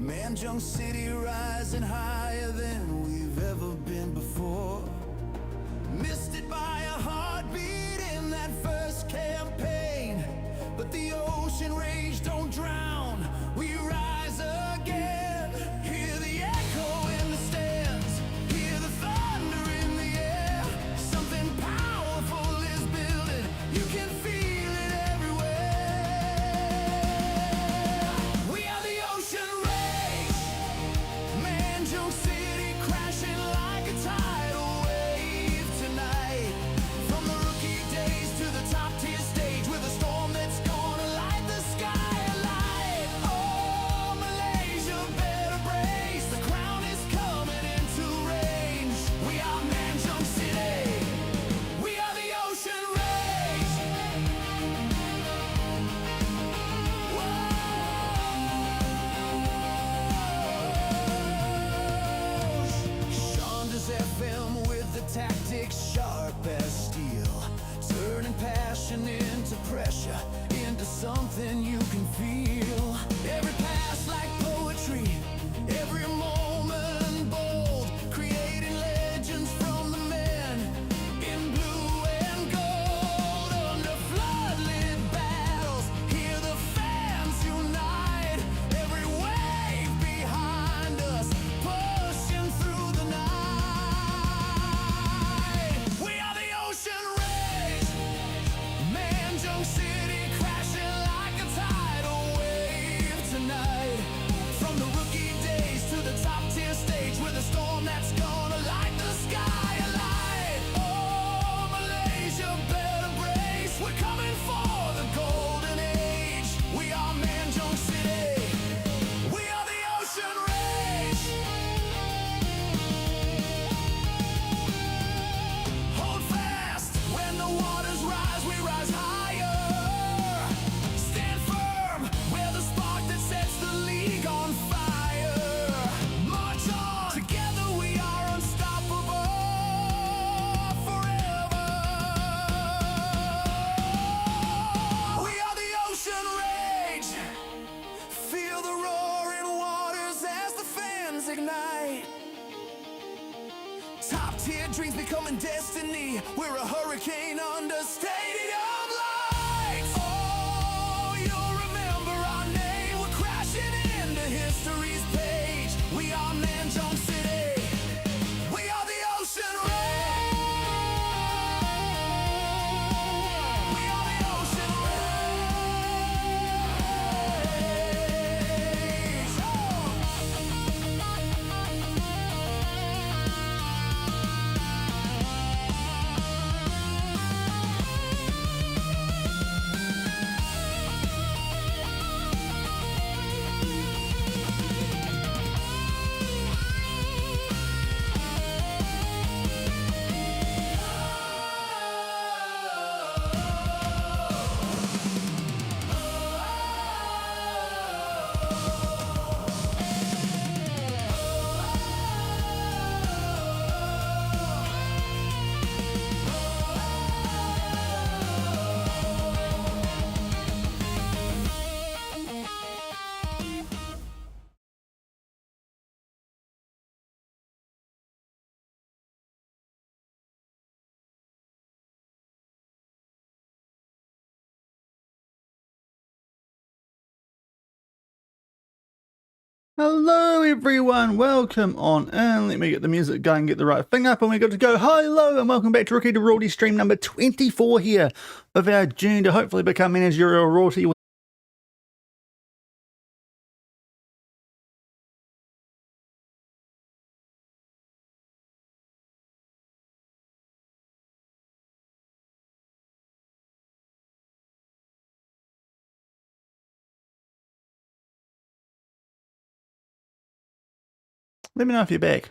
Manjung City rising higher than we've ever been before. Misted by a heartbeat in that first campaign. But the ocean rage don't drown, we rise again. Hear the echo in the stands, hear the thunder in the air. Something powerful is building, you can feel it everywhere. We are the ocean rage, Manjung City crashing like a tidal wave tonight. From the rookie days to the top tier stage, with a storm that's gonna light the sky alight. Oh, Malaysia, better brace, the crown is coming into range. We are Manjung City, we are the ocean rage. Shaun does FM with the tactics sharp as steel, turning passion into pressure, into something you can feel. Every pass like poetry, every moment bold, creating legends from the men in blue and gold. Under floodlit battles, hear the fans unite. Every wave behind us, pushing through the night. We are the ocean rage, Manjung City crashing like a tidal wave tonight. From the rookie days to the top tier stage, with a storm that's gonna light the sky alight. Oh, Malaysia, better brace, we're coming for the golden age. We are Manjung City, we are the ocean rage. Hold fast, when the waters rise, we rise higher. Stand firm, we're the spark that sets the league on fire. March on, together we are unstoppable forever. We are the ocean rage. Feel the roaring waters as the fans ignite. Top tier dreams becoming destiny. We're a hurricane under stadium lights. Oh, you'll remember our name. We're crashing into history's page. We are Manjung City, we are the ocean rage. We are the ocean rage. Oh. Hello everyone, welcome on in. Let me get the music going, get the right thing up, and we're good to go. Hello and welcome back to Rookie to Royalty stream number 24 here of our journey to hopefully become managerial royalty. Let me know if you're back.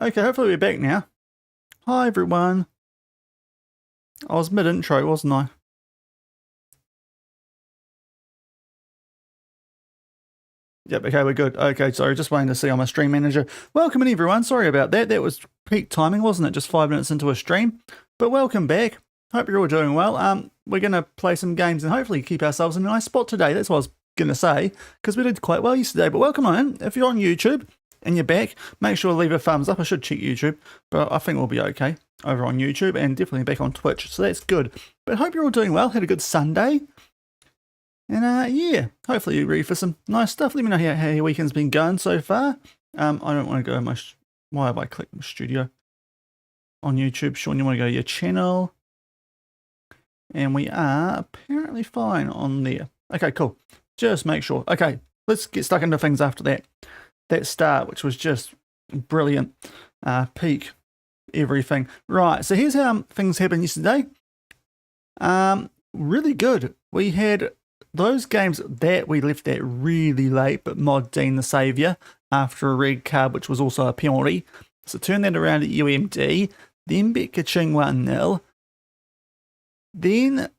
Okay, hopefully we're back now. Hi everyone. I was mid-intro, wasn't I? Yep, okay, we're good. Okay, sorry, just waiting to see on my stream manager. Welcome in everyone, sorry about that. That was peak timing, wasn't it? Just 5 minutes into a stream. But welcome back. Hope you're all doing well. We're going to play some games and hopefully keep ourselves in a nice spot today. That's what I was going to say, because we did quite well yesterday. But welcome on. If you're on YouTube and you're back, make sure to leave a thumbs up. I should check YouTube, but I think we'll be okay over on YouTube and definitely back on Twitch. So that's good. But hope you're all doing well. Had a good Sunday. And yeah, hopefully you're ready for some nice stuff. Let me know how your weekend's been going so far. I don't want to go in my... Why have I clicked my studio on YouTube? Shaun, you want to go to your channel? And we are apparently fine on there. Okay, cool. Just make sure. Okay, let's get stuck into things after that. That start, which was just brilliant. Peak everything. Right, so here's how things happened yesterday. Really good. We had those games that we left at really late, but Mod Dean the Saviour after a red card, which was also a penalty. So turn that around at UMD. Then bet Kaching 1-0. Then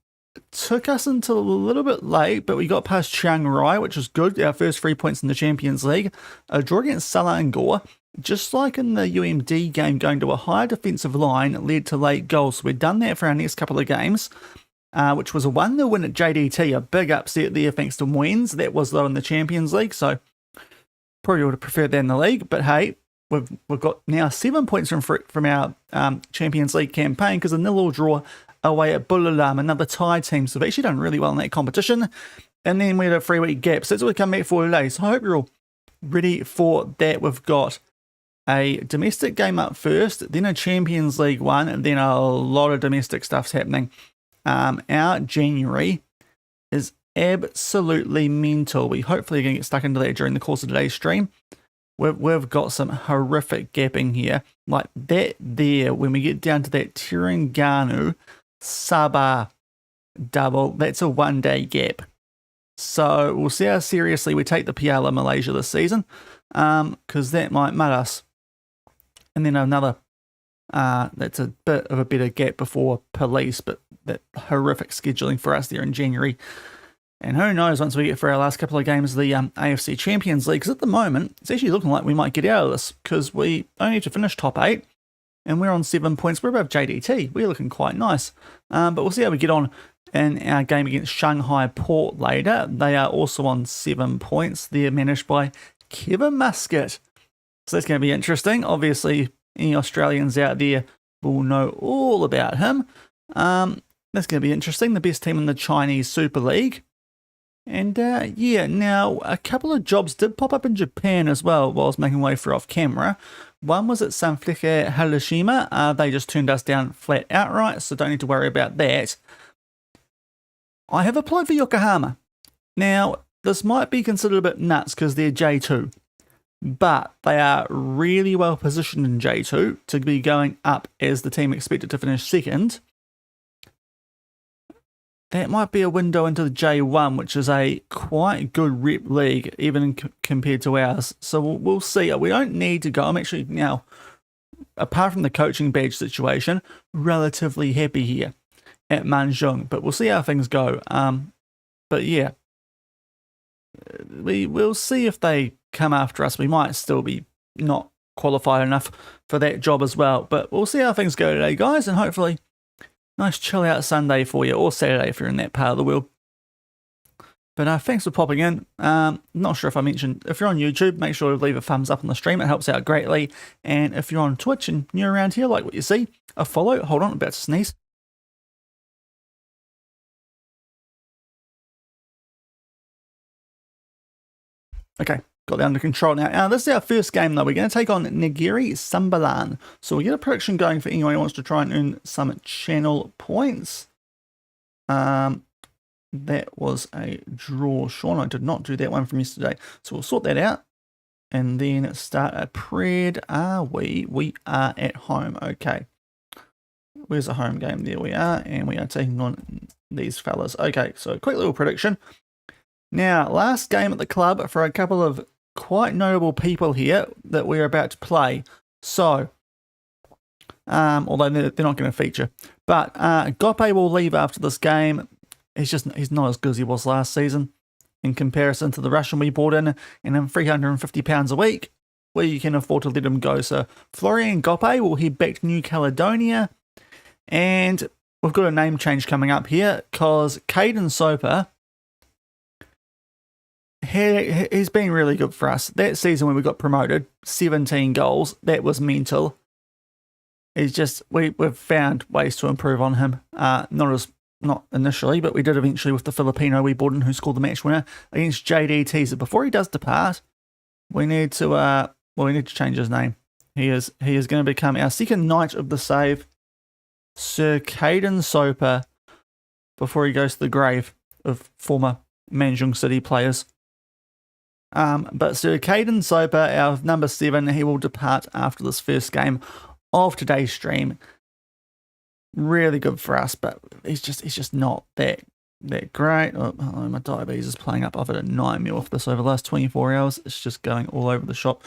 took us until a little bit late, but we got past Chiang Rai, which was good. Our first 3 points in the Champions League. A draw against Selangor, just like in the UMD game, going to a higher defensive line led to late goals. So we've done that for our next couple of games, which was a 1-0 win at JDT. A big upset there thanks to Wens. That was though in the Champions League, so probably would have preferred that in the league. But hey, we've got now 7 points from our Champions League campaign, because a 0-0 draw away at Bulalam, another Thai team. So they've actually done really well in that competition. And then we had a 3-week gap. So that's what we come back for today. So I hope you're all ready for that. We've got a domestic game up first, then a Champions League one, and then a lot of domestic stuff's happening. Our January is absolutely mental. We hopefully are going to get stuck into that during the course of today's stream. We've got some horrific gapping here. Like that there, when we get down to that Terengganu Sabah double, that's a 1 day gap. So we'll see how seriously we take the Piala Malaysia this season, because that might mud us. And then another, that's a bit of a better gap before Police, but that horrific scheduling for us there in January. And who knows once we get for our last couple of games of the AFC Champions League, because at the moment, it's actually looking like we might get out of this, because we only have to finish top 8, and we're on 7 points. We're above JDT. We're looking quite nice. But we'll see how we get on in our game against Shanghai Port later. They are also on 7 points. They're managed by Kevin Muscat. So that's going to be interesting. Obviously, any Australians out there will know all about him. That's going to be interesting. The best team in the Chinese Super League. And yeah, now a couple of jobs did pop up in Japan as well while I was making way for off camera. One was at Sanfrecce Hiroshima. They just turned us down flat outright, so don't need to worry about that. I have applied for Yokohama. Now, this might be considered a bit nuts because they're J2, but they are really well positioned in J2 to be going up as the team expected to finish second. That might be a window into the J1, which is a quite good rep league, even compared to ours. So we'll see. We don't need to go. I'm actually now, apart from the coaching badge situation, relatively happy here at Manjung. But we'll see how things go. But yeah, we'll see if they come after us. We might still be not qualified enough for that job as well. But we'll see how things go today, guys, and hopefully nice chill out Sunday for you, or Saturday if you're in that part of the world. But thanks for popping in. Not sure if I mentioned, if you're on YouTube, make sure to leave a thumbs up on the stream. It helps out greatly. And if you're on Twitch and you're around here, like what you see, a follow. Hold on, I'm about to sneeze. Okay, got that under control now. This is our first game, though. We're going to take on Negeri Sembilan. So we'll get a prediction going for anyone who wants to try and earn some channel points. That was a draw. Shaun, I did not do that one from yesterday. So we'll sort that out. And then start a pred. Are we? We are at home. Okay. Where's the home game? There we are. And we are taking on these fellas. Okay, so quick little prediction. Now, last game at the club for a couple of quite notable people here that we're about to play. So, although they're not going to feature. But Gope will leave after this game. He's not as good as he was last season in comparison to the Russian we brought in, and him £350 a week. We can afford to let him go. So Florian Gope will head back to New Caledonia. And we've got a name change coming up here because Caden Soper, he's been really good for us. That season when we got promoted, 17 goals, that was mental. He's just, we've found ways to improve on him. Not initially, but we did eventually with the Filipino we bought in who scored the match winner against JDT. So before he does depart, we need to change his name. He is going to become our second Knight of the Save, Sir Caden Soper, before he goes to the grave of former Manjung City players. But Sir Caden Soper, our number 7, he will depart after this first game of today's stream. Really good for us, but he's just not that great. Oh, my diabetes is playing up. I've had a nightmare with this over the last 24 hours. It's just going all over the shop.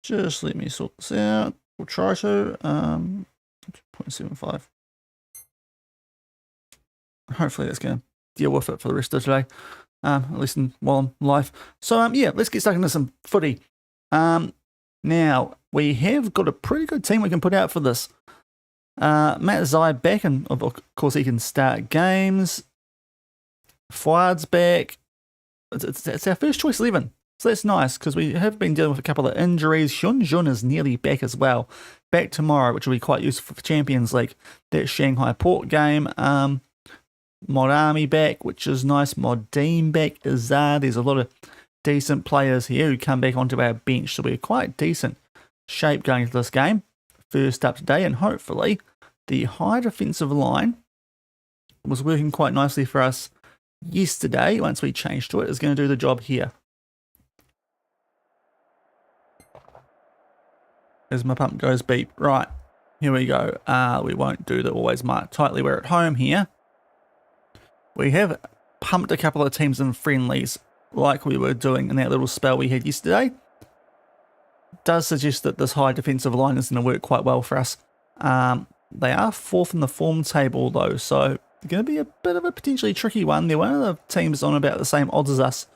Just let me sort this out. We'll try to 0.75. Hopefully that's going to deal with it for the rest of today. At least while I'm live. So yeah, let's get stuck into some footy. Now we have got a pretty good team we can put out for this. Matt Zide back, and of course he can start games. Fuad's back. It's our first choice 11, so that's nice because we have been dealing with a couple of injuries. Shaun is nearly back as well. Back tomorrow, which will be quite useful for Champions League. That Shanghai Port game. Mod Army back, which is nice. Mod Dean back. There's a lot of decent players here who come back onto our bench, so we're quite decent shape going into this game. First up today, and hopefully the high defensive line was working quite nicely for us yesterday. Once we changed to it, is going to do the job here. As my pump goes beep. Right, here we go. We won't do the always mark tightly. We're at home here. We have pumped a couple of teams in friendlies like we were doing in that little spell we had yesterday. Does suggest that this high defensive line is going to work quite well for us. They are 4th in the form table though, so it's going to be a bit of a potentially tricky one. They're one of the teams on about the same odds as us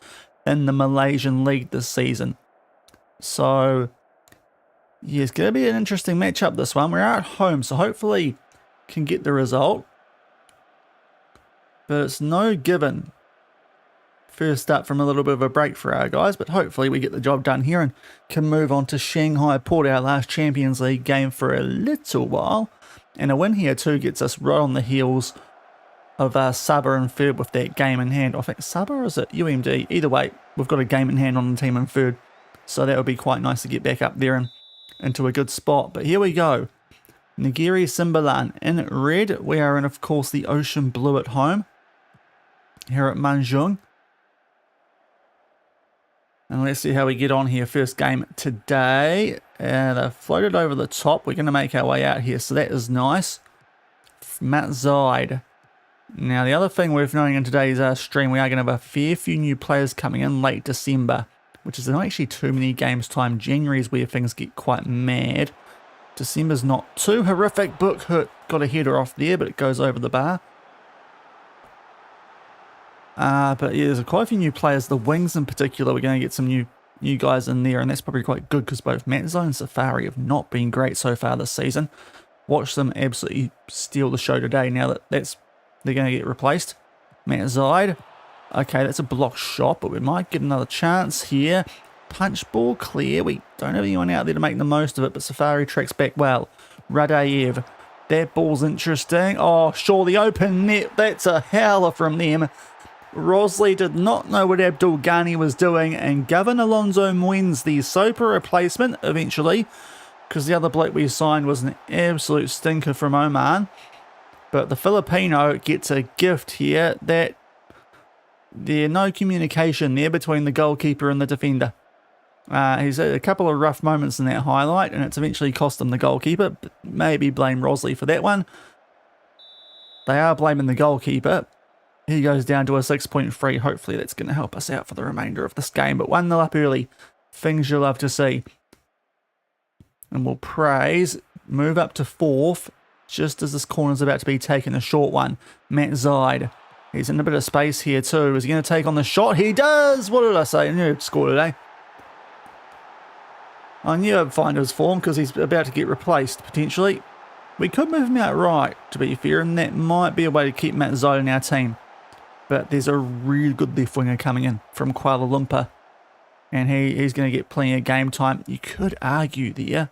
in the Malaysian League this season. So yeah, it's going to be an interesting matchup this one. We're at home, so hopefully can get the result. But it's no given. First up from a little bit of a break for our guys, but hopefully we get the job done here and can move on to Shanghai Port, our last Champions League game for a little while. And a win here too gets us right on the heels of Sabah and third with that game in hand. I think Sabah, or is it UMD? Either way, we've got a game in hand on the team in third. So that would be quite nice to get back up there and into a good spot. But here we go. Negeri Sembilan in red. We are in, of course, the ocean blue at home here at Manjung. And let's see how we get on here. First game today. And they've floated over the top. We're going to make our way out here. So that is nice. Matt Zide. Now, the other thing worth knowing in today's stream, we are going to have a fair few new players coming in late December, which is not actually too many games time. January is where things get quite mad. December's not too horrific. Book Hook got a header off there, but it goes over the bar. But yeah, there's quite a few new players. The wings in particular, we're going to get some new guys in there, and that's probably quite good because both Matzo and Safari have not been great so far this season. Watch them absolutely steal the show today now that they're going to get replaced. Matt Zide. Okay, that's a blocked shot, but we might get another chance here. Punch ball clear. We don't have anyone out there to make the most of it, but Safari tracks back well. Radayev. That ball's interesting. Oh, sure, the open net. That's a howler from them. Rosley did not know what Abdul Ghani was doing, and Gavin Alonso wins the Soper replacement eventually, because the other bloke we signed was an absolute stinker from Oman. But the Filipino gets a gift here that there's no communication there between the goalkeeper and the defender. He's had a couple of rough moments in that highlight, and it's eventually cost him the goalkeeper. But maybe blame Rosley for that one. They are blaming the goalkeeper. He goes down to a 6.3. Hopefully that's going to help us out for the remainder of this game. But 1-0 up early. Things you'll love to see. And we'll praise. Move up to 4th. Just as this corner's about to be taken. A short one. Matt Zide. He's in a bit of space here too. Is he going to take on the shot? He does! What did I say? I knew he'd score today. I knew I'd find his form because he's about to get replaced, potentially. We could move him out right, to be fair, and that might be a way to keep Matt Zyde in our team. But there's a really good left winger coming in from Kuala Lumpur, and he's going to get plenty of game time. You could argue there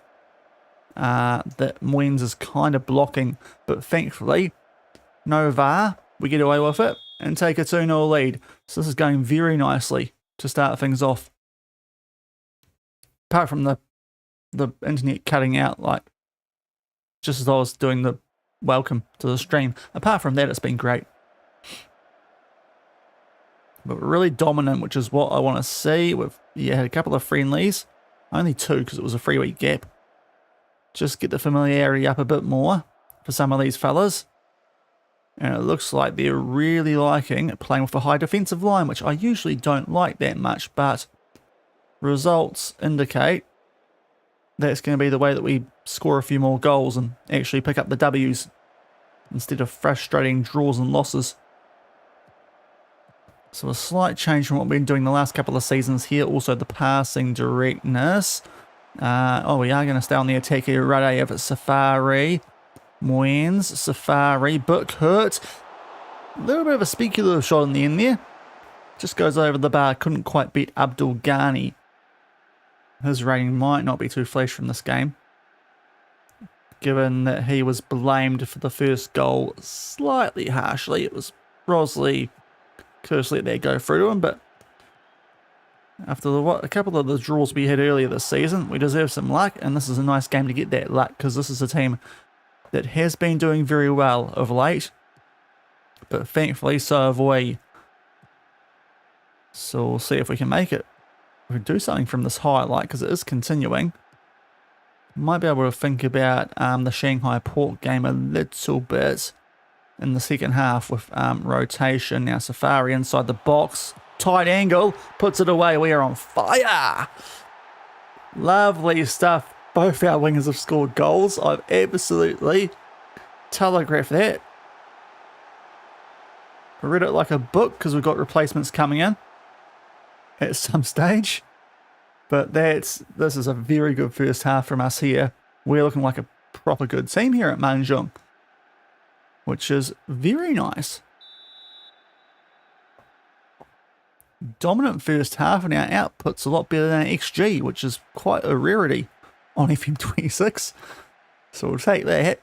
that Mwens is kind of blocking, but thankfully, no VAR, we get away with it and take a 2-0 lead. So this is going very nicely to start things off. Apart from the internet cutting out, like, just as I was doing the welcome to the stream. Apart from that, it's been great. But we're really dominant, which is what I want to see. We've had a couple of friendlies. Only 2 because it was a 3-week gap. Just get the familiarity up a bit more for some of these fellas. And it looks like they're really liking playing with a high defensive line, which I usually don't like that much, but results indicate that's going to be the way that we score a few more goals and actually pick up the W's instead of frustrating draws and losses. So a slight change from what we've been doing the last couple of seasons here. Also the passing directness. We are going to stay on the attack here. Rade of Safari. Mwens, Safari, Bukhurt. A little bit of a speculative shot in the end there. Just goes over the bar. Couldn't quite beat Abdul Ghani. His rating might not be too flash from this game, given that he was blamed for the first goal slightly harshly. It was Rosley could have let that go through to him, but after a couple of the draws we had earlier this season, we deserve some luck, and this is a nice game to get that luck, because this is a team that has been doing very well of late, but thankfully so have we. So we'll see if we can make it. We can do something from this highlight, because it is continuing. Might be able to think about the Shanghai Port game a little bit in the second half with rotation. Now Safari inside the box. Tight angle. Puts it away. We are on fire. Lovely stuff. Both our wingers have scored goals. I've absolutely telegraphed that. I read it like a book because we've got replacements coming in at some stage. But this is a very good first half from us here. We're looking like a proper good team here at Manjung, which is very nice. Dominant first half, and our output's a lot better than our XG, which is quite a rarity on FM26. So we'll take that.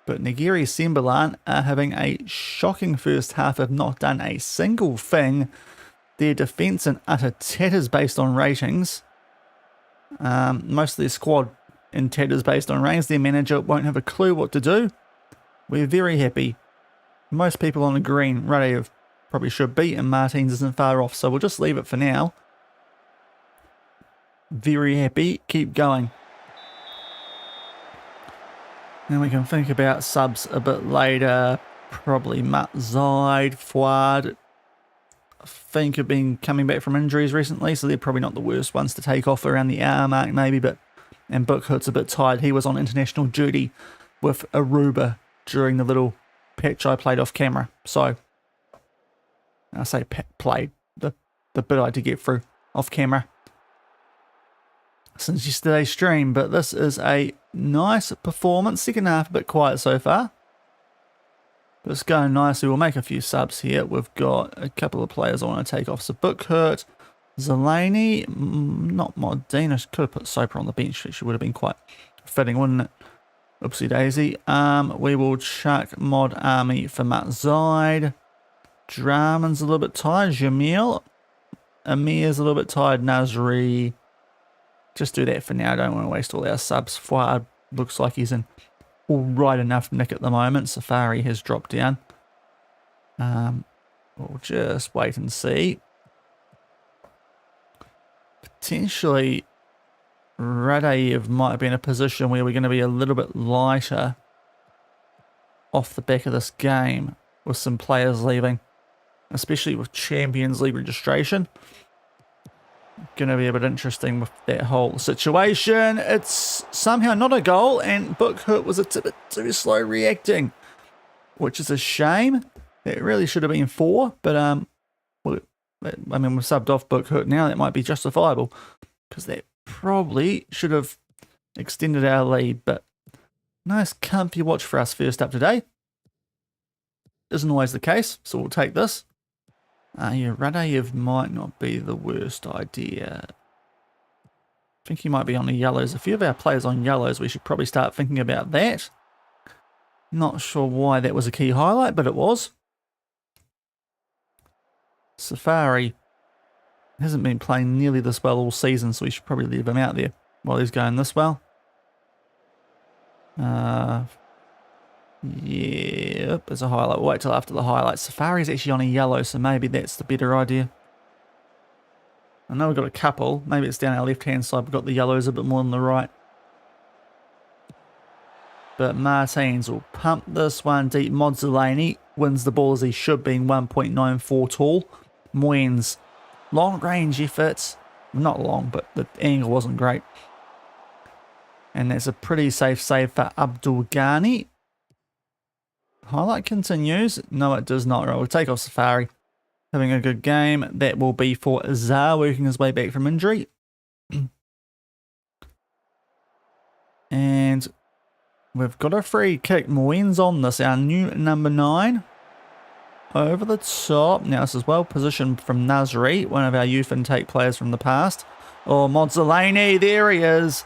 But Nigiri Sembilan are having a shocking first half, have not done a single thing. Their defence in utter tatters based on ratings. Most of their squad in tatters based on ratings. Their manager won't have a clue what to do. We're very happy. Most people on the green, Rade probably should be, and Martins isn't far off, so we'll just leave it for now. Very happy. Keep going. Then we can think about subs a bit later. Probably Matt Zyde, Fuad. I think have been coming back from injuries recently, so they're probably not the worst ones to take off around the hour mark maybe, and Bukhurt's a bit tired. He was on international duty with Aruba during the little patch I played off camera. So, I say played, the bit I did get through off camera since yesterday's stream, but this is a nice performance. Second half a bit quiet so far, but it's going nicely. We'll make a few subs here. We've got a couple of players I want to take off. So Bukhurt, Zelani, not Modine. I could have put Soper on the bench. She would have been quite fitting, wouldn't it? Oopsie daisy. We will chuck Mod Army for Matt Zyde. Draman's a little bit tired. Jamil. Amir's a little bit tired. Nazri. Just do that for now. I don't want to waste all our subs. Fuad looks like he's in all right enough nick at the moment. Safari has dropped down. We'll just wait and see. Potentially, Radeyev might be in a position where we're going to be a little bit lighter off the back of this game with some players leaving, especially with Champions League registration. Going to be a bit interesting with that whole situation. It's somehow not a goal, and Bukhurt was a bit too slow reacting, which is a shame. It really should have been 4, but I mean, we've subbed off Bukhurt now. That might be justifiable, because that probably should have extended our lead, but nice comfy watch for us first up today. Isn't always the case, so we'll take this. Yeah, Radeyev might not be the worst idea. I think he might be on the yellows. A few of our players on yellows, we should probably start thinking about that. Not sure why that was a key highlight, but it was. Safari hasn't been playing nearly this well all season, so we should probably leave him out there while he's going this well. Yep, as a highlight. We'll wait till after the highlight. Safari's actually on a yellow, so maybe that's the better idea. I know we've got a couple. Maybe it's down our left-hand side. We've got the yellows a bit more on the right. But Martins will pump this one deep. Mozzolani wins the ball as he should, being 1.94 tall. Moyens, long-range efforts. Not long, but the angle wasn't great. And that's a pretty safe save for Abdul Ghani. Highlight continues. No, it does not. Right, we'll take off Safari. Having a good game. That will be for Azar, working his way back from injury. And we've got a free kick. Moyens on this, our new number 9. Over the top. Now this is well positioned from Nasri, one of our youth intake players from the past. Oh, Mozzolani, there he is.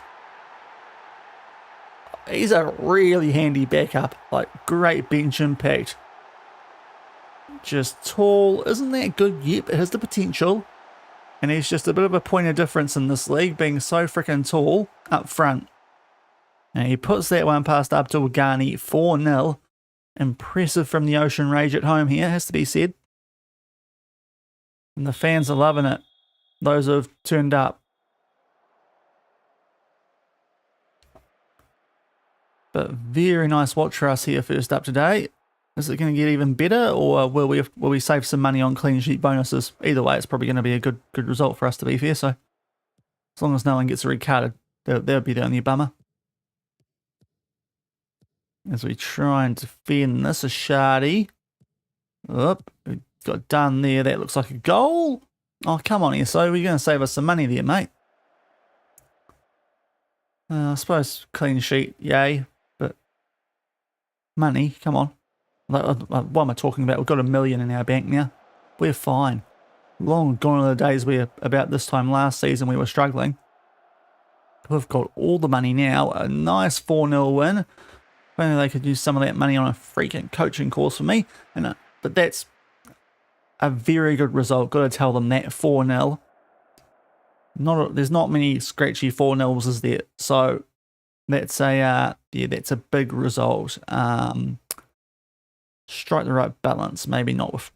He's a really handy backup, like great bench impact. Just tall, isn't that good? Yep, it has the potential. And he's just a bit of a point of difference in this league, being so freaking tall up front. And he puts that one past Abdul Ghani, 4-0. Impressive from the Ocean Rage at home here, has to be said. And the fans are loving it, those who have turned up. But very nice watch for us here first up today. Is it going to get even better, or will we save some money on clean sheet bonuses? Either way, it's probably going to be a good result for us, to be fair. So as long as no one gets recarded, that would be the only bummer. As we try and defend this, a Shardy. Oop, we got done there. That looks like a goal. Oh, come on here. So we're going to save us some money there, mate. I suppose clean sheet, yay. But money, come on. What am I talking about? We've got $1 million in our bank now. We're fine. Long gone are the days where about this time last season we were struggling. We've got all the money now. A nice 4-0 win. If only they could use some of that money on a freaking coaching course for me. But that's a very good result. Got to tell them that. 4-0. There's not many scratchy 4-0s, is there? So that's a that's a big result. Strike the right balance. Maybe not with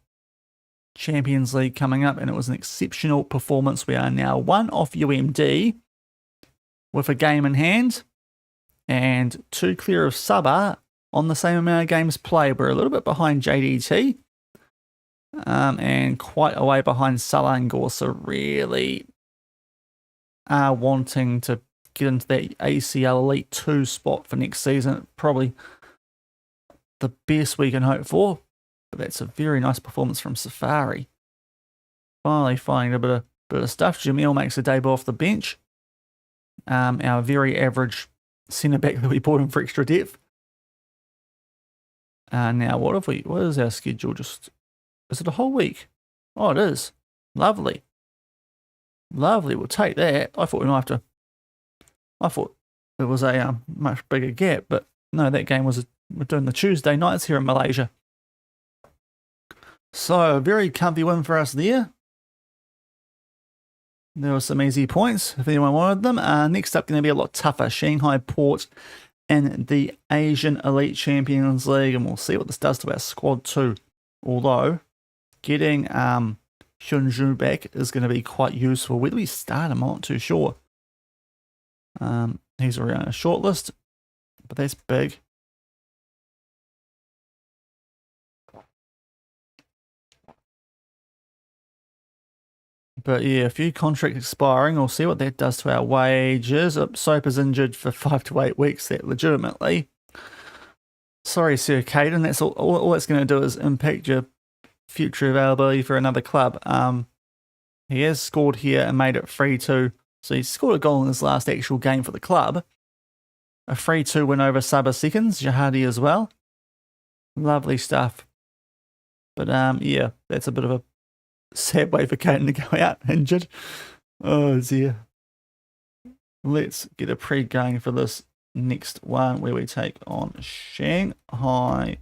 Champions League coming up, and it was an exceptional performance. We are now 1 off UMD with a game in hand and 2 clear of Sabah on the same amount of games played. We're a little bit behind JDT and quite a way behind Selangor, so really are wanting to get into that ACL Elite 2 spot for next season. Probably the best we can hope for, but that's a very nice performance from Safari. Finally finding a bit of stuff. Jamil makes a debut off the bench. Our very average centre back that we bought in for extra depth. Now what is our schedule? Is it a whole week? Oh, it is. Lovely. We'll take that. I thought it was a much bigger gap, but no, that game was we're doing the Tuesday nights here in Malaysia. So a very comfy win for us there. There were some easy points if anyone wanted them. Next up, going to be a lot tougher. Shanghai Port in the Asian Elite Champions League, and we'll see what this does to our squad too. Although getting Hyunju back is going to be quite useful. Whether we start him, I'm not too sure. He's already on a short list, but that's big. But yeah, a few contracts expiring. We'll see what that does to our wages. Soap is injured for 5 to 8 weeks. That legitimately. Sorry, Sir Caden. That's all it's going to do is impact your future availability for another club. He has scored here and made it 3-2. So he scored a goal in his last actual game for the club. A 3-2 win over Sabah Seconds, Jihadi as well. Lovely stuff. But yeah, that's a bit of a sad way for Caden to go out injured. Oh dear. Let's get a pre going for this next one where we take on Shanghai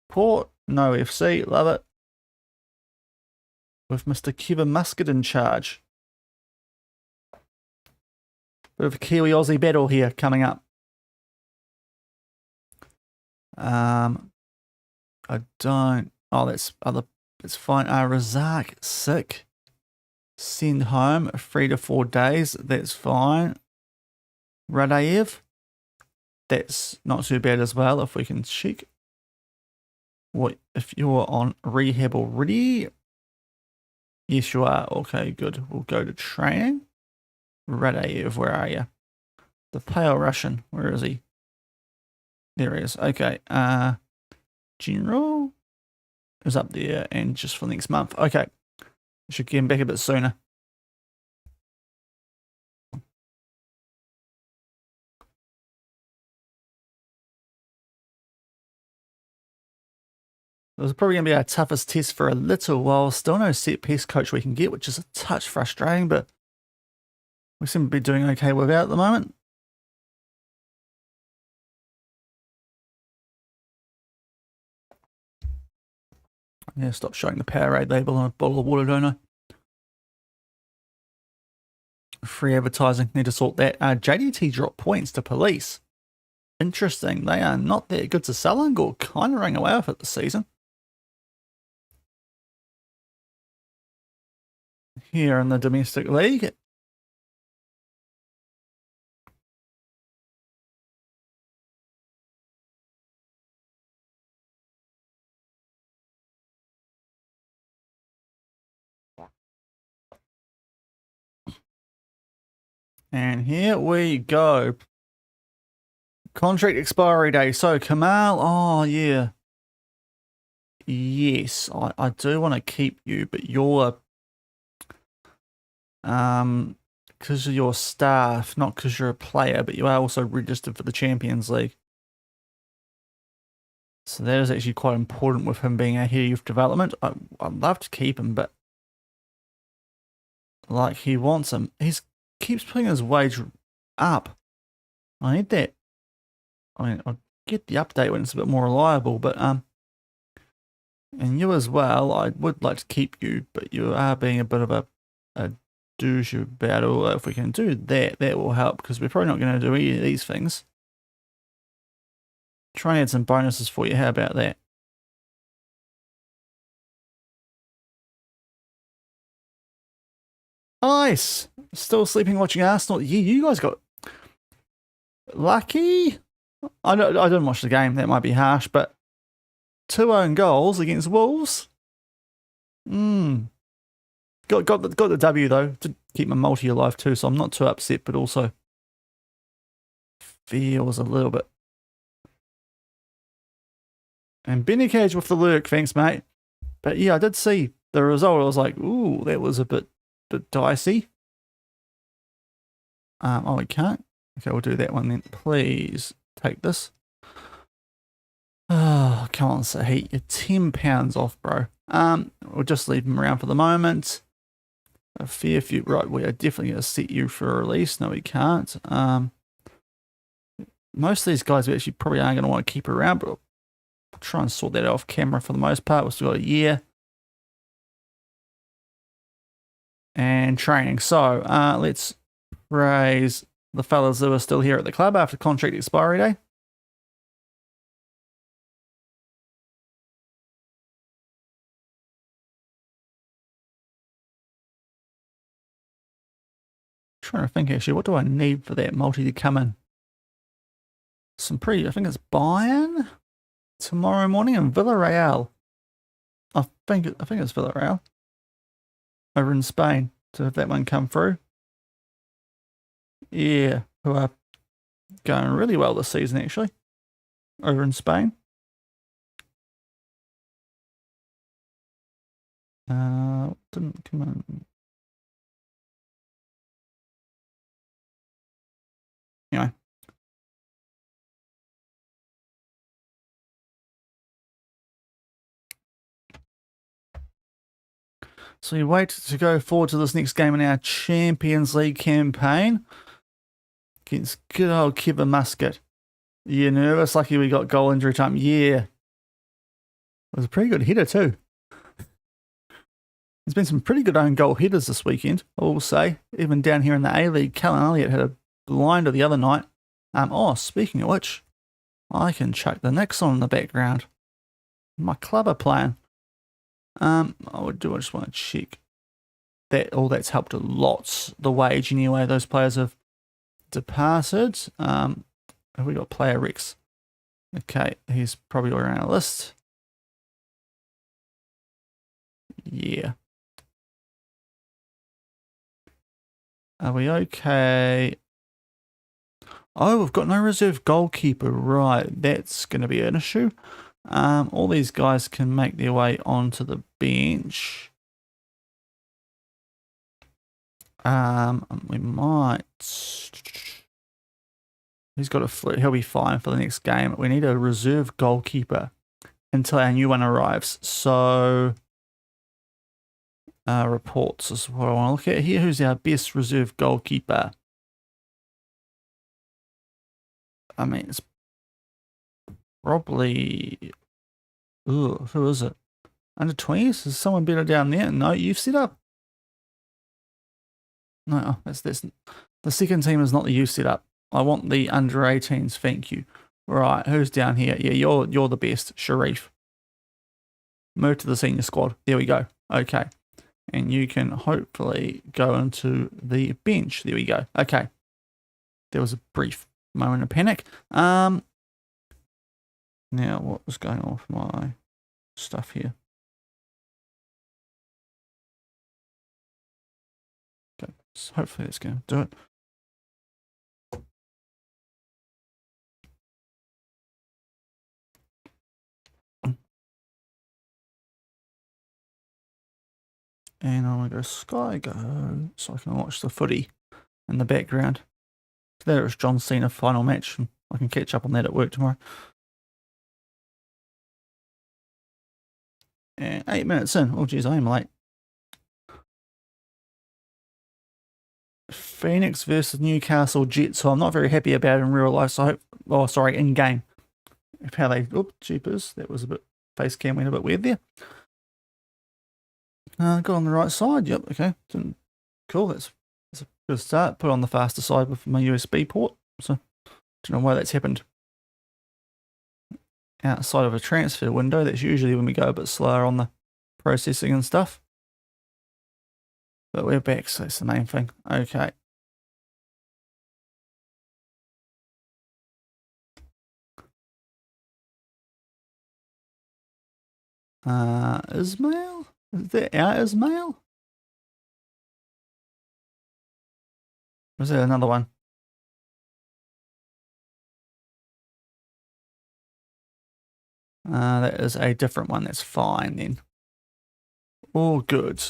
Port. No FC, love it. With Mr. Kevin Muscat in charge. Bit of a Kiwi Aussie battle here coming up. I don't. Oh, that's fine. Razak, sick. Send home 3 to 4 days. That's fine. Radayev, that's not too bad as well. If we can check. What if you're on rehab already? Yes, you are. Okay, good. We'll go to training. Radayev, where are you? The pale Russian. Where is he? There he is. Okay. General is up there, and just for next month. Okay. Should get him back a bit sooner. This is probably going to be our toughest test for a little while. Still no set piece coach we can get, which is a touch frustrating, but we seem to be doing okay without at the moment. Yeah, stop showing the Powerade label on a bottle of water, don't I? Free advertising, need to sort that. JDT dropped points to police. Interesting, they are not that good to Selangor. Kind of running away with it this season. Here in the domestic league. And here we go. Contract expiry day. So Kamal, oh yeah. Yes, I do want to keep you, but you're because of your staff, not because you're a player, but you are also registered for the Champions League. So that is actually quite important with him being a head of youth development. I'd love to keep him, but like he wants him. He keeps putting his wage up. I need that. I mean, I'll get the update when it's a bit more reliable, but and you as well. I would like to keep you, but you are being a bit of a douche battle. If we can do that, that will help because we're probably not going to do any of these things. Try and add some bonuses for you. How about that? Nice. Still sleeping watching Arsenal. Yeah, you guys got lucky. I didn't watch the game. That might be harsh, but 2 own goals against Wolves. Got the W though to keep my multi alive too, so I'm not too upset, but also feels a little bit. And Benny Cage with the lurk, thanks mate. But yeah, I did see the result. I was like, ooh, that was a bit dicey. Oh, we can't. Okay, we'll do that one then. Please take this. Oh, come on, Sahit, you're £10 off, bro. We'll just leave him around for the moment. A fair few. Right, we are definitely going to set you for a release. No, we can't. Most of these guys we actually probably aren't going to want to keep around, but we'll try and sort that off camera for the most part. We've still got a year. And training. So let's raise the fellas that are still here at the club after contract expiry day. Trying to think actually, what do I need for that multi to come in? Some pretty, I think it's Bayern tomorrow morning and Villarreal. I think it's Villarreal over in Spain to have that one come through. Yeah, who are going really well this season actually over in Spain. Didn't come in. Anyway, So we wait to go forward to this next game in our Champions League campaign against good old Kevin Muscat. You nervous? Lucky we got goal injury time. Yeah. It was a pretty good header too. There's been some pretty good own goal headers this weekend, I will say. Even down here in the A-League, Callum Elliott had a blinder the other night. Speaking of which, I can chuck the Knicks on in the background. My club are playing. I just want to check that all that's helped a lot. The wage anyway, those players have departed. Have we got player Rex? Okay, he's probably around our list. Yeah. Are we okay? Oh, we've got no reserve goalkeeper. Right, that's going to be an issue. All these guys can make their way onto the bench. We might. He's got a flu. He'll be fine for the next game. We need a reserve goalkeeper until our new one arrives. So, reports is what I want to look at here. Who's our best reserve goalkeeper? I mean, it's probably. Ooh, who is it? Under 20s? Is someone better down there? No, you've set up. No, that's the second team is not the youth set up. I want the under 18s. Thank you. Right, who's down here? Yeah, you're the best, Sharif. Move to the senior squad. There we go. Okay, and you can hopefully go into the bench. There we go. Okay, there was a brief moment of panic. Now, what was going on with my stuff here? Okay, so hopefully it's going to do it. And I'm going to go Sky Go so I can watch the footy in the background. There is John Cena final match. I can catch up on that at work tomorrow. And 8 minutes in. Oh, geez, I am late. Phoenix versus Newcastle Jets, who I'm not very happy about in real life. So I hope, in game. If how they, jeepers, that was a bit, face cam went a bit weird there. Got on the right side. Yep, okay. Cool, that's a good start. Put on the faster side with my USB port. So, don't know why that's happened. Outside of a transfer window, that's usually when we go a bit slower on the processing and stuff. But we're back, so that's the main thing. Okay. Ismail? Is that our Ismail? Or is there another one? That is a different one. That's fine then. All good.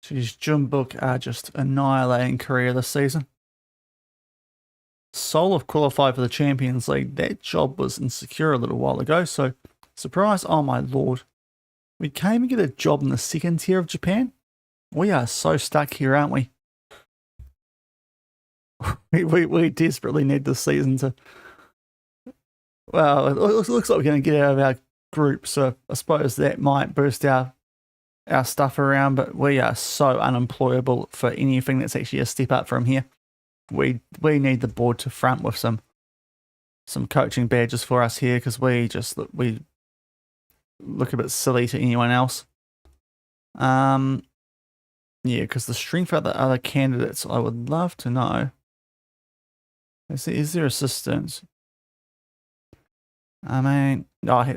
Geez, Jumbuk are just annihilating Korea this season. Seoul have qualified for the Champions League. That job was insecure a little while ago, so surprise, oh my lord. We can't even get a job in the second tier of Japan. We are so stuck here, aren't we? We desperately need this season to... Well, it looks like we're going to get out of our group, so I suppose that might boost our stuff around, but we are so unemployable for anything that's actually a step up from here. We need the board to front with some coaching badges for us here, because we look a bit silly to anyone else. Yeah, because the strength of the other candidates, I would love to know. Is there assistance? I mean,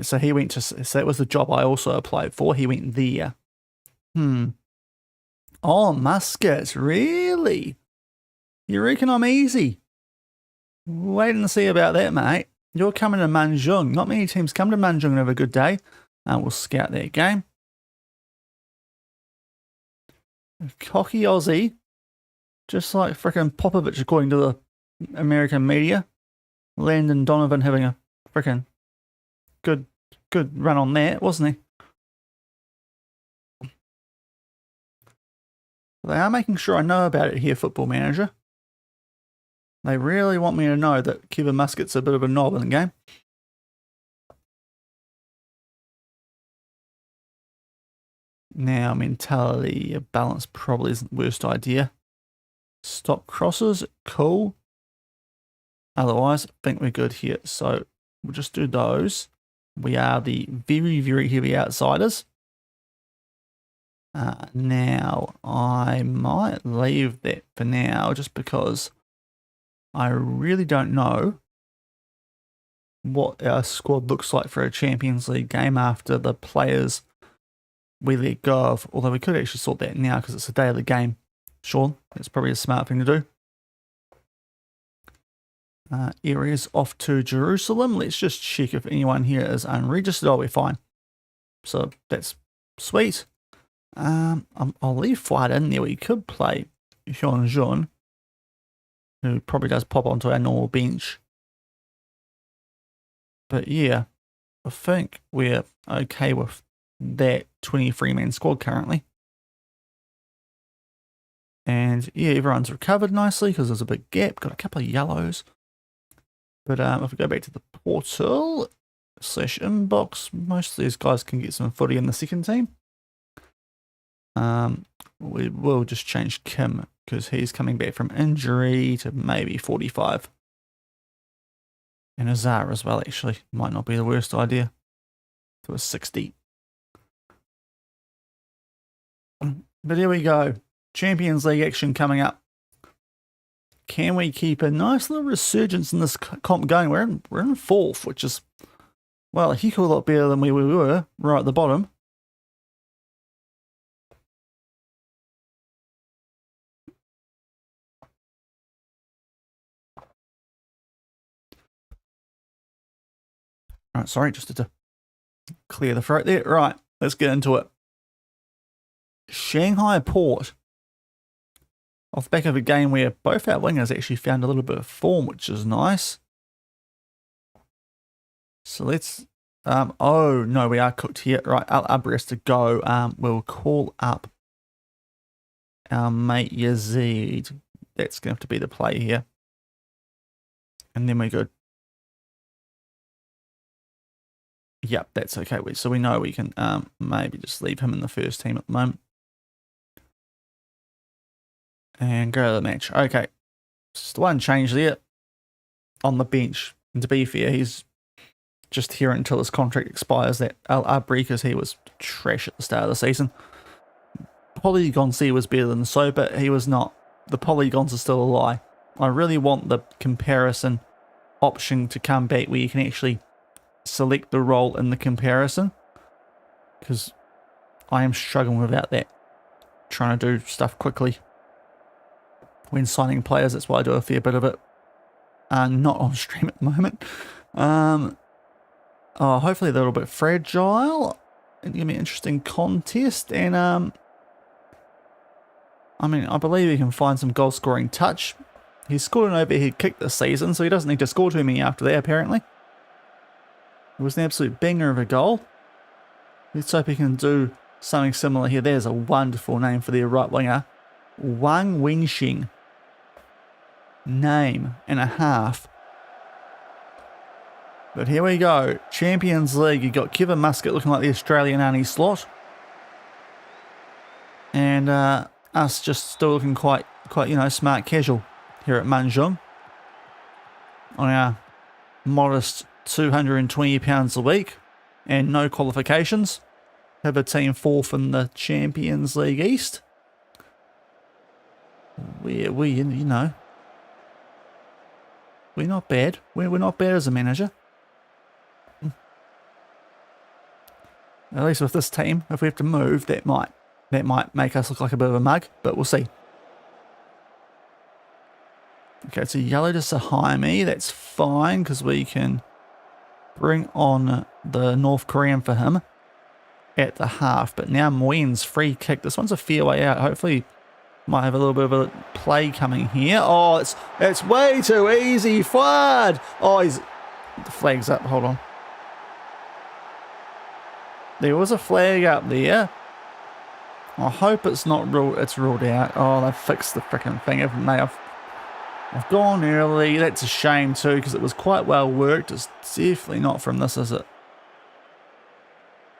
so he went to, so that was the job I also applied for. He went there. Oh, Muscat, really? You reckon I'm easy? Wait and see about that, mate. You're coming to Manjung. Not many teams come to Manjung and have a good day. We'll scout that game. Cocky Aussie. Just like frickin' Popovich, according to the American media. Landon Donovan having a freaking good run on that, wasn't he? They are making sure I know about it here, Football Manager. They really want me to know that Kevin Muscat's a bit of a knob in the game. Now, mentality, balance probably isn't the worst idea. Stop crosses, cool. Otherwise, I think we're good here. So we'll just do those. We are the very, very heavy outsiders. Now, I might leave that for now just because I really don't know what our squad looks like for a Champions League game after the players we let go of. Although we could actually sort that now because it's the day of the game. Shaun, that's probably a smart thing to do. Areas off to Jerusalem. Let's just check if anyone here is unregistered. Oh, we're fine. So that's sweet. I'll leave Flight in there. We could play Manjung, who probably does pop onto our normal bench. But yeah, I think we're okay with that 23-man squad currently. And yeah, everyone's recovered nicely because there's a big gap. Got a couple of yellows. But if we go back to the portal / inbox, most of these guys can get some footy in the second team. We will just change Kim because he's coming back from injury to maybe 45. And Azar as well, actually. Might not be the worst idea. To a 60. But here we go. Champions League action coming up. Can we keep a nice little resurgence in this comp going? We're in fourth, which is, well, a heck of a lot better than we were right at the bottom. Right, sorry, just to clear the throat there. Right, let's get into it. Shanghai Port. Off the back of a game where both our wingers actually found a little bit of form, which is nice. So let's... oh, no, we are cooked here. Right, Al Abri has to go. We'll call up our mate Yazid. That's going to have to be the play here. And then we're good. Yep, that's okay. So we know we can maybe just leave him in the first team at the moment. And go to the match. Okay. Just one change there on the bench. And to be fair, he's just here until his contract expires. That Al Abri, because he was trash at the start of the season. Polygon C was better than so, but he was not. The polygons are still a lie. I really want the comparison option to come back where you can actually select the role in the comparison, because I am struggling without that. Trying to do stuff quickly when signing players. That's why I do a fair bit of it. Not on stream at the moment. Hopefully they're a little bit fragile. It's gonna be an interesting contest, and I mean, I believe he can find some goal scoring touch. He's scored an overhead kick this season, so he doesn't need to score too many after that, apparently. It was an absolute banger of a goal. Let's hope he can do something similar here. There's a wonderful name for their right winger. Wang Wenxing. Name and a half. But here we go. Champions League. You got Kevin Muscat looking like the Australian Arnie slot. And us just still looking quite, you know, smart casual here at Manjung. On our modest £220 a week and no qualifications. Have a team fourth in the Champions League East. We you know, we're not bad. We're not bad as a manager. At least with this team, if we have to move, that might make us look like a bit of a mug, but we'll see. Okay, it's a yellow to Sahaimi. That's fine because we can bring on the North Korean for him at the half. But now Nguyen's free kick. This one's a fair way out. Hopefully Might have a little bit of a play coming here. Oh, it's way too easy. Fuad. Oh, the flag's up. Hold on. There was a flag up there. I hope it's not ruled. It's ruled out. Oh, they've fixed the freaking thing, haven't they? I've gone early. That's a shame too, because it was quite well worked. It's definitely not from this, is it?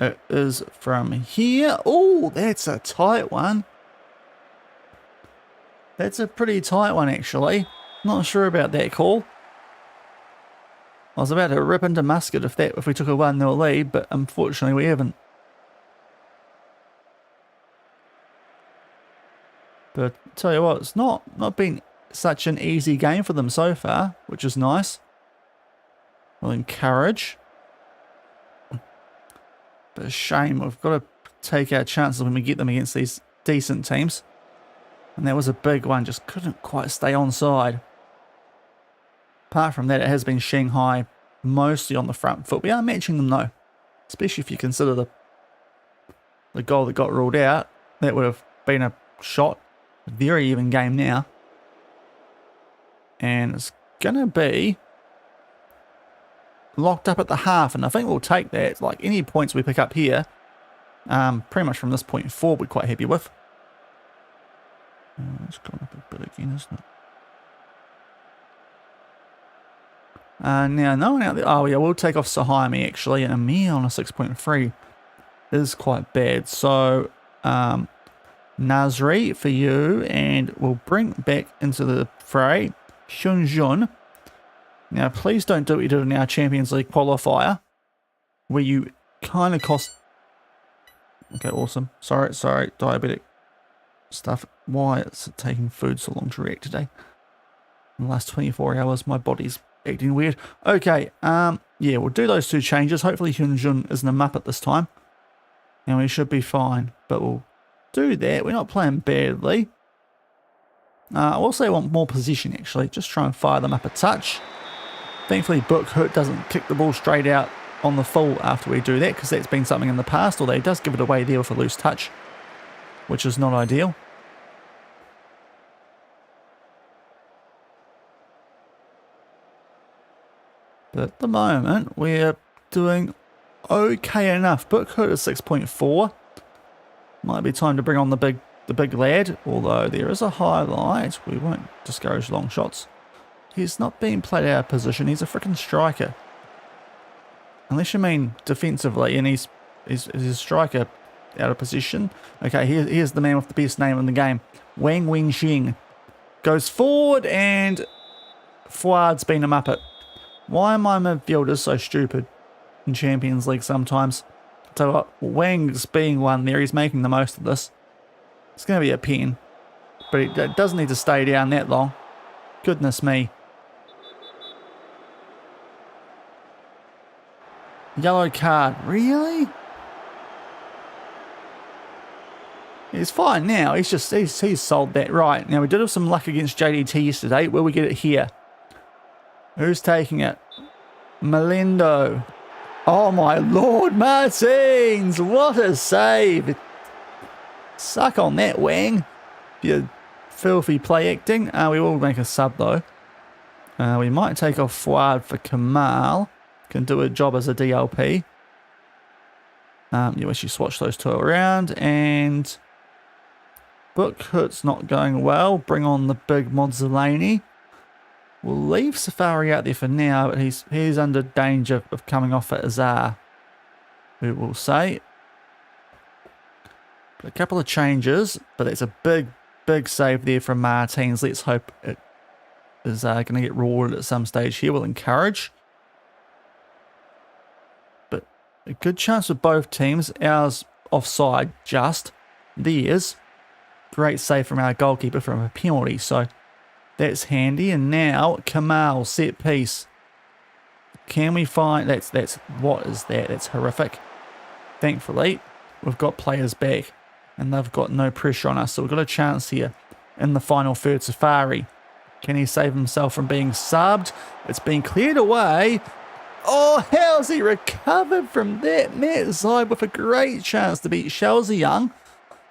It is from here. Oh, that's a tight one. That's a pretty tight one, actually. Not sure about that call. I was about to rip into Muscat if we took a 1-0 lead, but unfortunately we haven't. But tell you what, it's not been such an easy game for them so far, which is nice. We'll encourage. But a shame, we've got to take our chances when we get them against these decent teams. And that was a big one, just couldn't quite stay onside. Apart from that, it has been Shanghai mostly on the front foot. We are matching them though, especially if you consider the goal that got ruled out. That would have been a shot. A very even game now. And it's going to be locked up at the half, and I think we'll take that. Like any points we pick up here, pretty much from this point forward, we're quite happy with. It's gone up a bit again, isn't it? Now, no one out there. Oh, yeah, we'll take off Sahaimi, actually. And Amir on a 6.3 is quite bad. So, Nasri for you. And we'll bring back into the fray Shunjun. Now, please don't do what you did in our Champions League qualifier, where you kind of cost... Okay, awesome. Sorry, diabetic stuff. Why is it taking food so long to react today? In the last 24 hours, my body's acting weird. Okay, yeah, we'll do those two changes. Hopefully Hyunjun isn't a muppet this time, and we should be fine. But we'll do that. We're not playing badly. I also want more position, actually. Just try and fire them up a touch. Thankfully, Book Hurt doesn't kick the ball straight out on the full after we do that, because that's been something in the past, although he does give it away there with a loose touch, which is not ideal. But at the moment, we're doing okay enough. Book Hurt is 6.4. Might be time to bring on the big lad, although there is a highlight. We won't discourage long shots. He's not being played out of position. He's a freaking striker. Unless you mean defensively, and he's a striker out of position. Okay, here's the man with the best name in the game. Wang Wenxing goes forward, and Fuad's been a muppet. Why are my midfielders so stupid in Champions League sometimes? I'll tell you what, Wang's being one there. He's making the most of this. It's going to be a pen, but it doesn't need to stay down that long. Goodness me. Yellow card. Really? He's fine now. He's sold that. Right. Now, we did have some luck against JDT yesterday. Will we get it here? Who's taking it? Melendo. Oh, my Lord. Martins. What a save. Suck on that, Wang. You filthy play acting. We will make a sub, though. We might take off Fuad for Kamal. Can do a job as a DLP. You wish you swatch those two around. And Book Hurt's not going well. Bring on the big Mozzolini. We'll leave Safari out there for now, but he's under danger of coming off at Azar, we will say. But a couple of changes, but it's a big save there from Martins. Let's hope it is going to get rewarded at some stage here. We'll encourage. But a good chance for both teams. Ours offside just. Theirs. Great save from our goalkeeper from a penalty, so that's handy. And now Kamal, set piece. Can we find... That's what is that? That's horrific. Thankfully, we've got players back, and they've got no pressure on us, so we've got a chance here in the final third. Safari, can he save himself from being subbed? It's been cleared away. Oh, how's he recovered from that? Matt Zide with a great chance to beat Shelziang.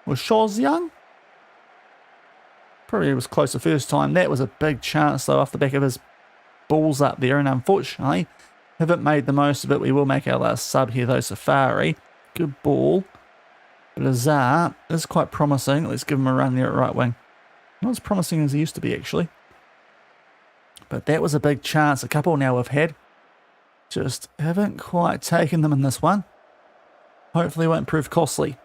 Or Shelziang? Probably was close the first time. That was a big chance, though, off the back of his balls up there. And unfortunately, haven't made the most of it. We will make our last sub here, though. Safari. Good ball. But Azar is quite promising. Let's give him a run there at right wing. Not as promising as he used to be, actually. But that was a big chance. A couple now we've had. Just haven't quite taken them in this one. Hopefully it won't prove costly.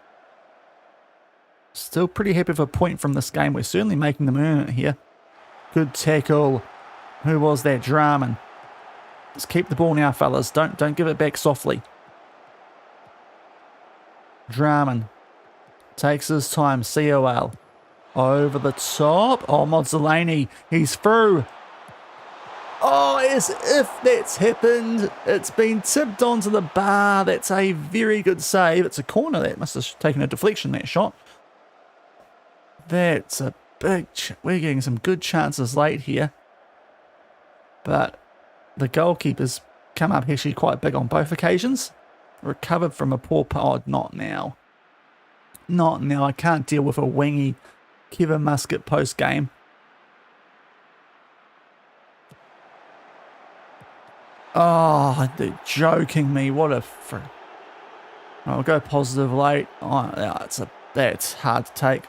Still pretty happy with a point from this game. We're certainly making them earn it here. Good tackle. Who was that? Journeyman. Let's keep the ball now, fellas. Don't give it back softly. Journeyman takes his time. COL. Over the top. Oh, Mozzolini. He's through. Oh, as if that's happened. It's been tipped onto the bar. That's a very good save. It's a corner. That must have taken a deflection, that shot. That's a big... We're getting some good chances late here. But the goalkeeper's come up actually quite big on both occasions. Recovered from a poor... Oh, not now. Not now. I can't deal with a wingy Kevin Muscat post-game. Oh, they're joking me. What a... I'll go positive late. Oh, that's hard to take.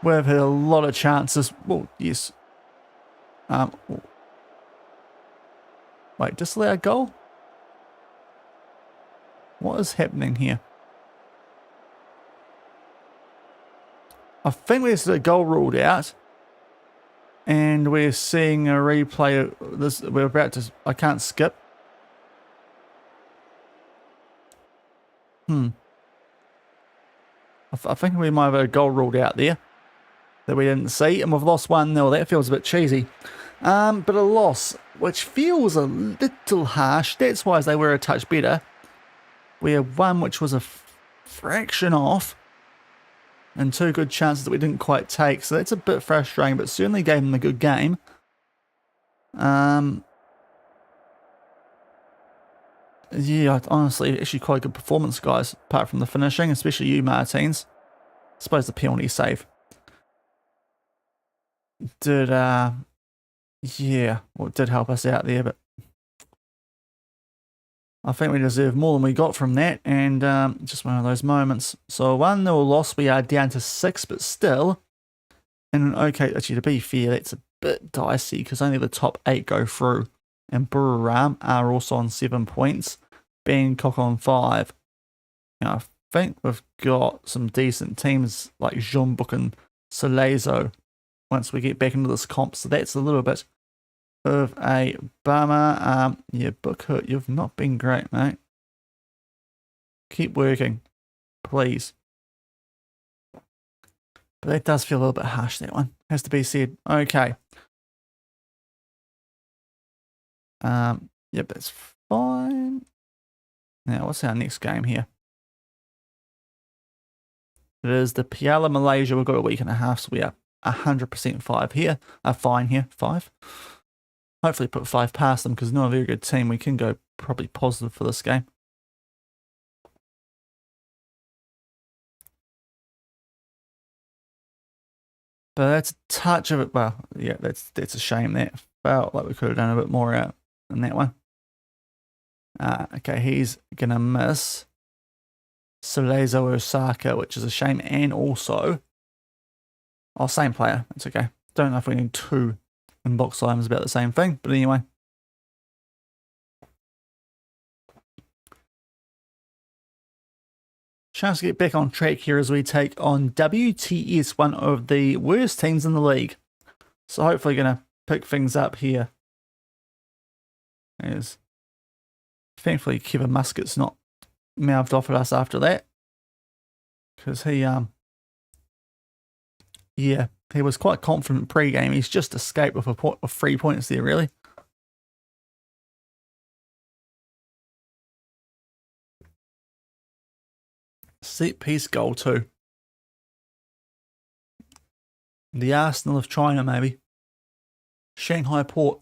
We've had a lot of chances. Well, yes. Wait, disallowed goal? What is happening here? I think there's a goal ruled out. And we're seeing a replay of this. We're about to... I can't skip. I think we might have a goal ruled out there that we didn't see, and we've lost 1-0. That feels a bit cheesy. But a loss, which feels a little harsh. That's why they were a touch better. We had one which was a fraction off, and 2 good chances that we didn't quite take. So that's a bit frustrating, but certainly gave them a good game. Yeah, honestly, actually quite a good performance, guys, apart from the finishing, especially you, Martins. I suppose the penalty save did, yeah, well, it did help us out there, but I think we deserve more than we got from that, and just one of those moments. So 1-0 loss, we are down to 6, but still, in an okay, actually to be fair, that's a bit dicey, because only the top 8 go through, and Buriram are also on 7 points, Bangkok on 5. Now, I think we've got some decent teams like Jeonbuk and Solezo once we get back into this comp, so that's a little bit of a bummer. Yeah, Bookhut, you've not been great, mate. Keep working, please. But that does feel a little bit harsh, that one. Has to be said. Okay. Yep, that's fine. Now, what's our next game here? It is the Piala Malaysia. We've got a week and a half, so we are 100% 5 here. Fine here, 5. Hopefully put 5 past them, because not a very good team. We can go probably positive for this game. But that's a touch of it. Well, yeah, that's a shame. That felt like we could have done a bit more out in that one. Okay, he's going to miss Solezo Osaka, which is a shame. And also, oh, same player. It's okay. Don't know if we need 2 inbox items about the same thing. But anyway. Chance to get back on track here as we take on WTS, one of the worst teams in the league. So hopefully going to pick things up here. As thankfully Kevin Muscat's not mouthed off at us after that. Because he, yeah, he was quite confident pre-game. He's just escaped with with 3 points there, really. Set piece goal too. The Arsenal of China, maybe. Shanghai Port.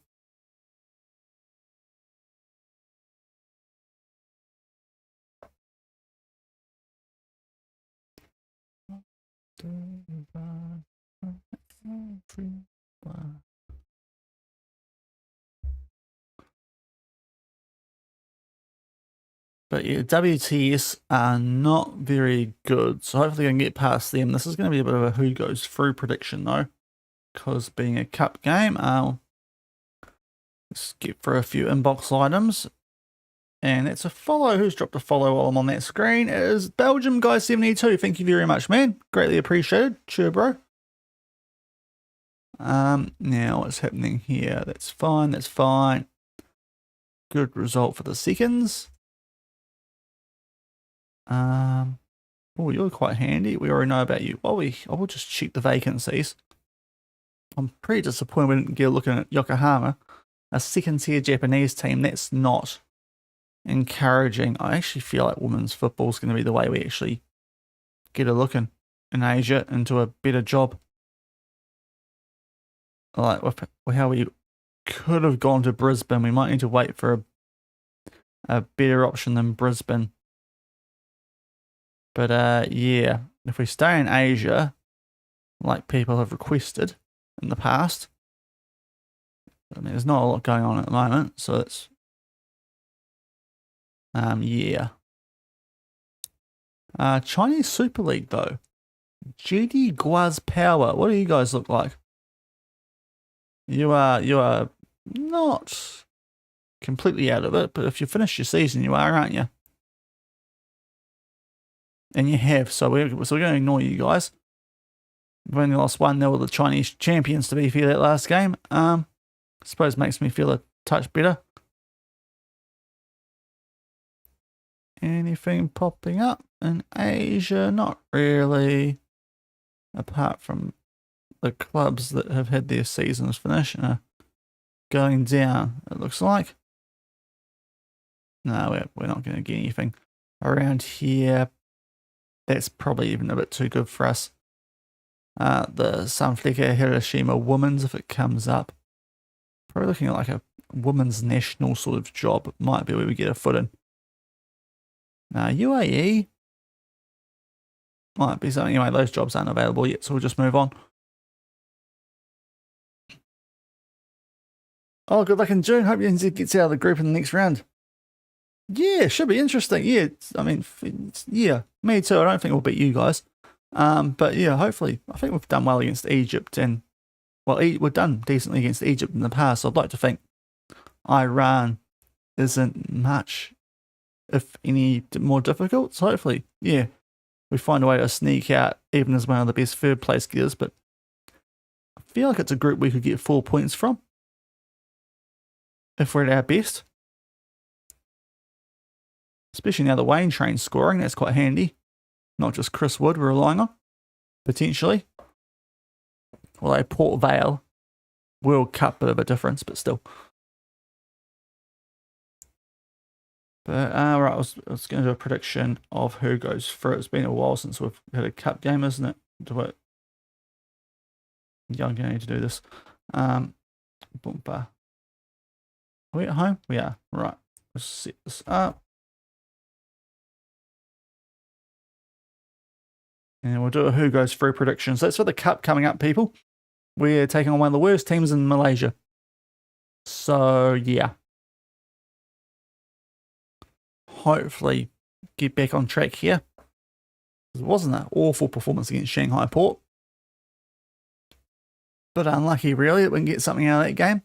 But yeah, WTS are not very good, so hopefully I can get past them. This is going to be a bit of a who goes through prediction though, because being a cup game, let's get for a few inbox items. And it's a follow. Who's dropped a follow while I'm on that screen? It is Belgium Guy 72. Thank you very much, man. Greatly appreciated. Sure, bro. Now what's happening here? That's fine. That's fine. Good result for the seconds. Oh, you're quite handy. We already know about you. I will just check the vacancies. I'm pretty disappointed we didn't get a look at Yokohama, a second-tier Japanese team. That's not encouraging. I actually feel like women's football is going to be the way we actually get a look in Asia into a better job. Like with how we could have gone to Brisbane, we might need to wait for a better option than Brisbane. But yeah, if we stay in Asia, like people have requested in the past, I mean, there's not a lot going on at the moment, so it's yeah. Chinese Super League though. GD Guaz Power. What do you guys look like? You are not completely out of it, but if you finish your season, you are, aren't you? And you have, so we're going to ignore you guys. We've only lost 1-0 with the Chinese champions, to be fair, that last game. I suppose makes me feel a touch better. Anything popping up in Asia? Not really. Apart from the clubs that have had their seasons finish and are going down, it looks like. No, we're not going to get anything around here. That's probably even a bit too good for us. The Sunflecker Hiroshima Women's, if it comes up. Probably looking at like a women's national sort of job. Might be where we get a foot in. UAE might be something. Anyway, those jobs aren't available yet, so we'll just move on. Oh, good luck in June. Hope you gets out of the group in the next round. Yeah, should be interesting. Yeah, I mean, yeah, me too. I don't think we'll beat you guys. But yeah, hopefully. I think we've done well against Egypt, and well, we've done decently against Egypt in the past. So I'd like to think Iran isn't much, if any, more difficult. So hopefully, yeah, we find a way to sneak out, even as one of the best third place getters. But I feel like it's a group we could get 4 points from if we're at our best. Especially now the Wayne train's scoring, that's quite handy. Not just Chris Wood we're relying on, potentially. Although Port Vale, World Cup, bit of a difference, but still. But right, I was going to do a prediction of who goes through. It's been a while since we've had a cup game, isn't it? Yeah, I'm going to need to do this. Are we at home? We are. Right. Let's set this up. And we'll do a who goes through prediction. So that's for the cup coming up, people. We're taking on one of the worst teams in Malaysia. So, yeah. Hopefully get back on track here. It wasn't an awful performance against Shanghai Port. But unlucky, really, that we can get something out of that game.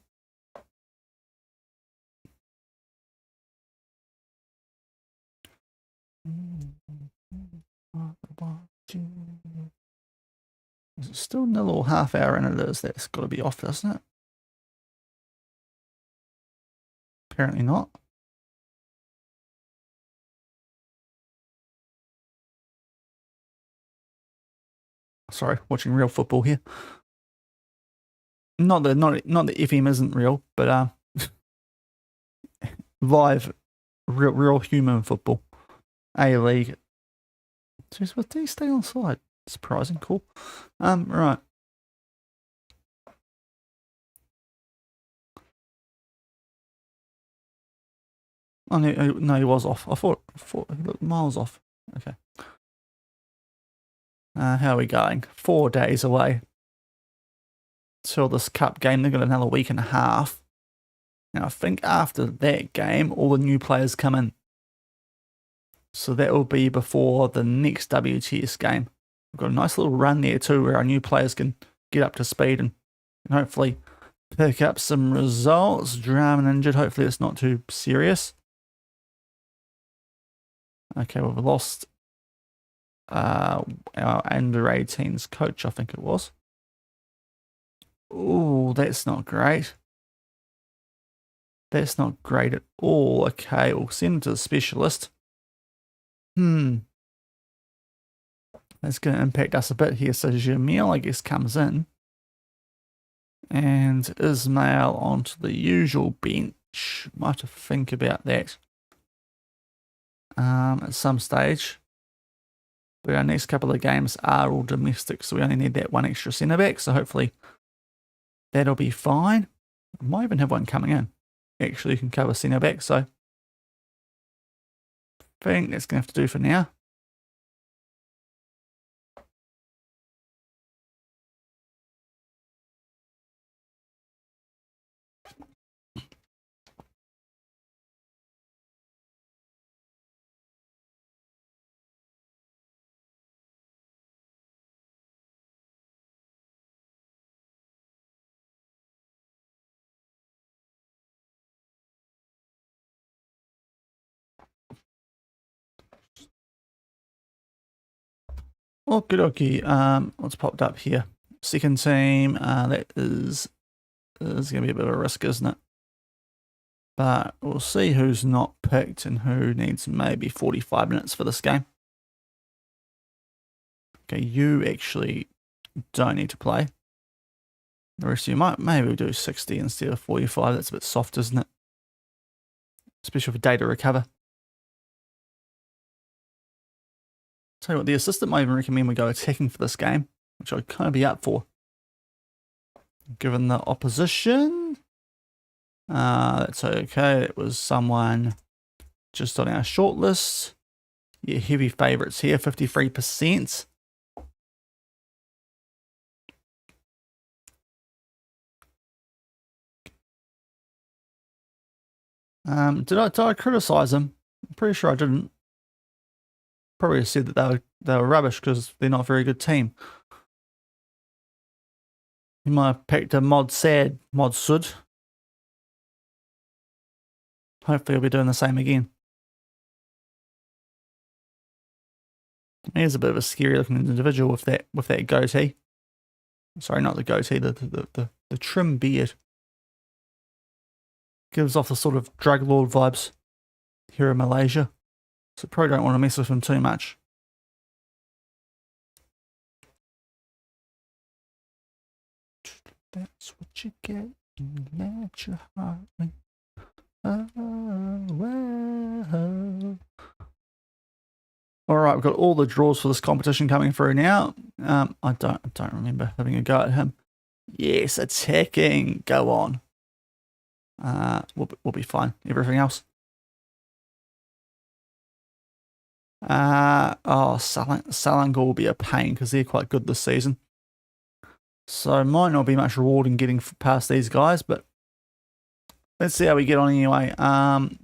Is it still in a little half hour in it is? That's got to be off, doesn't it? Apparently not. Sorry, watching real football here. Not that FM isn't real, but live, real human football. A-League. Jeez, what did he stay on side? Surprising, cool. Right. Oh, no, he was off. I thought he looked miles off. Okay. How are we going? 4 days away till this cup game. They've got another week and a half. And I think after that game, all the new players come in. So that will be before the next WTS game. We've got a nice little run there too where our new players can get up to speed and hopefully pick up some results. Drum and injured. Hopefully it's not too serious. Okay, we've lost our under 18s coach, I think it was. Oh, that's not great. That's not great at all. Okay, we'll send him to the specialist. That's going to impact us a bit here. So Jamil, I guess, comes in. And Ismail onto the usual bench. Might have to think about that at some stage. But our next couple of games are all domestic, so we only need that one extra centre back. So hopefully that'll be fine. We might even have one coming in. Actually, you can cover centre back, so I think that's going to have to do for now. Okie dokie. What's popped up here? Second team. That is going to be a bit of a risk, isn't it? But we'll see who's not picked and who needs maybe 45 minutes for this game. Okay, you actually don't need to play. The rest of you might maybe do 60 instead of 45. That's a bit soft, isn't it? Especially for data recover. Tell you what, the assistant might even recommend we go attacking for this game, which I'd kind of be up for. Given the opposition. That's okay. It was someone just on our shortlist. Yeah, heavy favourites here, 53%. Did I criticise them? I'm pretty sure I didn't. Probably said that they were rubbish because they're not a very good team. You might have picked a mod Sud. Hopefully he'll be doing the same again. He's a bit of a scary looking individual with that goatee. Sorry, not the goatee, the trim beard. Gives off the sort of drug lord vibes here in Malaysia. So probably don't want to mess with him too much. That's what you get. Let your heart ring. Oh, well. All right, we've got all the draws for this competition coming through now. I don't remember having a go at him. Yes, attacking. Go on. We'll be fine. Everything else. Selangor will be a pain because they're quite good this season. So might not be much reward in getting past these guys, but let's see how we get on anyway.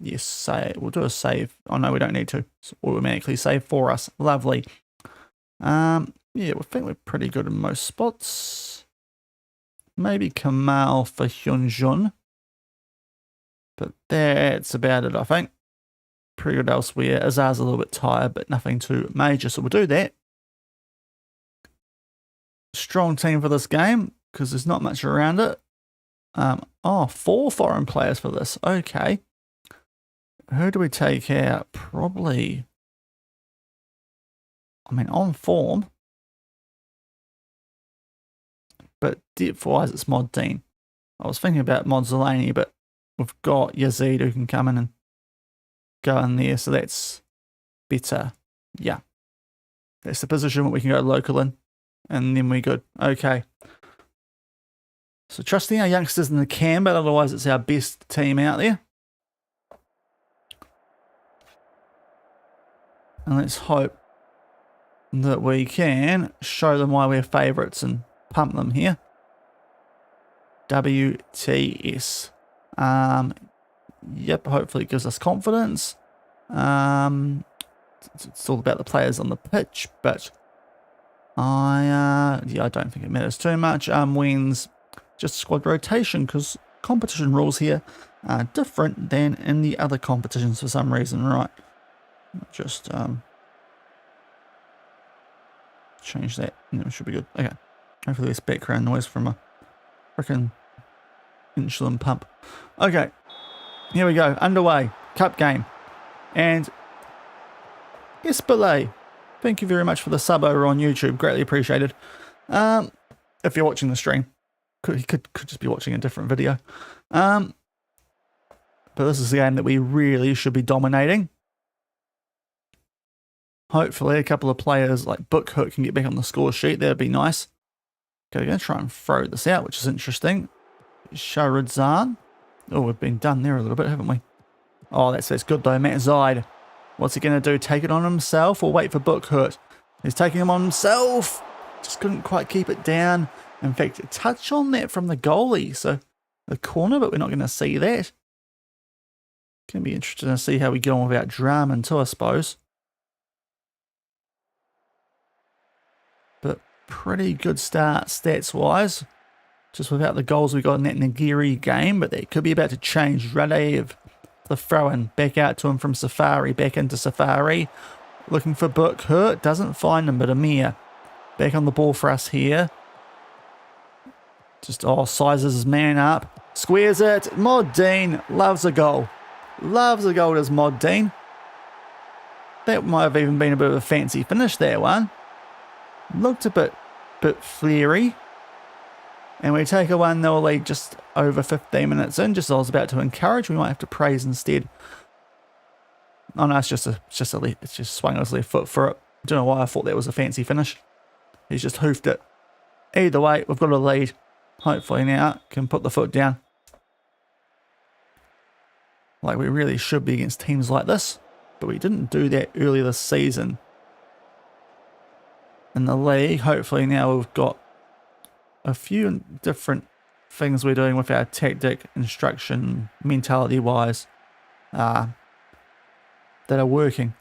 Yes, we'll do a save. Oh no, we don't need to. It's automatically save for us. Lovely. Yeah, we think we're pretty good in most spots. Maybe Kamal for Hyunjun. But that's about it, I think. Pretty good elsewhere. Azar's a little bit tired, but nothing too major, so we'll do that. Strong team for this game, because there's not much around it. 4 foreign players for this. Okay. Who do we take out? Probably, on form. But depth-wise, it's Mod Dean. I was thinking about Mod Zelani, but we've got Yazid who can come in and go in there, so that's better. Yeah. That's the position we can go local in, and then we're good. Okay. So trusting our youngsters in the can, but otherwise it's our best team out there. And let's hope that we can show them why we're favourites and pump them here. WTS. Yep, hopefully it gives us confidence. it's all about the players on the pitch, but I don't think it matters too much. Wins just squad rotation, because competition rules here are different than in the other competitions for some reason, right? Just change that, and it should be good. Okay, hopefully this background noise from a freaking insulin pump. Okay, here we go, underway, cup game, and Espelay, thank you very much for the sub over on YouTube, greatly appreciated. If you're watching the stream, he could just be watching a different video. But this is a game that we really should be dominating. Hopefully a couple of players like Bookhook can get back on the score sheet. That'd be nice. Okay, we're going to try and throw this out, which is interesting. Shahridzan. Oh, we've been done there a little bit, haven't we? Oh, that's good though. Matt Zide. What's he going to do? Take it on himself or wait for Bookhook? He's taking him on himself. Just couldn't quite keep it down. In fact, a touch on that from the goalie. So the corner, but we're not going to see that. Going to be interesting to see how we get on without Draman too, I suppose. But pretty good start stats-wise. Just without the goals we got in that Nagiri game, but that could be about to change. Radev, the throw-in, back out to him from Safari, back into Safari. Looking for Bookhook, doesn't find him, but Amir. Back on the ball for us here. Just, sizes his man up. Squares it. Mod Dean loves a goal. Loves a goal, does Mod Dean. That might have even been a bit of a fancy finish, that one. Looked a bit flary. And we take a 1-0 lead just over 15 minutes in. Just as I was about to encourage, we might have to praise instead. Oh no, it's just swung his left foot for it. Don't know why I thought that was a fancy finish. He's just hoofed it. Either way, we've got a lead. Hopefully now can put the foot down. Like we really should be against teams like this. But we didn't do that earlier this season. In the league, hopefully now we've got a few different things we're doing with our tactic, instruction, mentality-wise, that are working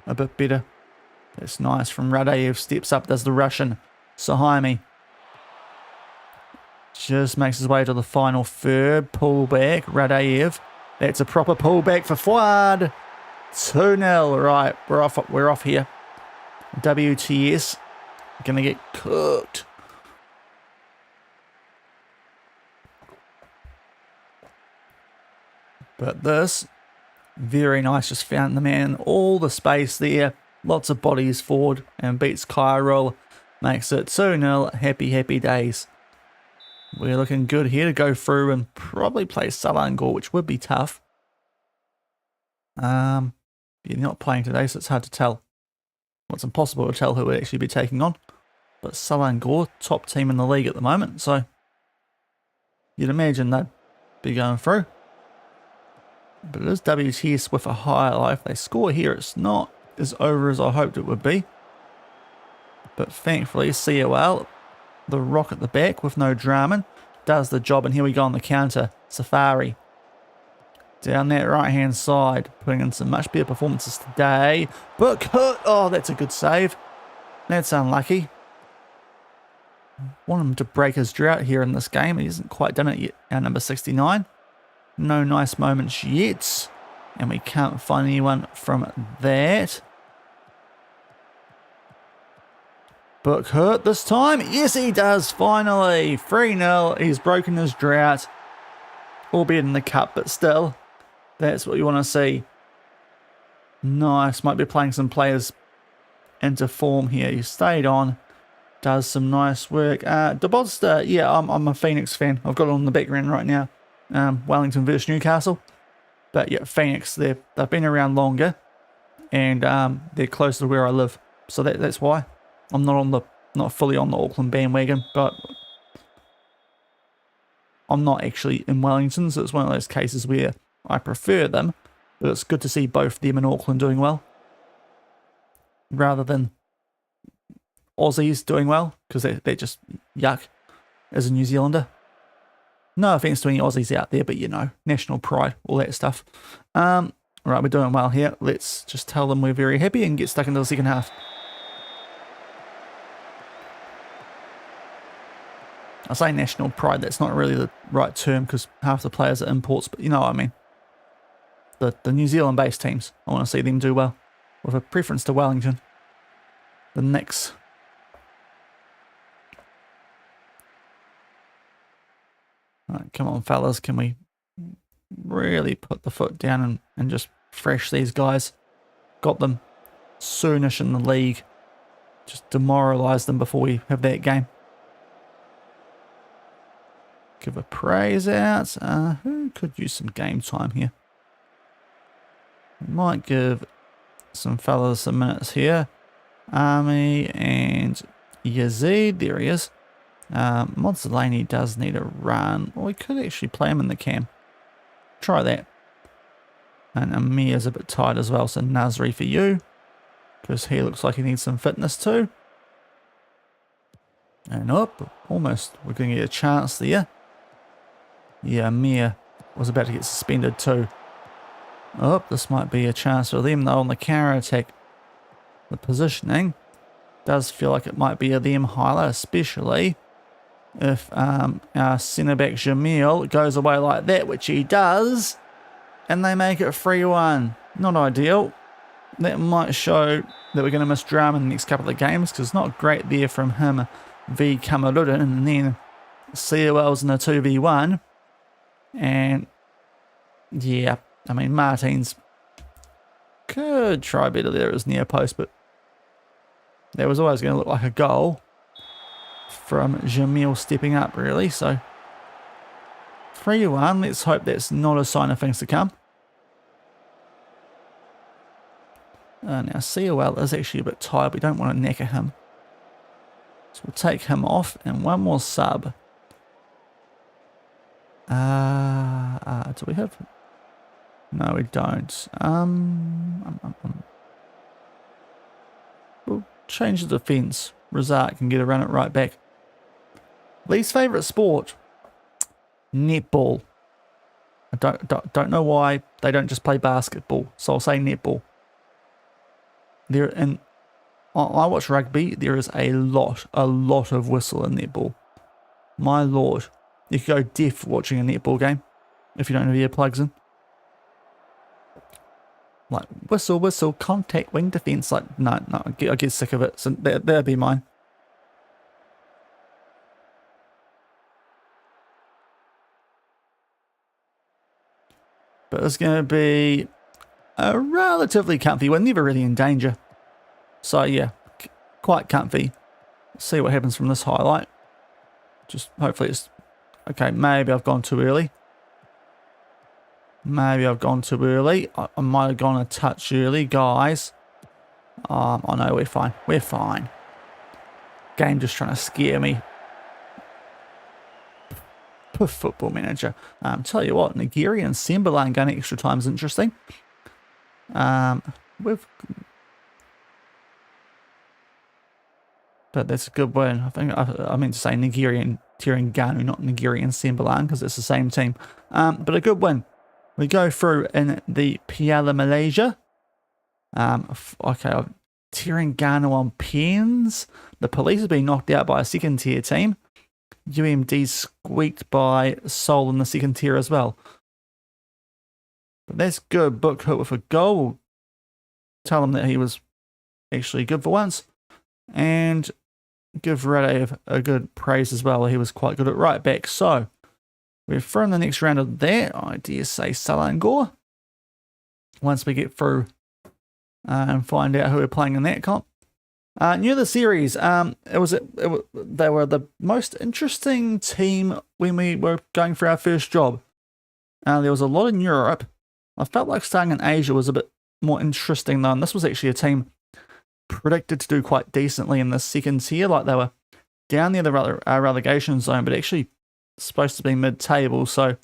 a bit better. That's nice from Radev. Steps up, does the Russian. Sahaimi just makes his way to the final third. Pullback, Radev. That's a proper pullback for Fuad. 2-0. Right, we're off here. WTS. Gonna get cooked. But this, very nice. Just found the man. All the space there. Lots of bodies forward and beats Kyril. Makes it 2-0. Happy days. We're looking good here to go through and probably play Selangor, which would be tough. You're not playing today, so it's hard to tell. Well, it's impossible to tell who we'd actually be taking on. But Selangor, top team in the league at the moment, so you'd imagine they'd be going through. But it is WTS with a higher life. If they score here, it's not as over as I hoped it would be. But thankfully, COL, the rock at the back with no Draman, does the job. And here we go on the counter. Safari. Down that right-hand side. Putting in some much better performances today. Bookhook. Oh, that's a good save. That's unlucky. Want him to break his drought here in this game. He hasn't quite done it yet. Our number 69. No nice moments yet. And we can't find anyone from that. Bookhook this time. Yes, he does, finally. 3-0. He's broken his drought. Albeit in the cup, but still. That's what you want to see. Nice. Might be playing some players into form here. He stayed on. Does some nice work. DeBodster, yeah, I'm a Phoenix fan. I've got it on the background right now. Wellington versus Newcastle. But yeah, Phoenix, they've been around longer. And they're closer to where I live. So that's why. I'm not fully on the Auckland bandwagon, but I'm not actually in Wellington, so it's one of those cases where I prefer them, but it's good to see both them and Auckland doing well, rather than Aussies doing well, because they're just yuck as a New Zealander. No offence to any Aussies out there, but you know, national pride, all that stuff. All right, we're doing well here. Let's just tell them we're very happy and get stuck into the second half. I say national pride, that's not really the right term because half the players are imports, but you know what I mean. The New Zealand-based teams, I want to see them do well, with a preference to Wellington. The Knicks. All right, come on, fellas, can we really put the foot down and just thrash these guys? Got them soonish in the league. Just demoralise them before we have that game. Give a praise out. Who could use some game time here? Might give some fellas some minutes here. Army and Yazid. There he is. Mozzolani does need a run. Well, we could actually play him in the cam. Try that. And Amir's a bit tired as well, so Nasri for you. Because he looks like he needs some fitness too. And up, almost. We're going to get a chance there. Yeah, Amir was about to get suspended too. Oh, this might be a chance for them though on the counter attack. The positioning does feel like it might be a them highlight, especially if our centre back Jamil goes away like that, which he does, and they make it 3-1. Not ideal. That might show that we're going to miss drama in the next couple of games because it's not great there from him v Kamarudin, and then COL's in a 2v1. And yeah, I mean, Martins could try better there as near post, but that was always going to look like a goal from Jamil stepping up, really. So 3-1. Let's hope that's not a sign of things to come. Now COL is actually a bit tired. We don't want to knacker him, so we'll take him off and one more sub. Do we have? No, we don't. We'll change the defence. Razak can get a run at right back. Least favourite sport? Netball. I don't know why they don't just play basketball, so I'll say netball. I watch rugby. There is a lot of whistle in netball. My lord, you could go deaf watching a netball game if you don't have earplugs in. Like whistle, contact, wing defence. Like no, I get sick of it. So that'd be mine. But it's going to be a relatively comfy one. Never really in danger. So yeah, quite comfy. See what happens from this highlight. Just hopefully it's okay. Maybe I've gone too early. I might have gone a touch early, guys. Oh no, we're fine. We're fine. Game just trying to scare me. Poor Football Manager. Tell you what, Nigerian Sembalan going extra time is interesting. But that's a good one. I think I meant to say Nigerian Tiranganu, not Nigerian Sembalan, because it's the same team. But a good win. We go through in the Piala Malaysia. Okay, Tiranganu on pens. The Police have been knocked out by a second tier team. UMD squeaked by Seoul in the second tier as well. But that's good. Book Hook with a goal. We'll tell him that he was actually good for once. And give Radev a good praise as well. He was quite good at right back. So we're through in the next round of that. I dare say Selangor. Once we get through and find out who we're playing in that comp. New the series. They were the most interesting team when we were going for our first job. There was a lot in Europe. I felt like starting in Asia was a bit more interesting though. And this was actually a team predicted to do quite decently in the second tier. Like they were down near the relegation zone, but actually supposed to be mid-table. So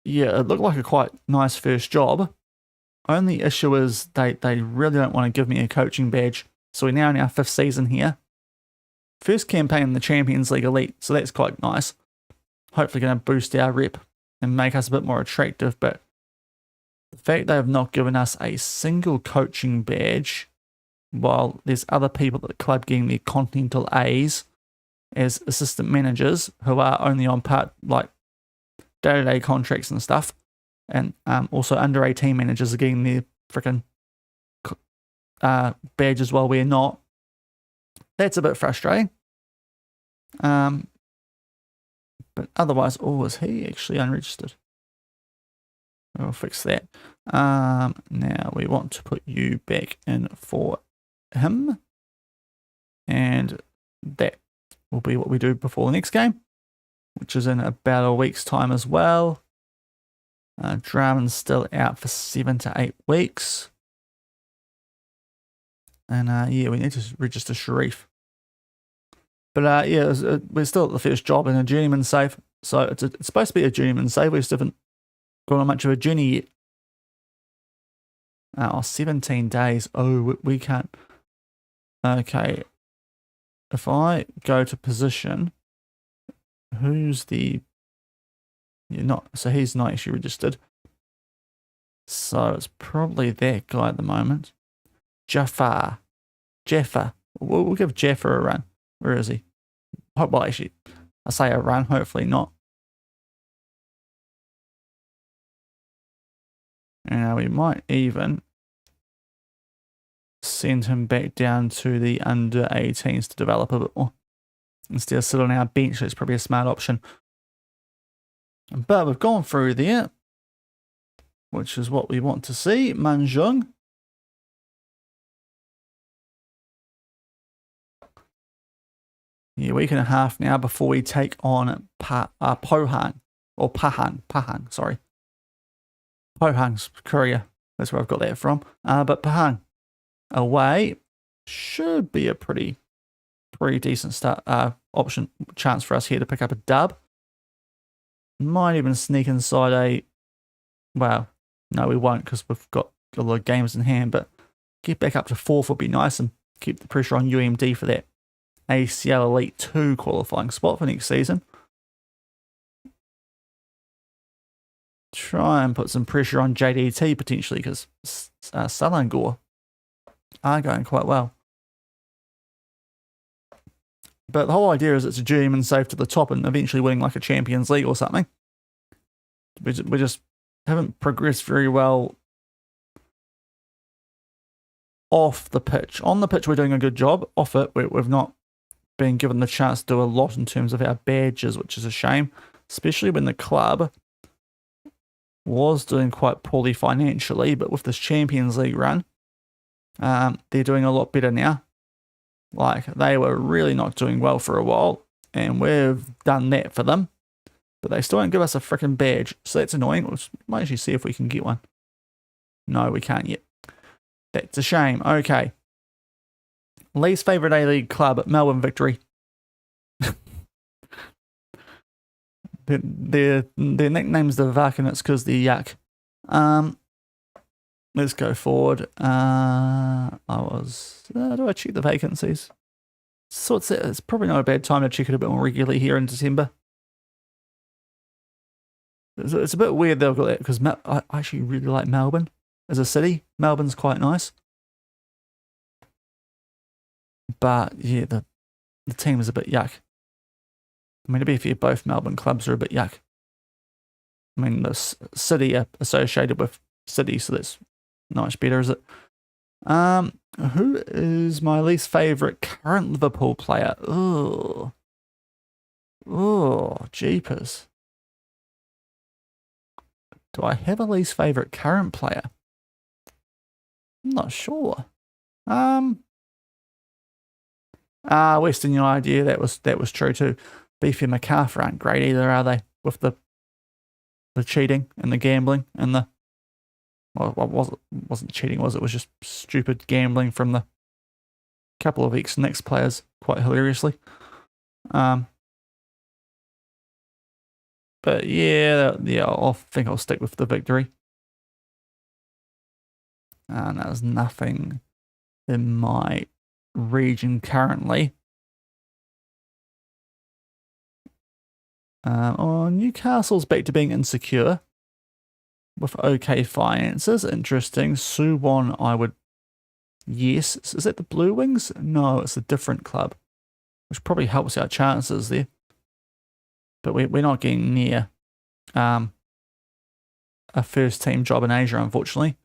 yeah, it looked like a quite nice first job. Only issue is they really don't want to give me a coaching badge. So we're now in our 5th season here. First campaign in the Champions League Elite, so that's quite nice. Hopefully going to boost our rep and make us a bit more attractive. But the The fact they have not given us a single coaching badge, while there's other people at the club getting their Continental A's as assistant managers who are only on part, like, day-to-day contracts and stuff. And also under 18 managers are getting their freaking badges while we're not. That's a bit frustrating. But otherwise, is he actually unregistered? We'll fix that. Now we want to put you back in for him. And that will be what we do before the next game, which is in about a week's time as well. Drummond's still out for 7 to 8 weeks. And yeah, we need to register Sharif. But yeah, we're still at the first job in a Journeyman save. So it's supposed to be a Journeyman save. We just haven't gone on much of a journey yet. 17 days. Oh, we can't. Okay. If I go to position, who's the... So he's not actually registered. So it's probably that guy at the moment. Jaffa. We'll give Jaffa a run. Where is he? Well, actually, I say a run, hopefully not. And we might even send him back down to the under 18s to develop a bit more. Instead of sitting on our bench, it's probably a smart option. But we've gone through there, which is what we want to see. Manjung. Yeah, a week and a half now before we take on Pohang. Or Pahang, sorry. Pohang's Korea. That's where I've got that from. But Pahang away should be a pretty decent start chance for us here to pick up a dub. Might even sneak inside well, no, we won't because we've got a lot of games in hand, but get back up to 4th would be nice and keep the pressure on UMD for that ACL Elite 2 qualifying spot for next season. Try and put some pressure on JDT potentially because Selangor are going quite well. But the whole idea is it's a Journeyman save to the top and eventually winning like a Champions League or something. We just haven't progressed very well off the pitch. On the pitch, we're doing a good job. Off it, we've not been given the chance to do a lot in terms of our badges, which is a shame, especially when the club was doing quite poorly financially. But with this Champions League run, they're doing a lot better now. Like, they were really not doing well for a while, and we've done that for them. But they still don't give us a freaking badge, so that's annoying. We might actually see if we can get one. No, we can't yet. That's a shame. Okay. Least favourite A-League club, Melbourne Victory. their nickname's the Varkanits because they're yuck. Let's go forward. Do I check the vacancies? So it's probably not a bad time to check it a bit more regularly here in December. It's a bit weird they've got that because I actually really like Melbourne as a city. Melbourne's quite nice. But yeah, the team is a bit yuck. I mean, to be fair, both Melbourne clubs are a bit yuck. I mean, the city are associated with city, so that's not much better, is it? Who is my least favourite current Liverpool player? Oh, jeepers. Do I have a least favourite current player? I'm not sure. Western United, yeah, that was true too. Beefy and MacArthur aren't great either, are they? With the cheating and the gambling and the wasn't cheating, was it? It was just stupid gambling from the couple of ex-Knicks players, quite hilariously. But yeah, I think I'll stick with the Victory. And there's nothing in my region currently. Newcastle's back to being insecure. with okay finances. Interesting. Suwon, I would... Yes. Is that the Blue Wings? No, it's a different club, which probably helps our chances there. But we're not getting near a first team job in Asia, unfortunately,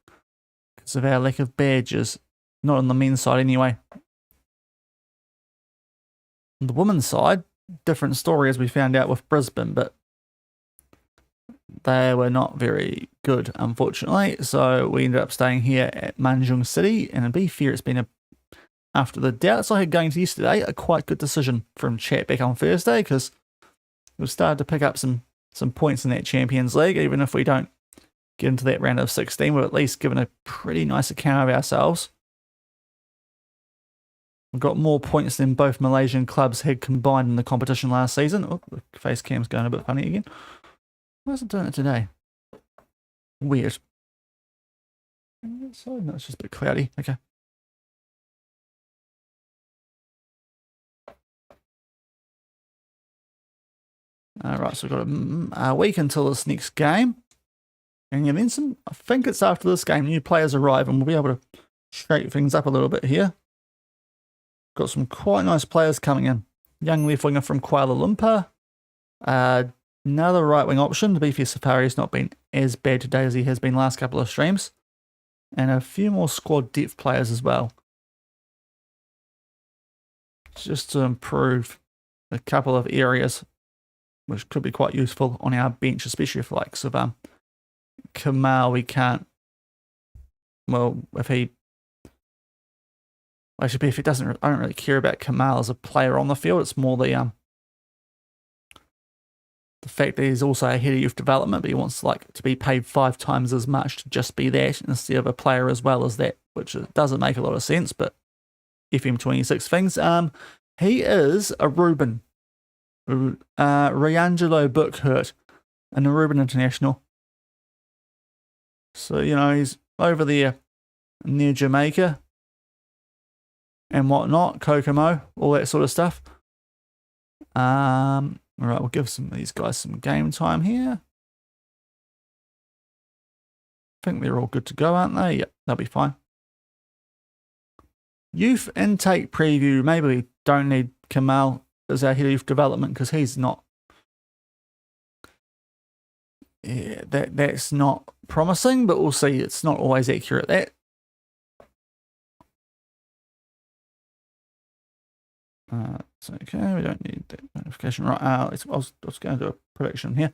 because of our lack of badges. Not on the men's side anyway. On the women's side, different story as we found out with Brisbane, but they were not very good, unfortunately. So we ended up staying here at Manjung City, and to be fair, it's been after the doubts I had going to yesterday, a quite good decision from chat back on Thursday, because we've started to pick up some points in that Champions League. Even if we don't get into that round of 16, we've at least given a pretty nice account of ourselves. We've got more points than both Malaysian clubs had combined in the competition last season. Oh, the face cam's going a bit funny again. Why is it doing it today? Weird. No, it's just a bit cloudy. Okay. Alright, so we've got a week until this next game. And then I think it's after this game, new players arrive and we'll be able to shake things up a little bit here. Got some quite nice players coming in. Young left winger from Kuala Lumpur. Another right wing option. To be fair, Safari has not been as bad today as he has been last couple of streams. And a few more squad depth players as well. Just to improve a couple of areas, which could be quite useful on our bench, especially if likes of Kamal, we can't. Well, if he. Actually, if it doesn't, I don't really care about Kamal as a player on the field. It's more the fact that he's also ahead of youth development, but he wants to be paid 5 times as much to just be that instead of a player as well as that, which doesn't make a lot of sense. But FM26 things. He is a Reuben, Riangelo Bookhurt, and a Reuben international. So he's over there near Jamaica and whatnot, Kokomo, all that sort of stuff. All right, we'll give some of these guys some game time here. I think they're all good to go, aren't they? Yep, they'll be fine. Youth intake preview. Maybe we don't need Kamal as our head of youth development because he's not. Yeah, that's not promising, but we'll see. It's not always accurate, that. It's okay, we don't need that notification. Right, I was going to do a prediction here.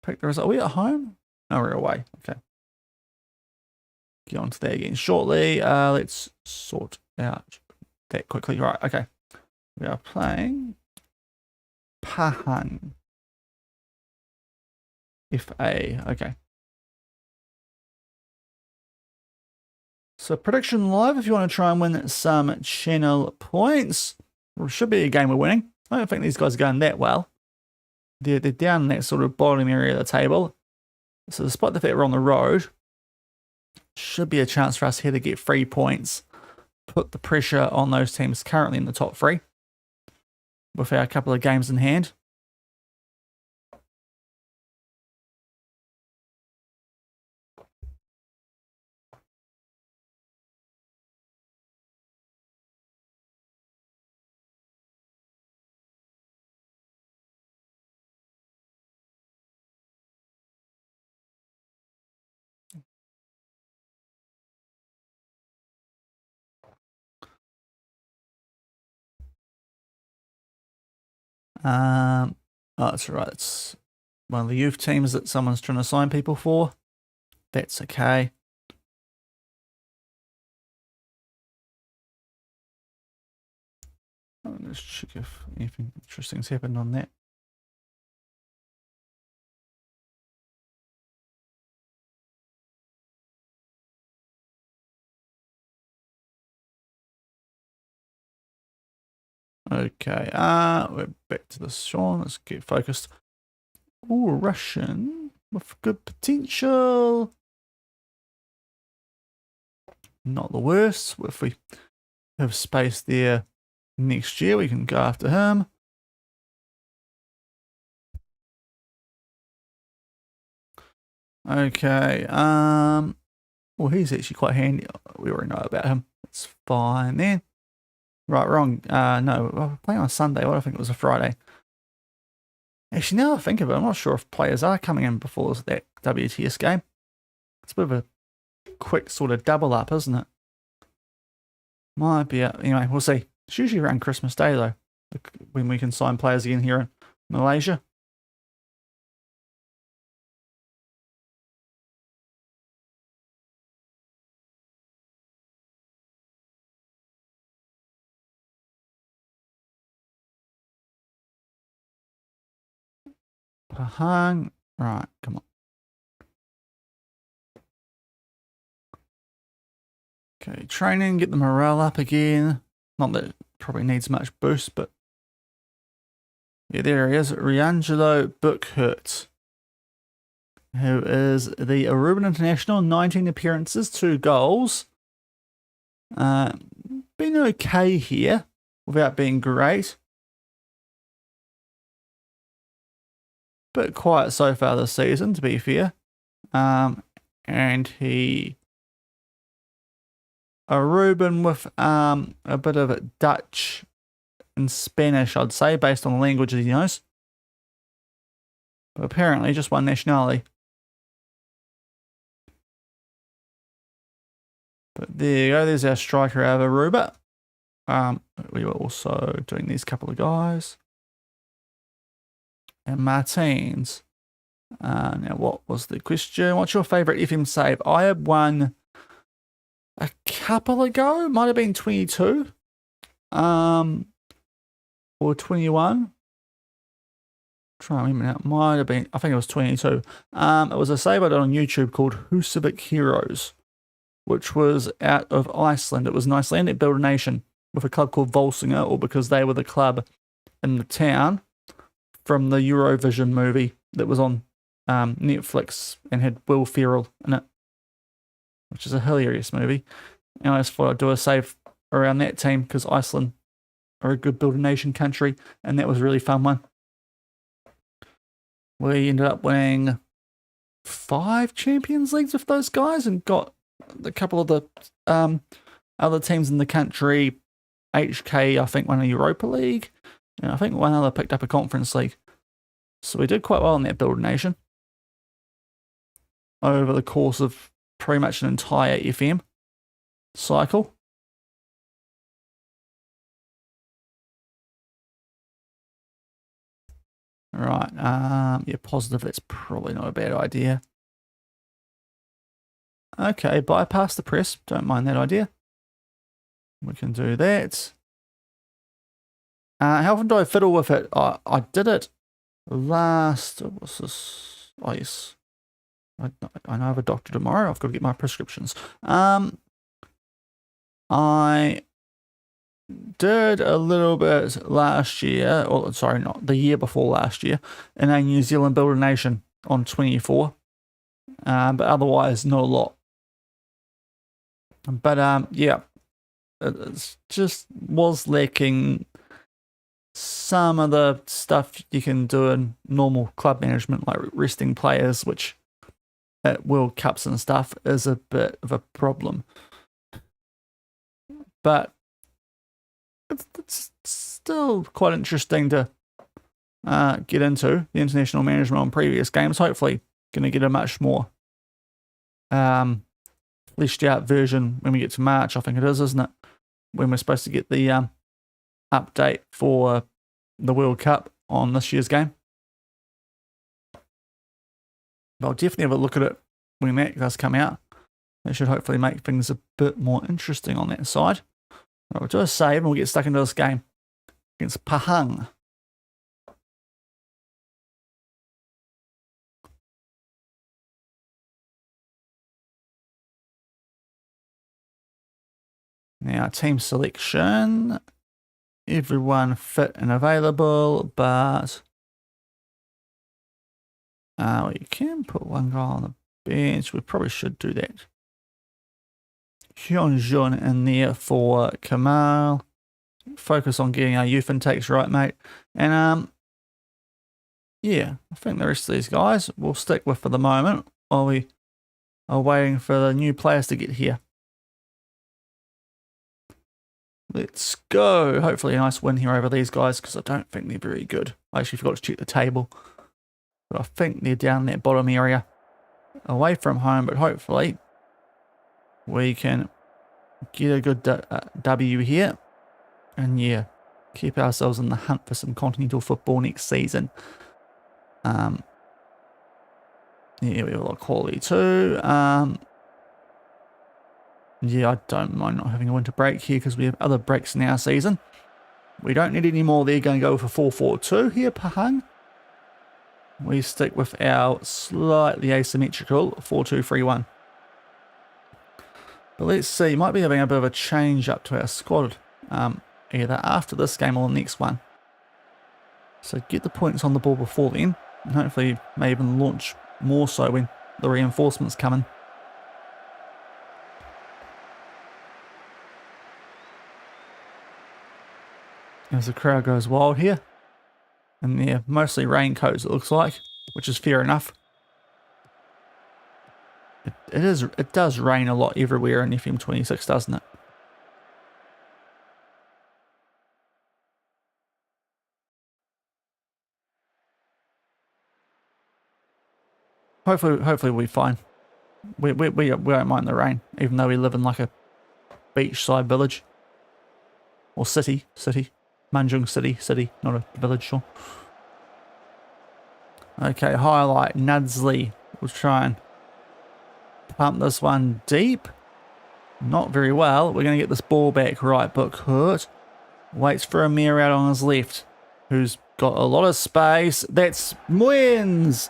Pick the result. Are we at home? No, we're away. Okay. Get on to that again shortly. Let's sort out that quickly. Right, okay. We are playing Pahang. FA, okay. So prediction live, if you want to try and win some channel points. It should be a game we're winning. I don't think these guys are going that well. They're down in that sort of bottom area of the table. So despite the fact we're on the road, should be a chance for us here to get 3 points. Put the pressure on those teams currently in the top 3 with our couple of games in hand. Oh, that's right. It's one of the youth teams that someone's trying to sign people for. That's okay. Let's check if anything interesting's happened on that. Okay, we're back to this, Shaun. Let's get focused. Ooh, Russian with good potential. Not the worst. If we have space there next year, we can go after him. Okay. Well, he's actually quite handy. We already know about him. It's fine then. Right, wrong. No, we're playing on Sunday. What I think it was a Friday. Actually, now I think of it, I'm not sure if players are coming in before that WTS game. It's a bit of a quick sort of double up, isn't it? Might be. Anyway, we'll see. It's usually around Christmas Day, though, when we can sign players again here in Malaysia. Pahang. Right, come on. Okay, training, get the morale up again. Not that it probably needs much boost, but yeah, there he is, Riangelo Bookhurt, who is the Aruban International, 19 appearances, 2 goals. Been okay here, without being great. Bit quiet so far this season, to be fair. And he Aruban with a bit of Dutch and Spanish, I'd say, based on the languages he knows. But apparently just one nationality. But there you go, there's our striker out of Aruba. We were also doing these couple of guys. And Martins. Now, what was the question? What's your favourite FM save? I had one a couple ago. Might have been 22. Or 21. Try and remember now. Might have been, I think it was 22. It was a save I did on YouTube called Husavik Heroes, which was out of Iceland. It was an Icelandic builder nation with a club called Volsinger, or because they were the club in the town from the Eurovision movie that was on Netflix and had Will Ferrell in it, which is a hilarious movie. And I just thought I'd do a save around that team because Iceland are a good builder nation country, and that was a really fun one. We ended up winning 5 Champions Leagues with those guys and got a couple of the other teams in the country. HK, I think, won a Europa League, and I think one other picked up a Conference League. So we did quite well in that builder nation over the course of pretty much an entire FM cycle. Right, yeah, positive, that's probably not a bad idea. Okay, bypass the press, don't mind that idea. We can do that. How often do I fiddle with it? I did it last, what's this? Oh, yes. I know I have a doctor tomorrow. I've got to get my prescriptions. I did a little bit last year, or sorry, not the year before last year, in a New Zealand builder nation on 24. But otherwise, not a lot. But yeah, it just was lacking some of the stuff you can do in normal club management, like resting players, which at World Cups and stuff is a bit of a problem. But it's still quite interesting to get into the international management on previous games. Hopefully going to get a much more fleshed out version when we get to March, I think it is, isn't it? When we're supposed to get the update for the World Cup on this year's game. But I'll definitely have a look at it when that does come out. That should hopefully make things a bit more interesting on that side. Right, we'll do a save and we'll get stuck into this game against Pahang. Now, team selection. Everyone fit and available, but we can put one guy on the bench. We probably should do that. Hyunjun in there for Kamal. Focus on getting our youth intakes right, mate. And yeah, I think the rest of these guys we'll stick with for the moment. while we are waiting for the new players to get here. Let's go. Hopefully a nice win here over these guys, because I don't think they're very good. I actually forgot to check the table. But I think they're down in that bottom area. Away from home, but hopefully we can get a good W here. And yeah, keep ourselves in the hunt for some continental football next season. Yeah, we have a lot of quality too. Yeah, I don't mind not having a winter break here because we have other breaks in our season. We don't need any more. They're going to go for 4-4-2 here, Pahang. We stick with our slightly asymmetrical 4-2-3-1. But let's see, might be having a bit of a change up to our squad, either after this game or the next one. So get the points on the ball before then, and hopefully may even launch more so when the reinforcements come in. As the crowd goes wild here. And they're mostly raincoats, it looks like, which is fair enough. It does rain a lot everywhere in FM26, doesn't it? Hopefully we'll be fine. We don't mind the rain, even though we live in like a beachside village. Or city. Manjung city, not a village, sure. Okay, highlight, Nudsley. We'll try and pump this one deep. Not very well. We're going to get this ball back right, but Kurt waits for Amir out on his left, who's got a lot of space. That's Mwens.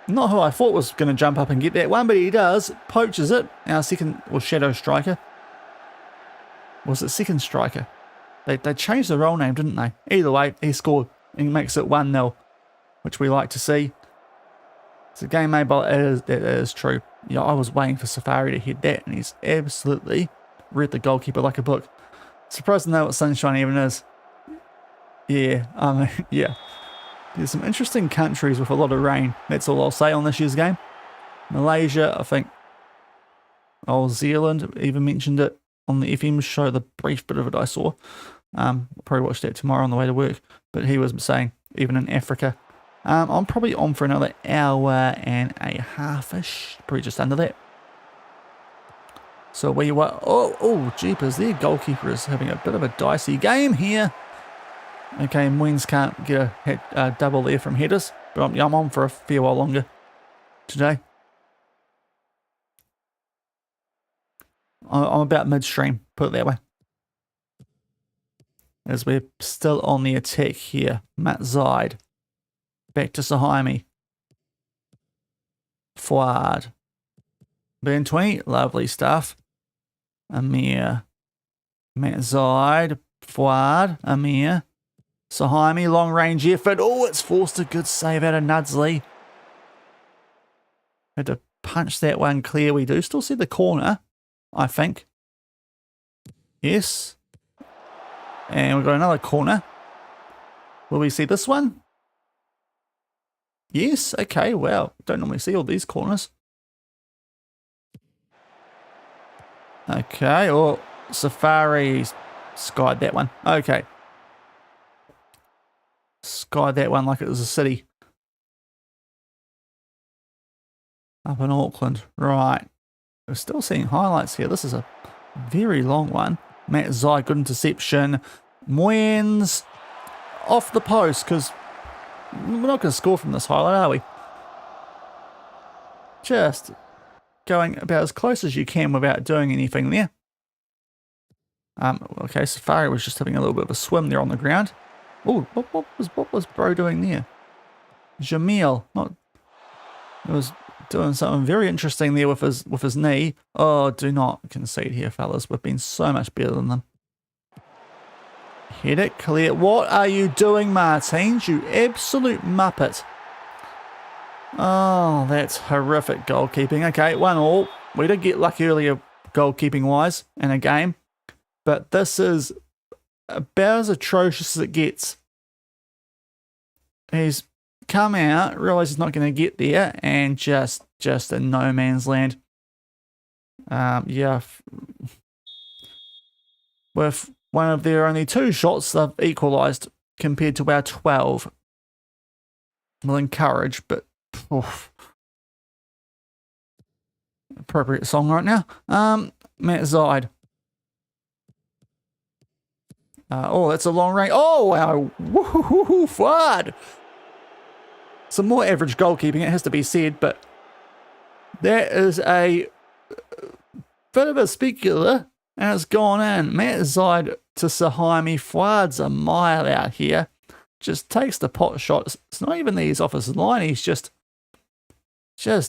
Not who I thought was going to jump up and get that one, but he does. Poaches it. Our second, or shadow striker. Was it second striker? They changed the role name, didn't they? Either way, he scored and makes it 1-0, which we like to see. It's a game made by that is true. Yeah, I was waiting for Safari to hit that, and he's absolutely read the goalkeeper like a book. Surprised to know what Sunshine even is. Yeah, yeah. There's some interesting countries with a lot of rain. That's all I'll say on this year's game. Malaysia, I think. Oh, Zealand even mentioned it on the FM show, the brief bit of it I saw. I'll probably watch that tomorrow on the way to work. But he was saying, even in Africa. I'm probably on for another hour and a half-ish. Probably just under that. So we were... Oh, jeepers, their goalkeeper is having a bit of a dicey game here. Okay, Mwens can't get a double there from headers. But I'm on for a fair while longer today. I'm about midstream, put it that way. As we're still on the attack here. Matt Zaid. Back to Sahaimi. Fuad. Ben 20, lovely stuff. Amir. Matt Zaid. Fuad. Amir. Sahaimi, long range effort. Oh, it's forced a good save out of Nudsley. Had to punch that one clear. We do still see the corner, I think. Yes. And we've got another corner. Will we see this one? Yes. Okay, wow. Don't normally see all these corners. Okay, or Safari skied that one. Okay. Skied that one like it was a city. Up in Auckland. Right. We're still seeing highlights here. This is a very long one. Matt Zai, good interception. Mwens off the post, because we're not going to score from this highlight, are we? Just going about as close as you can without doing anything there. Okay, Safari was just having a little bit of a swim there on the ground. Oh, what was Bro doing there? Jamil, he was doing something very interesting there with his knee. Oh, do not concede here, fellas. We've been so much better than them. Hit it clear. What are you doing, Martins? You absolute muppet. Oh, that's horrific goalkeeping. Okay, 1-1. We did get lucky earlier goalkeeping-wise in a game, but this is about as atrocious as it gets. He's come out, realise he's not going to get there, and just in no man's land. Yeah. With one of their only 2 shots, they've equalised compared to our 12. Will encourage, but oof. Appropriate song right now. Matt Zide. Oh, that's a long range. Oh, wow. Woohoo, Fuad. Some more average goalkeeping, it has to be said, but that is a bit of a specular, and it's gone in. Matt Zide to Sahaimi. Fuad's a mile out here. Just takes the pot shot. It's not even that he's off his line. He's just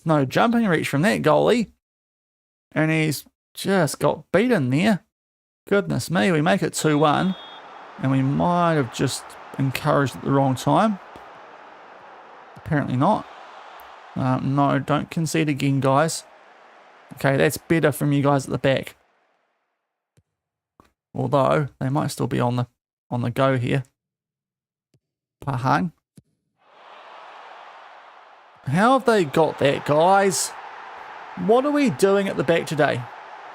no jumping reach from that goalie. And he's just got beaten there. Goodness me, we make it 2-1. And we might have just encouraged at the wrong time. Apparently not. No, don't concede again, guys. Okay, that's better from you guys at the back. Although, they might still be on the go here. Pahang. How have they got that, guys? What are we doing at the back today?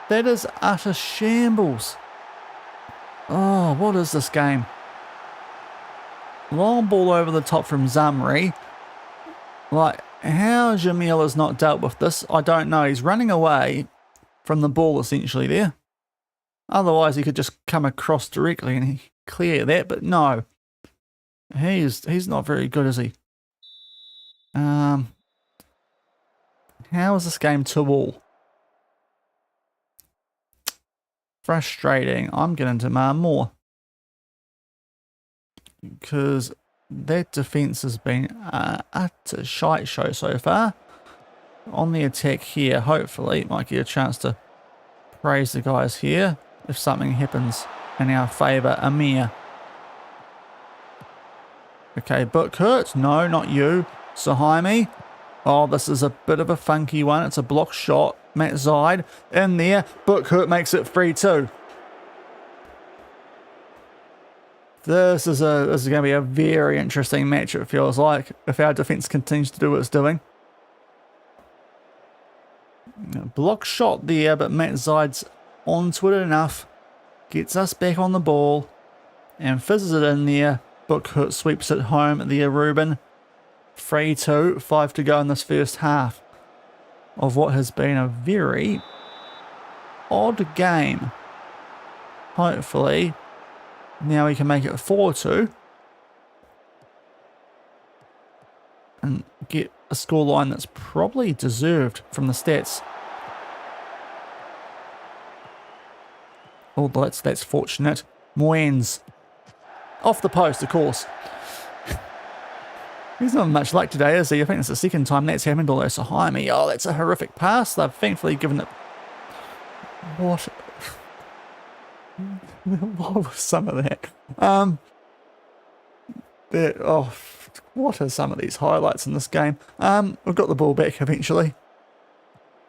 That is utter shambles. Oh, what is this game? Long ball over the top from Zamri. Like, how Jamil has not dealt with this, I don't know. He's running away from the ball essentially there. Otherwise, he could just come across directly and clear that, but no. He's not very good, is he? How is this game 2-all? Frustrating. I'm getting to demand more. Because that defence has been a utter shite show so far. On the attack here, hopefully, might get a chance to praise the guys here if something happens in our favour. Amir. Okay, Book hurt. No, not you. Sahaimi. Oh, this is a bit of a funky one. It's a block shot. Matt Zide in there. Book hurt makes it 3-2. This is going to be a very interesting match, it feels like, if our defence continues to do what it's doing. Block shot there, but Matt Zide's onto it enough. Gets us back on the ball and fizzes it in there. Book hurt sweeps it home there, Ruben. 3-2, 5 to go in this first half of what has been a very odd game. Hopefully, now we can make it 4-2 and get a scoreline that's probably deserved from the stats. Oh, that's fortunate. Moens. Off the post, of course. He's not much luck today, is he? I think it's the second time that's happened, although Sahaimi. Oh, that's a horrific pass. They've thankfully given it... What? What was some of that? What are some of these highlights in this game? We've got the ball back eventually.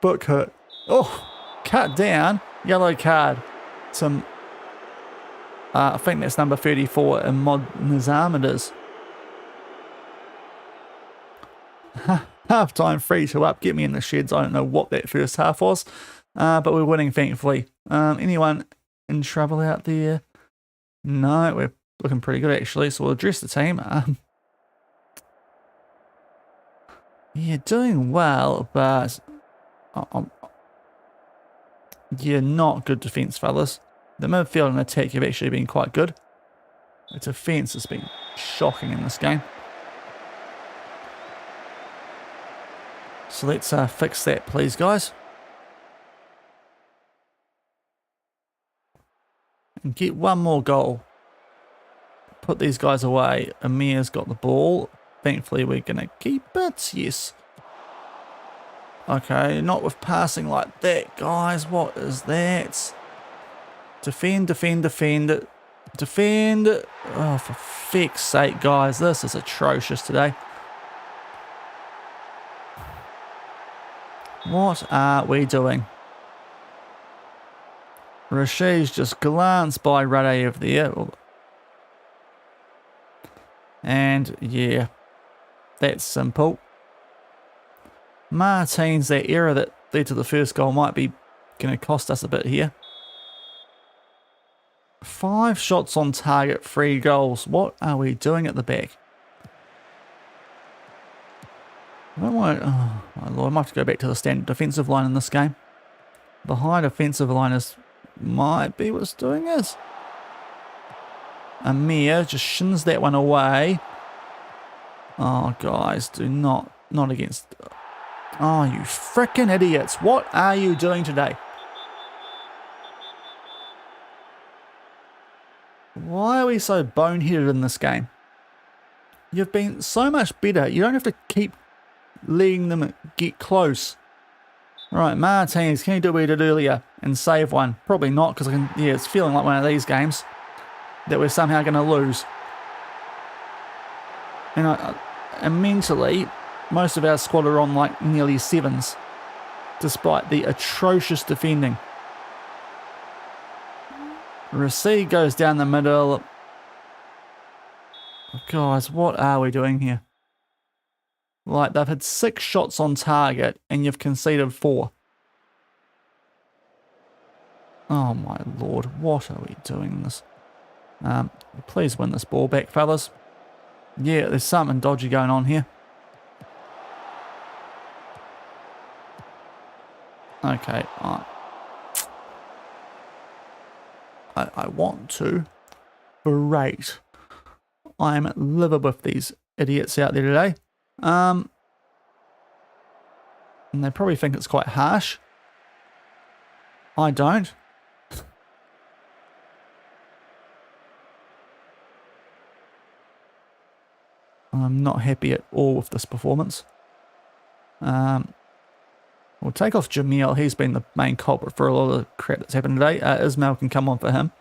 Book hurt. Oh, cut down. Yellow card. I think that's number 34 in Mod Nizam it is. Half time 3-2 up. Get me in the sheds. I don't know what that first half was. But we're winning, thankfully. Anyone in trouble out there? No, we're looking pretty good, actually. So we'll address the team. Yeah, doing well, but... yeah, not good defence, fellas. The midfield and attack have actually been quite good. The defence has been shocking in this game. So let's fix that, please, guys. And get one more goal. Put these guys away. Amir's got the ball. Thankfully, we're going to keep it. Yes. Okay, not with passing like that, guys. What is that? Defend, defend, defend. Defend. Oh, for feck's sake, guys. This is atrocious today. What are we doing? Rashid's just glanced by Radev there. And, yeah. That's simple. Martins, that error that led to the first goal might be going to cost us a bit here. 5 shots on target, 3 goals. What are we doing at the back? I don't want to, oh my lord, I might have to go back to the standard defensive line in this game. The high defensive liners might be what's doing this. Amir just shins that one away. Oh, guys, do not against... Oh, you frickin' idiots. What are you doing today? Why are we so boneheaded in this game? You've been so much better. You don't have to keep letting them get close. Right, Martinez, can you do what we did earlier and save one? Probably not, because yeah, it's feeling like one of these games that we're somehow going to lose. And mentally, most of our squad are on like nearly 7s, despite the atrocious defending. Racine goes down the middle. Guys, what are we doing here? Like, they've had 6 shots on target and you've conceded 4. Oh my lord, what are we doing this? Please win this ball back, fellas. Yeah, there's something dodgy going on here. Okay, I want to berate. I'm livid with these idiots out there today. And they probably think it's quite harsh. I don't. I'm not happy at all with this performance. We'll take off Jamil. He's been the main culprit for a lot of the crap that's happened today. Ismail can come on for him.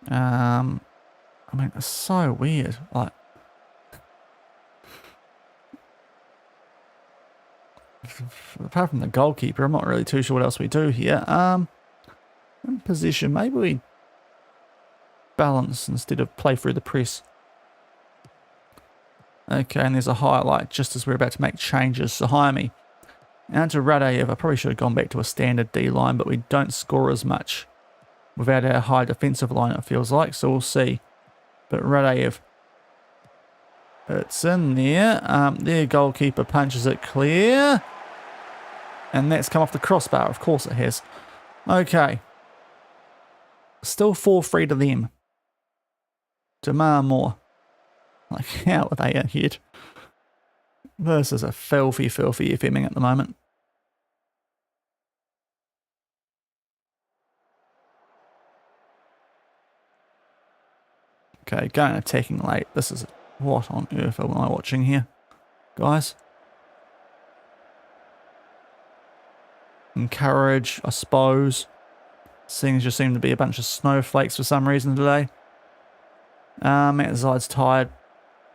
I mean, it's so weird. Like, apart from the goalkeeper, I'm not really too sure what else we do here. In position, maybe we balance instead of play through the press. Okay, and there's a highlight just as we're about to make changes. So Jaime. Now to Radev. I probably should have gone back to a standard D line, but we don't score as much without our high defensive line, it feels like. So we'll see. But Radev. It's in there. Their goalkeeper punches it clear. And that's come off the crossbar. Of course it has. Okay. Still 4-3 to them. Demand more. Like, how are they ahead? This is a filthy, filthy FMing at the moment. Okay, going attacking late. This is... What on earth am I watching here, guys? Encourage, I suppose. Seeing as you seem to be a bunch of snowflakes for some reason today. Matt Zide's tired.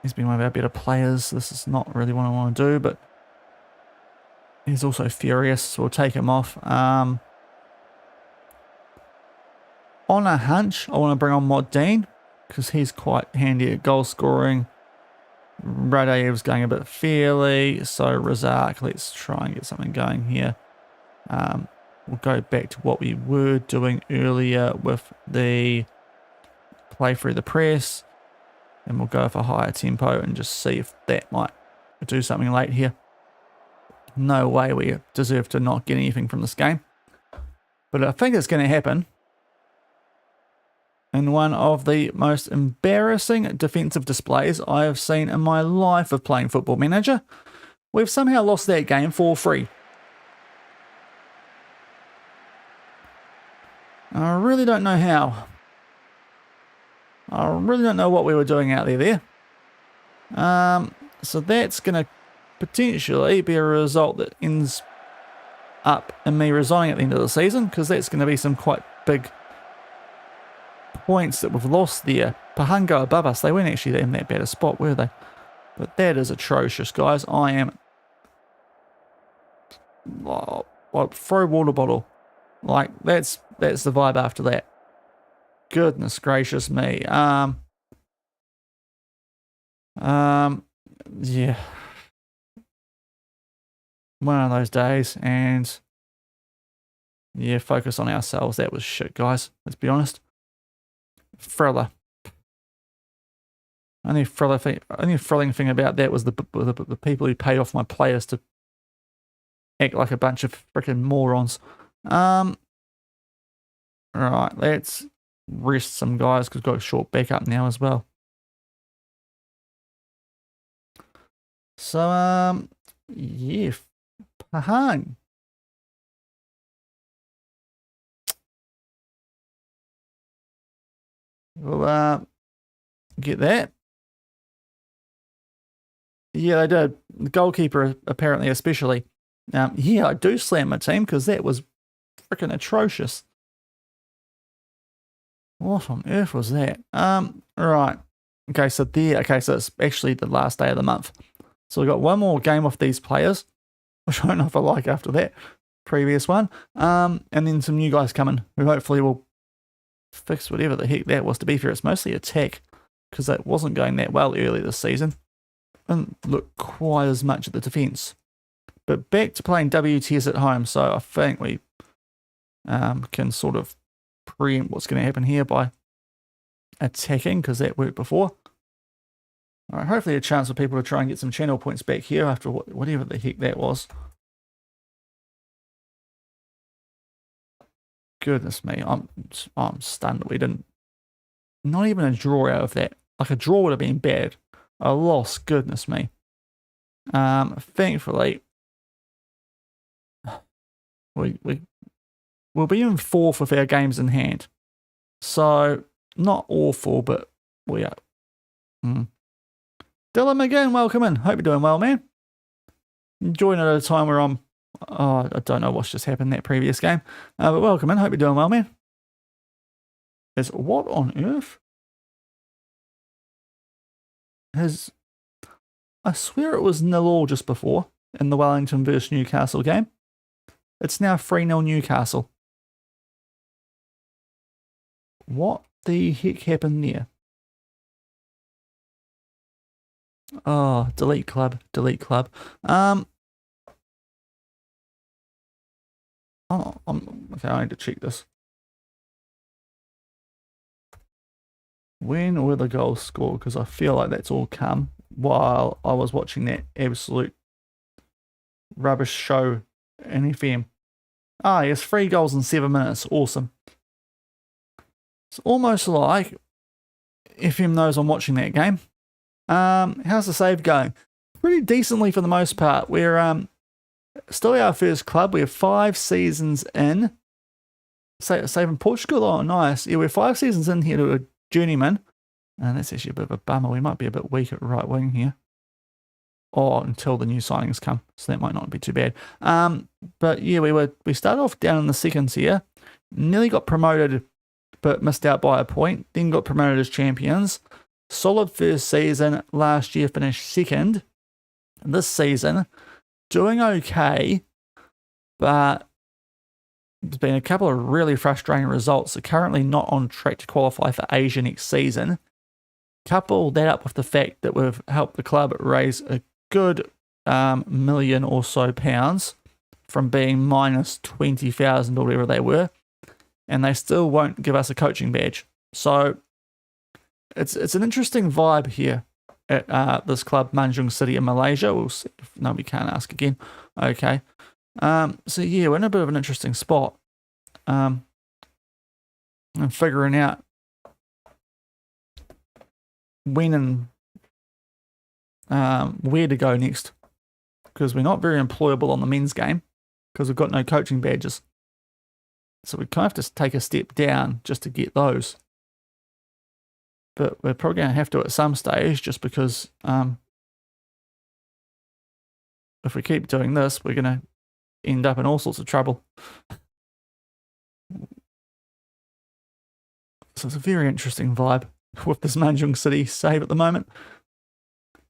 He's been one of our better players. This is not really what I want to do, but he's also furious, so we'll take him off. On a hunch, I want to bring on Mod Dean, because he's quite handy at goal scoring. Radayev's going a bit fairly, so Razak, let's try and get something going here. We'll go back to what we were doing earlier with the play through the press. And we'll go for higher tempo and just see if that might do something late here. No way we deserve to not get anything from this game. But I think it's going to happen. In one of the most embarrassing defensive displays I have seen in my life of playing Football Manager. We've somehow lost that game 4-3. I really don't know how. I really don't know what we were doing out there. So that's going to potentially be a result that ends up in me resigning at the end of the season, because that's going to be some quite big points that we've lost there. Pahungo above us, they weren't actually in that bad a spot, were they? But that is atrocious, guys. I am... Oh, throw water bottle. Like, that's the vibe after that. Goodness gracious me. yeah, one of those days, and yeah, focus on ourselves. That was shit, guys. Let's be honest. Thriller. Only thrilling thing about that was the people who paid off my players to act like a bunch of freaking morons. Right, let's rest some guys because we've got a short backup now as well. So, yeah, Pahang. We'll get that. Yeah, they did. The goalkeeper, apparently, especially. Yeah, I do slam my team because that was freaking atrocious. What on earth was that? Right. Okay, so it's actually the last day of the month. So we've got one more game off these players, which I don't know if I like after that previous one. And then some new guys coming who hopefully will fix whatever the heck that was. To be fair, it's mostly attack because that wasn't going that well early this season. Didn't look quite as much at the defence. But back to playing WTS at home, so I think we can sort of preempt what's going to happen here by attacking, because that worked before. All right, hopefully a chance for people to try and get some channel points back here after whatever the heck that was. Goodness me, I'm stunned that we didn't. Not even a draw out of that. Like a draw would have been bad. A loss, goodness me. Thankfully, we'll be in fourth with our games in hand. So, not awful, but we are. Dylan again, welcome in. Hope you're doing well, man. Joining at a time where I don't know what's just happened in that previous game. But welcome in. Hope you're doing well, man. What on earth? I swear it was 0-0 just before in the Wellington versus Newcastle game. It's now 3-0 Newcastle. What the heck happened there? Oh, delete club. Okay, I need to check this. When were the goals scored? Because I feel like that's all come while I was watching that absolute rubbish show in FM. Ah, yes, 3 goals in 7 minutes. Awesome. It's almost like FM knows I'm watching that game. How's the save going? Pretty decently for the most part. We're still our first club. We have 5 seasons in. Save in Portugal? Oh, nice. Yeah, we're 5 seasons in here to a Journeyman. And that's actually a bit of a bummer. We might be a bit weak at right wing here. Or until the new signings come. So that might not be too bad. But yeah, we started off down in the second tier. Nearly got promoted, but missed out by a point. Then got promoted as champions. Solid first season. Last year finished second. This season, doing okay, but there's been a couple of really frustrating results. So currently not on track to qualify for Asia next season. Couple that up with the fact that we've helped the club raise a good million or so pounds from being minus 20,000 or whatever they were, and they still won't give us a coaching badge. So it's an interesting vibe here at this club, Manjung City in Malaysia. We'll see if we can't ask again. Okay. So yeah, we're in a bit of an interesting spot. And figuring out when and where to go next. Because we're not very employable on the men's game because we've got no coaching badges. So we kind of have to take a step down just to get those. But we're probably going to have to at some stage just because if we keep doing this, we're going to end up in all sorts of trouble. So it's a very interesting vibe with this Manjung City save at the moment.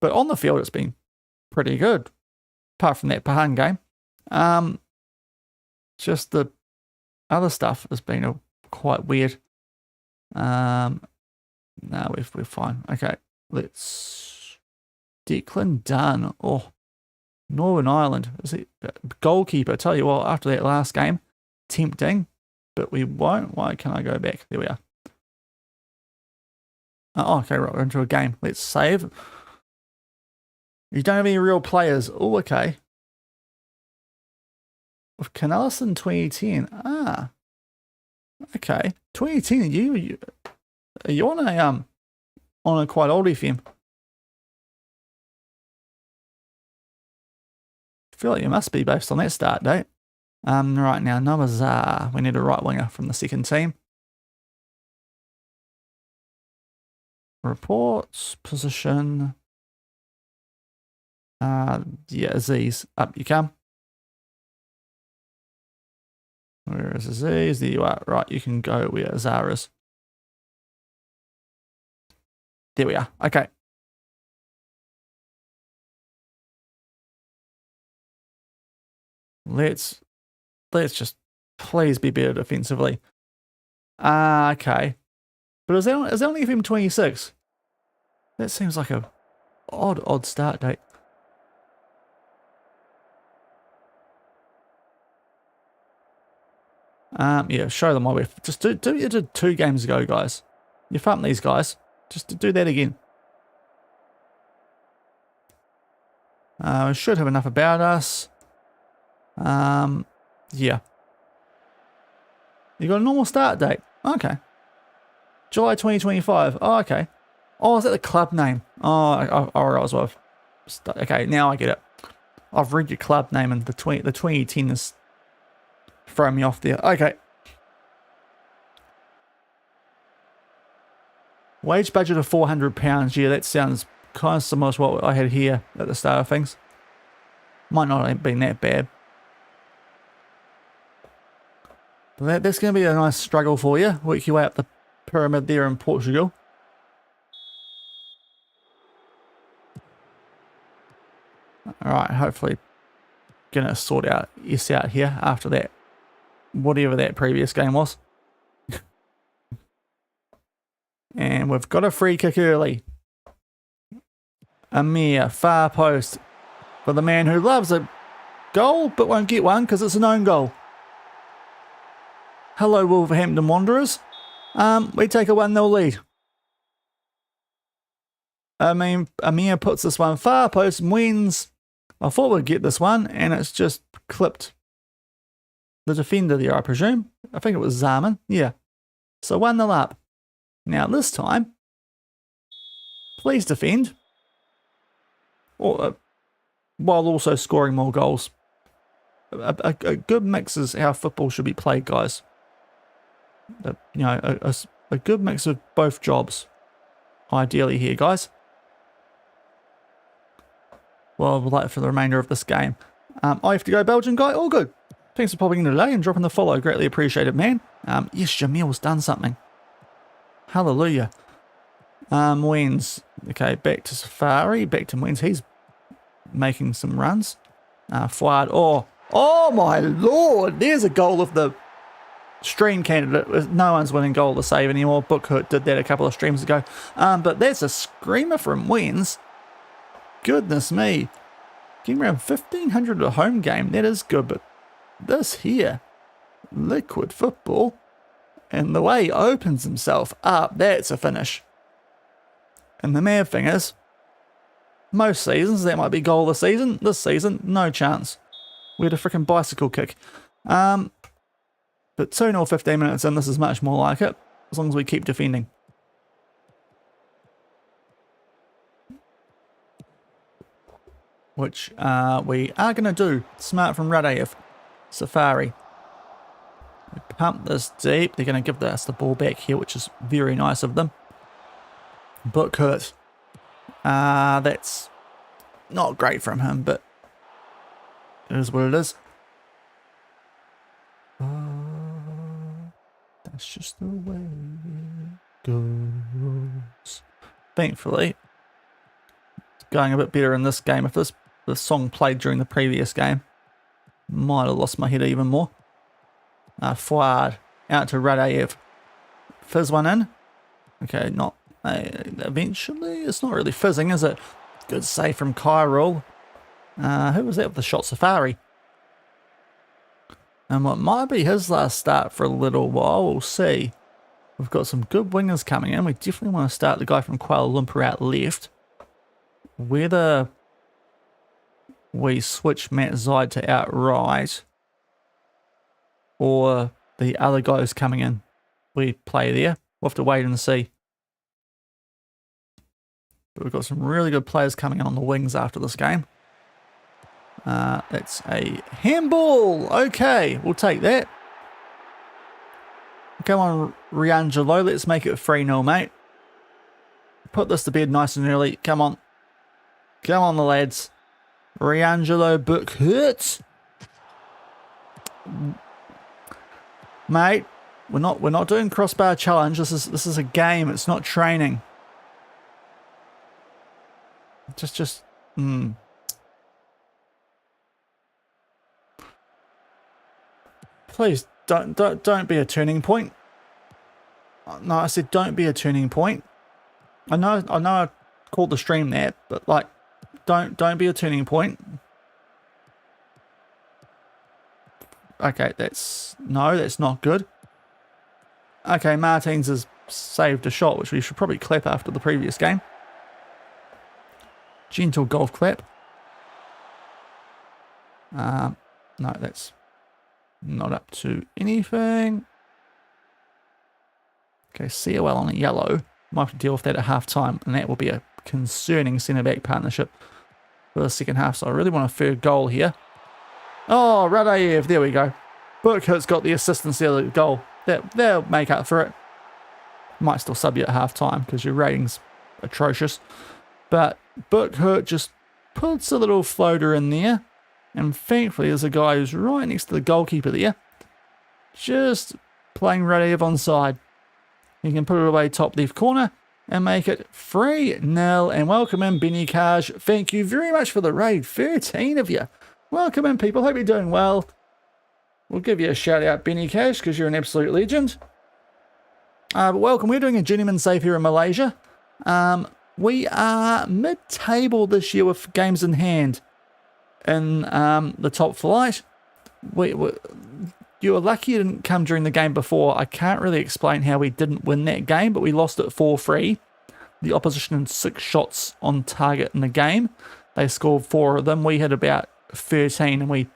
But on the field, it's been pretty good, apart from that Pahang game. Just the other stuff has been quite weird. No, we're fine. Okay, let's Declan Dunn. Oh, Northern Ireland. Is he goalkeeper? Tell you what, after that last game, tempting, but we won't. Why can't I go back? There we are. Oh, okay, right, we're into a game. Let's save. You don't have any real players. Oh, okay. With Canales in 2010. Ah. Okay. 2010, are you on a quite old FM? I feel like you must be based on that start date. Right now, numbers are, we need a right winger from the second team. Reports, position. Yeah, Aziz, up you come. Where is Aziz? There you are. Right, you can go where Azar is. There we are. Okay. Let's just please be better defensively. Okay. But is that only FM26? That seems like a odd start date. Yeah, show them why we just do you did 2 games ago, guys. You thumped these guys. Just do that again. We should have enough about us. Yeah. You got a normal start date. Okay. July 2025. Oh, okay. Oh, is that the club name? Oh, I was well. Okay, now I get it. I've read your club name and the 2010 is throwing me off there. Okay. Wage budget of £400. Yeah, that sounds kind of similar to what I had here at the start of things. Might not have been that bad. But that's going to be a nice struggle for you. Work your way up the pyramid there in Portugal. Alright, hopefully gonna sort out here after that, whatever that previous game was. And we've got a free kick early. Amir, far post for the man who loves a goal but won't get one because it's an own goal. Hello, Wolverhampton Wanderers. We take a 1-0 lead. I mean, Amir puts this one far post and wins. I thought we'd get this one, and it's just clipped the defender there, I presume. I think it was Zaman. Yeah. So 1-0 up. Now this time, please defend. Or, while also scoring more goals. A good mix is how football should be played, guys. You know, a good mix of both jobs. Ideally here, guys. Well, I would like for the remainder of this game. I have to go, Belgian guy. All good. Thanks for popping in today and dropping the follow. Greatly appreciated, man. Yes, Jamil's done something. Hallelujah. Wins. Okay, back to Safari. Back to Wins. He's making some runs. Fuad. Oh my lord. There's a goal of the stream candidate. No one's winning goal to save anymore. Bookhurt did that a couple of streams ago. But that's a screamer from Wins. Goodness me. Getting around 1,500 a home game. That is good. But this here, liquid football, and the way he opens himself up, that's a finish. And the mad thing is, most seasons, that might be goal of the season. This season, no chance. We had a freaking bicycle kick. But 2-0 15 minutes in, this is much more like it, as long as we keep defending. Which we are going to do. Smart from Radev. Safari. We pump this deep. They're going to give us the ball back here, which is very nice of them. Bookhurt. That's not great from him, but it is what it is. That's just the way it goes. Thankfully, it's going a bit better in this game. If this song played during the previous game, might have lost my head even more. Fuad out to Radev. Fizz one in. Okay, not eventually. It's not really fizzing, is it? Good save from Kyril. Who was that with the shot? Safari. And what might be his last start for a little while, we'll see. We've got some good wingers coming in. We definitely want to start the guy from Kuala Lumpur out left. Whether we switch Matt Zide to out right or the other guys coming in, we play there. We'll have to wait and see. But we've got some really good players coming in on the wings after this game. That's a handball. Okay, we'll take that. Come on, Riangelo. Let's make it 3-0, mate. Put this to bed nice and early. Come on. Come on, the lads. Riangelo Book hurts. Mate, we're not doing crossbar challenge. This is a game. It's not training. Please don't be a turning point. No, I said don't be a turning point. I know I called the stream that, but like don't be a turning point. Okay, that's not good. Okay, Martins has saved a shot, which we should probably clap after the previous game. Gentle golf clap. No, that's not up to anything. Okay, COL on a yellow. Might have to deal with that at half time, and that will be a concerning centre-back partnership for the second half. So I really want a third goal here. Oh, Radayev, there we go. Burkhurt's got the assist instead of the goal. They'll make up for it. Might still sub you at half time because your rating's atrocious. But Burkhurt just puts a little floater in there. And thankfully there's a guy who's right next to the goalkeeper there. Just playing Radayev onside. You can put it away top left corner and make it 3-0. And welcome in, Benny Kaj. Thank you very much for the raid. 13 of you. Welcome in, people. Hope you're doing well. We'll give you a shout out, Benny Cash, because you're an absolute legend. But welcome. We're doing a Journeyman save here in Malaysia. We are mid-table this year with games in hand in the top flight. You were lucky you didn't come during the game before. I can't really explain how we didn't win that game, but we lost it 4-3. The opposition had 6 shots on target in the game. They scored 4 of them. We had about 13 and we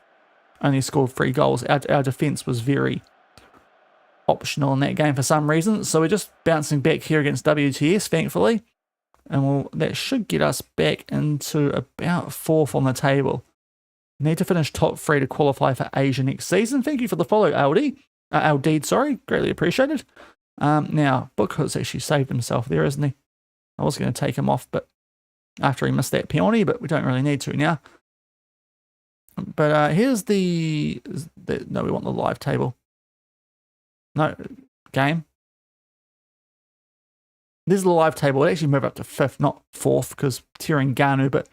only scored 3 goals. Our defence was very optional in that game for some reason. So we're just bouncing back here against WTS, thankfully. And that should get us back into about 4th on the table. Need to finish top 3 to qualify for Asia next season. Thank you for the follow, Aldeed, sorry. Greatly appreciated. Now, Bookhurt's actually saved himself there, isn't he? I was going to take him off, but after he missed that penalty, but we don't really need to now. But here's no, we want the live table. No, game. This is the live table. It actually moved up to 5th, not 4th, because Terengganu, but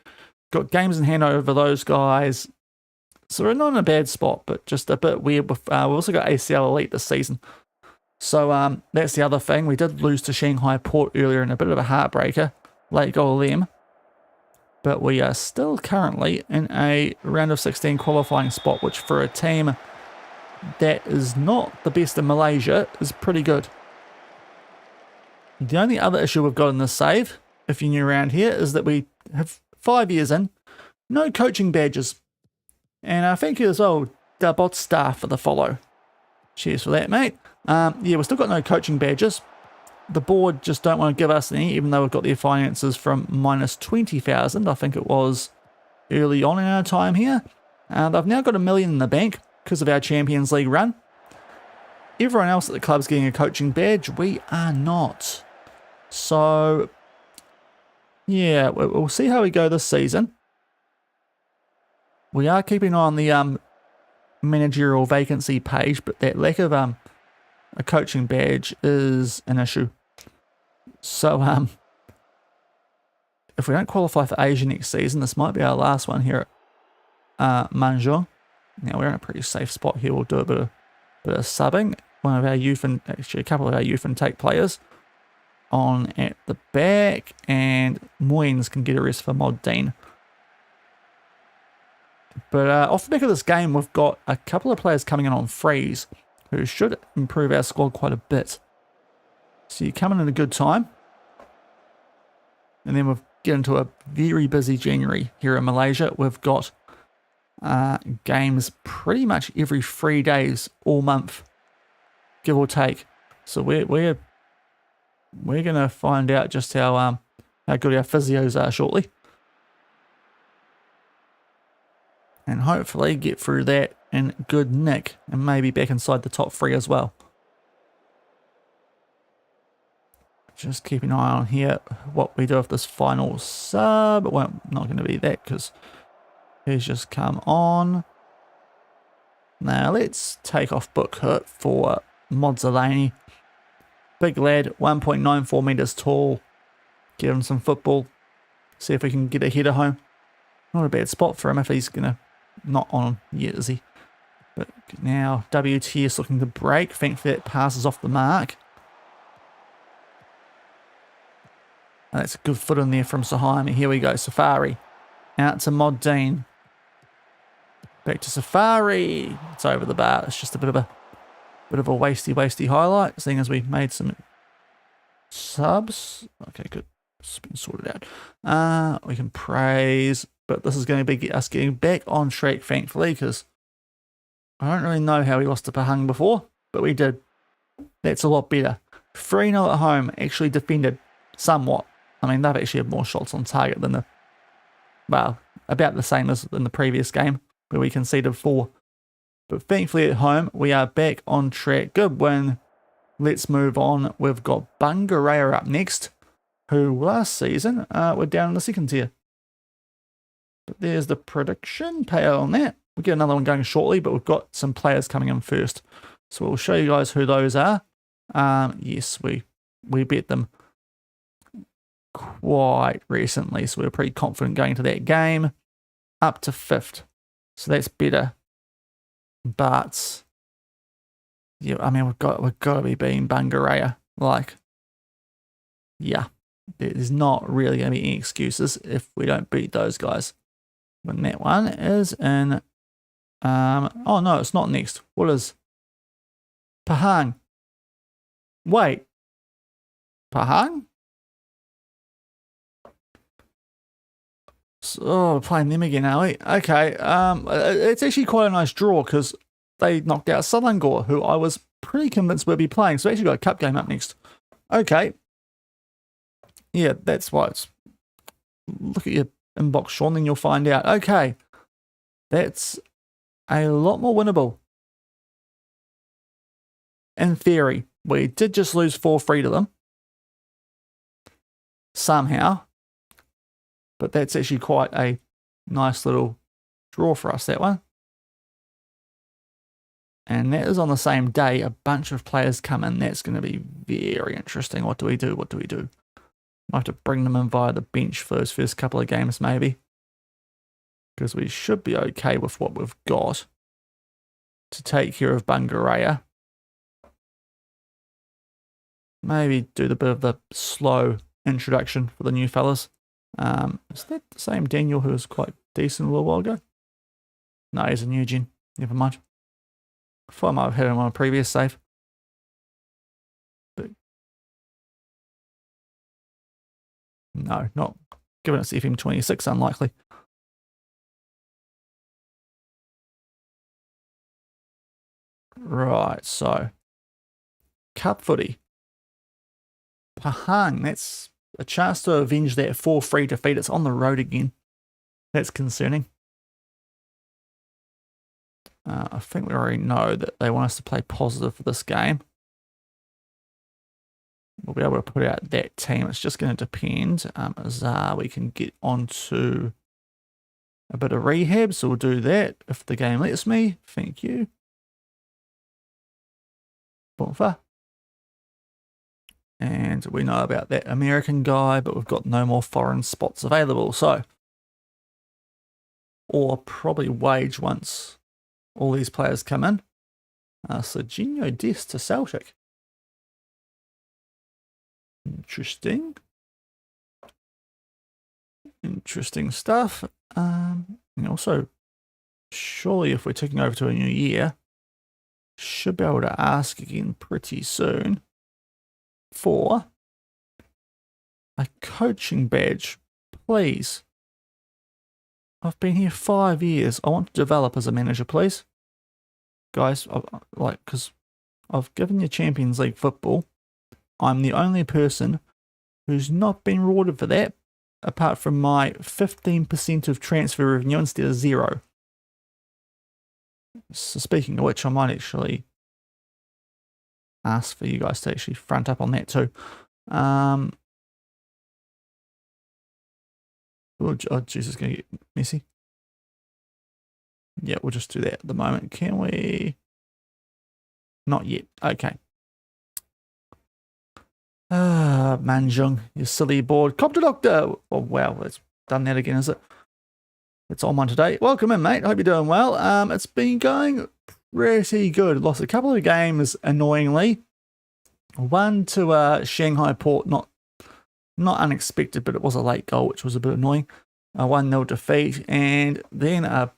got games in hand over those guys. So we're not in a bad spot, but just a bit weird. We've also got ACL Elite this season. So that's the other thing. We did lose to Shanghai Port earlier in a bit of a heartbreaker. Late goal of them. But we are still currently in a round of 16 qualifying spot, which for a team that is not the best in Malaysia is pretty good. The only other issue we've got in this save, if you're new around here, is that we have 5 years in, no coaching badges. And thank you as well, Dabot Star, for the follow. Cheers for that, mate. Yeah, we've still got no coaching badges. The board just don't want to give us any, even though we've got their finances from minus 20,000, I think it was early on in our time here. They've now got $1 million in the bank because of our Champions League run. Everyone else at the club's getting a coaching badge. We are not. So, yeah, we'll see how we go this season. We are keeping an eye on the managerial vacancy page, but that lack of a coaching badge is an issue. So, if we don't qualify for Asia next season, this might be our last one here at Manjung. Now, we're in a pretty safe spot here. We'll do a bit of subbing. One of our youth actually a couple of our youth intake players on at the back, and Moynes can get a rest for Mod Dean. But off the back of this game, we've got a couple of players coming in on freeze who should improve our squad quite a bit. So you come in at a good time. And then we'll get into a very busy January here in Malaysia. We've got games pretty much every 3 days all month, give or take. So we're going to find out just how good our physios are shortly. And hopefully get through that in good nick and maybe back inside the top 3 as well. Just keep an eye on here what we do with this final sub. Well, not going to be that because he's just come on. Now let's take off Book Hurt for Modzalani. Big lad, 1.94 metres tall. Give him some football. See if we can get a header home. Not a bad spot for him if he's going to not on yet, is he? But now WTS looking to break. Thankfully that passes off the mark. That's a good foot in there from Sahaimi. Here we go. Safari. Out to Mod Dean. Back to Safari. It's over the bar. It's just a bit of a wasty highlight, seeing as we made some subs. Okay, good. It's been sorted out. We can praise, but this is going to be us getting back on track, thankfully, because I don't really know how we lost to Pahang before, but we did. That's a lot better. 3-0 at home, actually defended somewhat. I mean, they've actually had more shots on target than about the same as in the previous game, where we conceded 4. But thankfully at home, we are back on track. Good win. Let's move on. We've got Bungaraya up next, who last season were down in the 2nd tier. But there's the prediction payout on that. We'll get another one going shortly, but we've got some players coming in first. So we'll show you guys who those are. Yes, we bet them quite recently, so we're pretty confident going into that game. Up to 5th. So that's better. But yeah, I mean we've got to be beating Bungaraya. Like, yeah. There's not really going to be any excuses if we don't beat those guys. When that one is in oh no, it's not next. What is Pahang? Wait. Pahang? So, we're playing them again, are we? Okay, it's actually quite a nice draw because they knocked out Selangor, who I was pretty convinced would be playing. So, actually got a cup game up next. Okay. Yeah, that's why it's... Look at your inbox, Shaun, then you'll find out. Okay. That's a lot more winnable. In theory, we did just lose 4-3 to them. Somehow. But that's actually quite a nice little draw for us, that one. And that is on the same day. A bunch of players come in. That's going to be very interesting. What do we do? Might have to bring them in via the bench for those first couple of games, maybe. Because we should be okay with what we've got to take care of Bungaraya. Maybe do the bit of the slow introduction for the new fellas. Is that the same Daniel who was quite decent a little while ago? No, he's a new gen. Never mind. I thought I might have had him on a previous save. But no, not given it's FM26, unlikely. Right, so cup footy. Pahang, that's a chance to avenge that 4-3 defeat. It's on the road again. That's concerning. I think we already know that they want us to play positive for this game. We'll be able to put out that team. It's just going to depend. Azar, we can get onto a bit of rehab, so we'll do that if the game lets me. Thank you. Bonfa. And we know about that American guy, but we've got no more foreign spots available. So, or probably wage once all these players come in. Serginho Dest to Celtic. Interesting. Interesting stuff. And also, surely if we're taking over to a new year, should be able to ask again pretty soon for a coaching badge, please. I've been here 5 years. I want to develop as a manager, please. Guys, because I've given you Champions League football. I'm the only person who's not been rewarded for that, apart from my 15% of transfer revenue instead of 0. So speaking of which, I might actually ask for you guys to actually front up on that too. Oh, Jesus, going to get messy. Yeah, we'll just do that at the moment. Can we? Not yet. Okay. Manjung, you silly board. Copter Doctor. Oh, wow, it's done that again, is it? It's on one today. Welcome in, mate. Hope you're doing well. It's been going pretty good. Lost a couple of games, annoyingly. One to Shanghai Port, not unexpected, but it was a late goal, which was a bit annoying. A 1-0 defeat, and then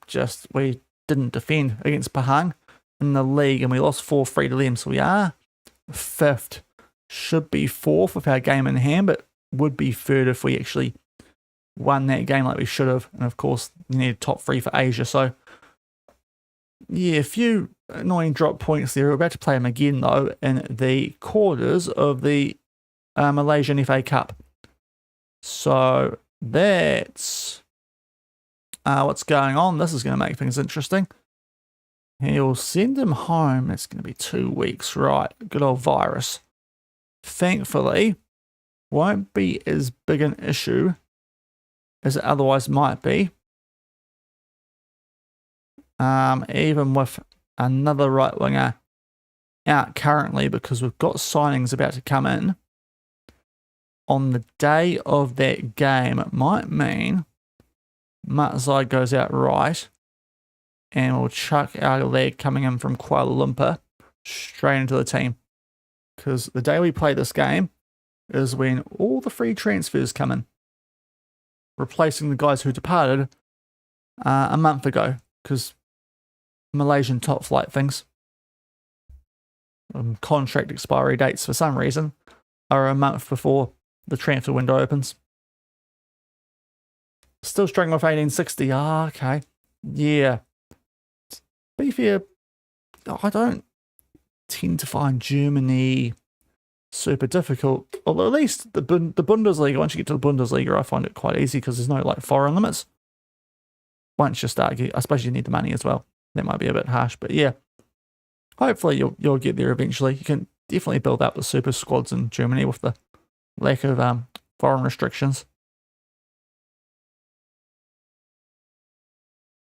we didn't defend against Pahang in the league, and we lost 4-3 to them. So we are 5th. Should be 4th with our game in hand, but would be 3rd if we actually won that game like we should have. And of course, you need top 3 for Asia. So yeah, a few annoying drop points there. We're about to play them again though in the quarters of the Malaysian FA Cup. So that's what's going on. This is going to make things interesting. He'll send him home. It's going to be 2 weeks, right? Good old virus. Thankfully, won't be as big an issue as it otherwise might be. Even with another right winger out currently, because we've got signings about to come in on the day of that game. It might mean Matzai goes out right, and we'll chuck our leg coming in from Kuala Lumpur straight into the team. Because the day we play this game is when all the free transfers come in, replacing the guys who departed a month ago. Because Malaysian top flight things, contract expiry dates for some reason are a month before the transfer window opens. Still struggling with 1860. Okay. Yeah. To be fair, I don't tend to find Germany super difficult. Although at least the Bundesliga, once you get to the Bundesliga, I find it quite easy because there's no like foreign limits. Once you start, I suppose you need the money as well. That might be a bit harsh, but yeah. Hopefully you'll get there eventually. You can definitely build up the super squads in Germany with the lack of foreign restrictions.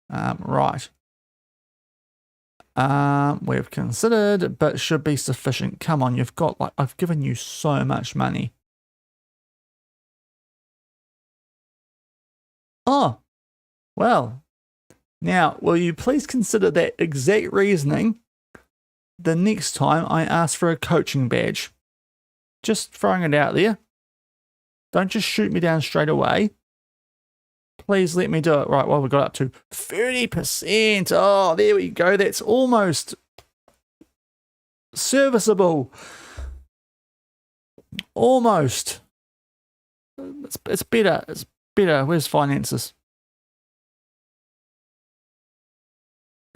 Right. We've considered, but should be sufficient. Come on, you've got I've given you so much money. Oh, well. Now, will you please consider that exact reasoning the next time I ask for a coaching badge? Just throwing it out there. Don't just shoot me down straight away. Please let me do it. Right, well, we got up to 30%. Oh, there we go. That's almost serviceable. Almost. It's better. It's better. Where's finances?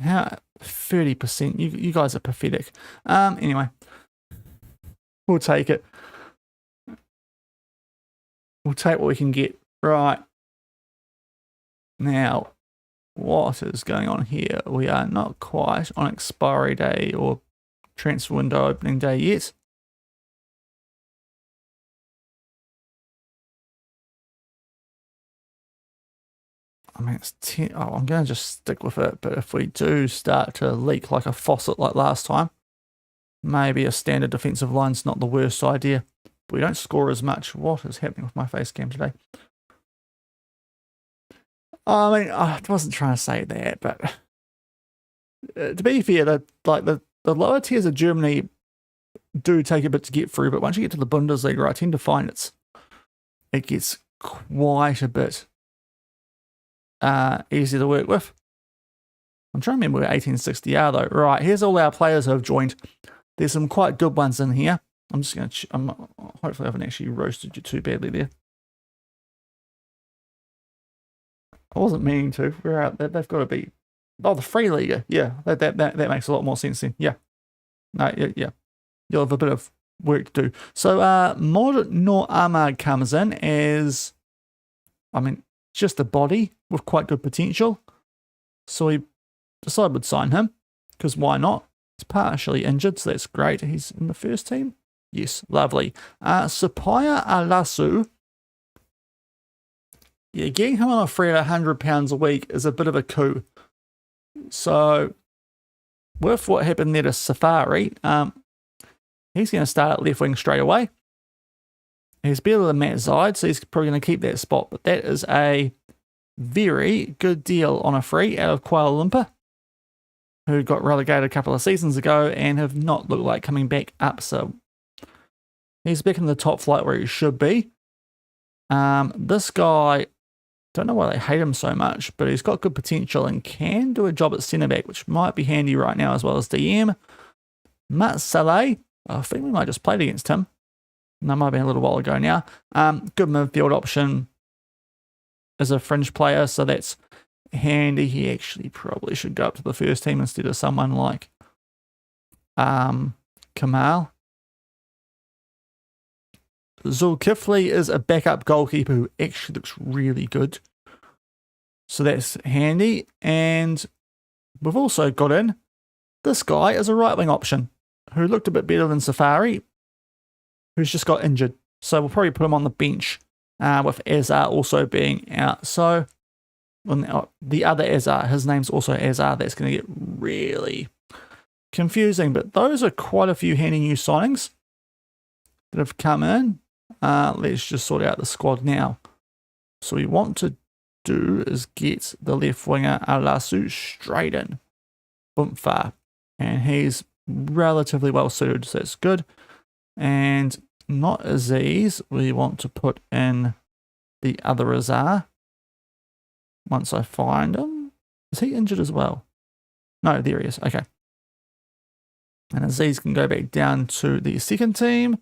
How 30%? You guys are pathetic. Anyway, we'll take it. We'll take what we can get. Right. Now, what is going on here? We are not quite on expiry day or transfer window opening day yet. I mean, it's 10. Oh, I'm going to just stick with it. But if we do start to leak like a faucet like last time, maybe a standard defensive line's not the worst idea. But we don't score as much. What is happening with my face cam today? I mean, I wasn't trying to say that, but to be fair, the lower tiers of Germany do take a bit to get through. But once you get to the Bundesliga, I tend to find it gets quite a bit easy to work with. I'm trying to remember where 1860 are though. Right, here's all our players who have joined. There's some quite good ones in here. I'm just going to, hopefully I haven't actually roasted you too badly there. I wasn't meaning to. We're out. They've got to be. Oh, the free leaguer. Yeah, that makes a lot more sense then. Yeah. No, yeah. You'll have a bit of work to do. So, Mod Nor Ahmad comes in as, I mean, just a body with quite good potential. So we decided we'd sign him, because why not? He's partially injured, so that's great. He's in the first team. Yes, lovely. Sapaya Alasu. Yeah, getting him on a free at £100 a week is a bit of a coup. So, with what happened there to Safari, he's going to start at left wing straight away. He's better than Matt Zide, so he's probably going to keep that spot. But that is a very good deal on a free out of Kuala Lumpur, who got relegated a couple of seasons ago and have not looked like coming back up. So he's back in the top flight where he should be. This guy, don't know why they hate him so much, but he's got good potential and can do a job at centre back, which might be handy right now as well as DM. Matt Saleh, I think we might just played against him. That might have been a little while ago now. Good midfield option as a fringe player, so that's handy. He actually probably should go up to the first team instead of someone like Kamal. Zulkifli is a backup goalkeeper who actually looks really good. So that's handy. And we've also got in this guy as a right wing option who looked a bit better than Safari, who's just got injured. So we'll probably put him on the bench with Azar also being out. So the other Azar, his name's also Azar. That's going to get really confusing. But those are quite a few handy new signings that have come in. Let's just sort out the squad now. So we want to do is get the left winger Alasu straight in. Boomfa. And he's relatively well suited, so that's good. And not Aziz. We want to put in the other Azar. Once I find him. Is he injured as well? No, there he is. Okay. And Aziz can go back down to the second team.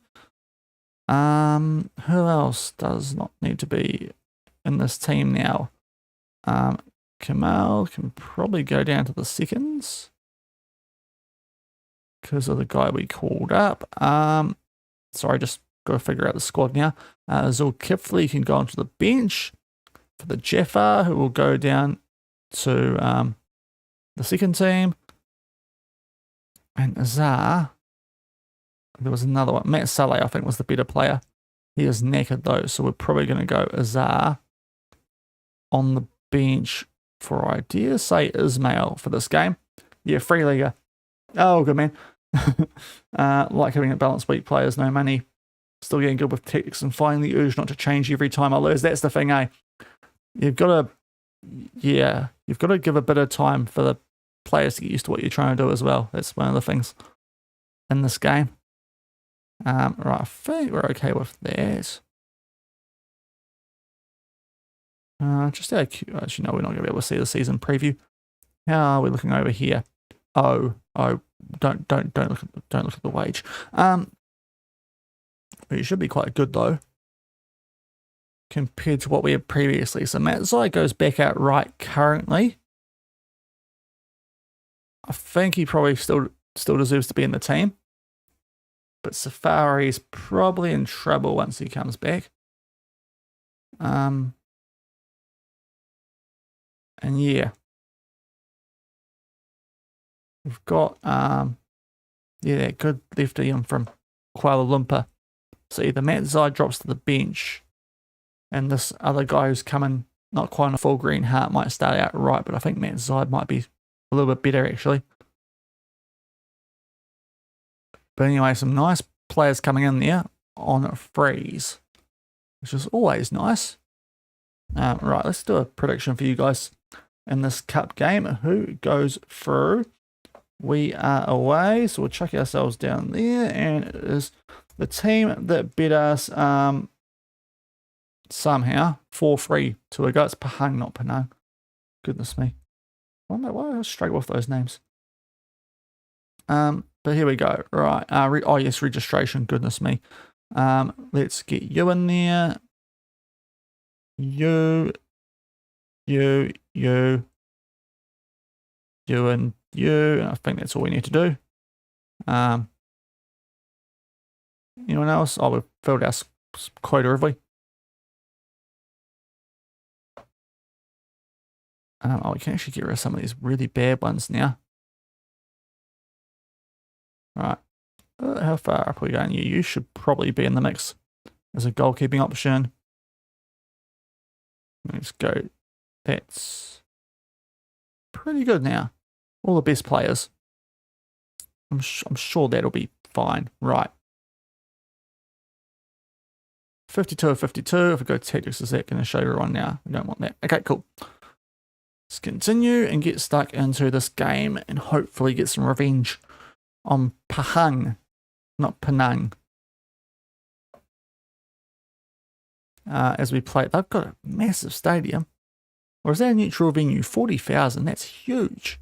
Who else does not need to be in this team now? Kamal can probably go down to the seconds because of the guy we called up. Sorry, just got to figure out the squad now. Zulkifli can go onto the bench for the Jaffa, who will go down to the second team. And Azar, there was another one. Matt Saleh, I think, was the better player. He is knackered though, so we're probably going to go Azar on the bench for, I dare say, Ismail for this game. Yeah, free leaguer. Oh, good man. Like having a balanced week players, no money. Still getting good with tactics and finding the urge not to change every time I lose. That's the thing, eh? You've got to give a bit of time for the players to get used to what you're trying to do as well. That's one of the things in this game. Right, I think we're okay with that. Just actually, no, we're not going to be able to see the season preview. How are we looking over here? Oh, don't look at the wage. It should be quite good though, compared to what we had previously. So Matt Zai goes back out right currently. I think he probably still deserves to be in the team. But Safari's probably in trouble once he comes back. And yeah. We've got that good lefty in from Kuala Lumpur. So either Matt Zai drops to the bench and this other guy who's coming not quite on a full green heart might start out right, but I think Matt Zai might be a little bit better actually. But anyway, some nice players coming in there on freeze, which is always nice. Right, let's do a prediction for you guys in this cup game. Who goes through? We are away, so we'll chuck ourselves down there, and it is the team that beat us somehow 4-3 to a go. It's Pahang, not Penang. Goodness me. Why do I struggle with those names? But here we go. Right. Oh, yes, registration. Goodness me. Let's get you in there. You, and you. And I think that's all we need to do. Anyone else? Oh, we've filled our quota, have we? Oh, we can actually get rid of some of these really bad ones now. Right. How far up are we going? You should probably be in the mix as a goalkeeping option. Let's go. That's pretty good now. All the best players. I'm sure that'll be fine. Right. 52 of 52. If we go tactics, is that going to show everyone now? We don't want that. Okay, cool. Let's continue and get stuck into this game and hopefully get some revenge on Pahang, not Penang. As we play, they've got a massive stadium. Or is that a neutral venue? 40,000, that's huge.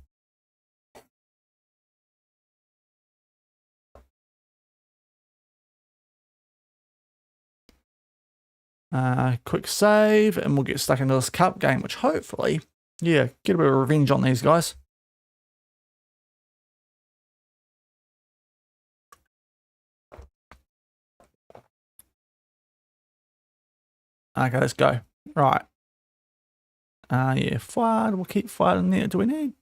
Quick save, and we'll get stuck into this cup game, which hopefully, yeah, get a bit of revenge on these guys. Okay, let's go. Right. Yeah, fight. We'll keep fighting there. Do we need?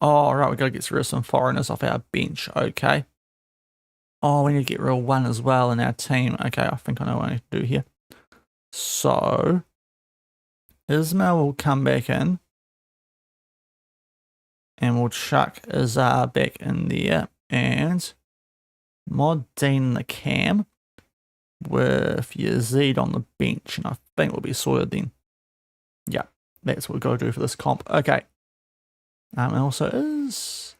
Oh, right, we've got to get rid of some foreigners off our bench. Okay. Oh, we need to get rid of one as well in our team. Okay, I think I know what I need to do here. So, Ismail will come back in. And we'll chuck Azar back in there. And Mod Dean the cam with Yazid on the bench. And I think we'll be sorted then. Yeah, that's what we've got to do for this comp. Okay. And also is...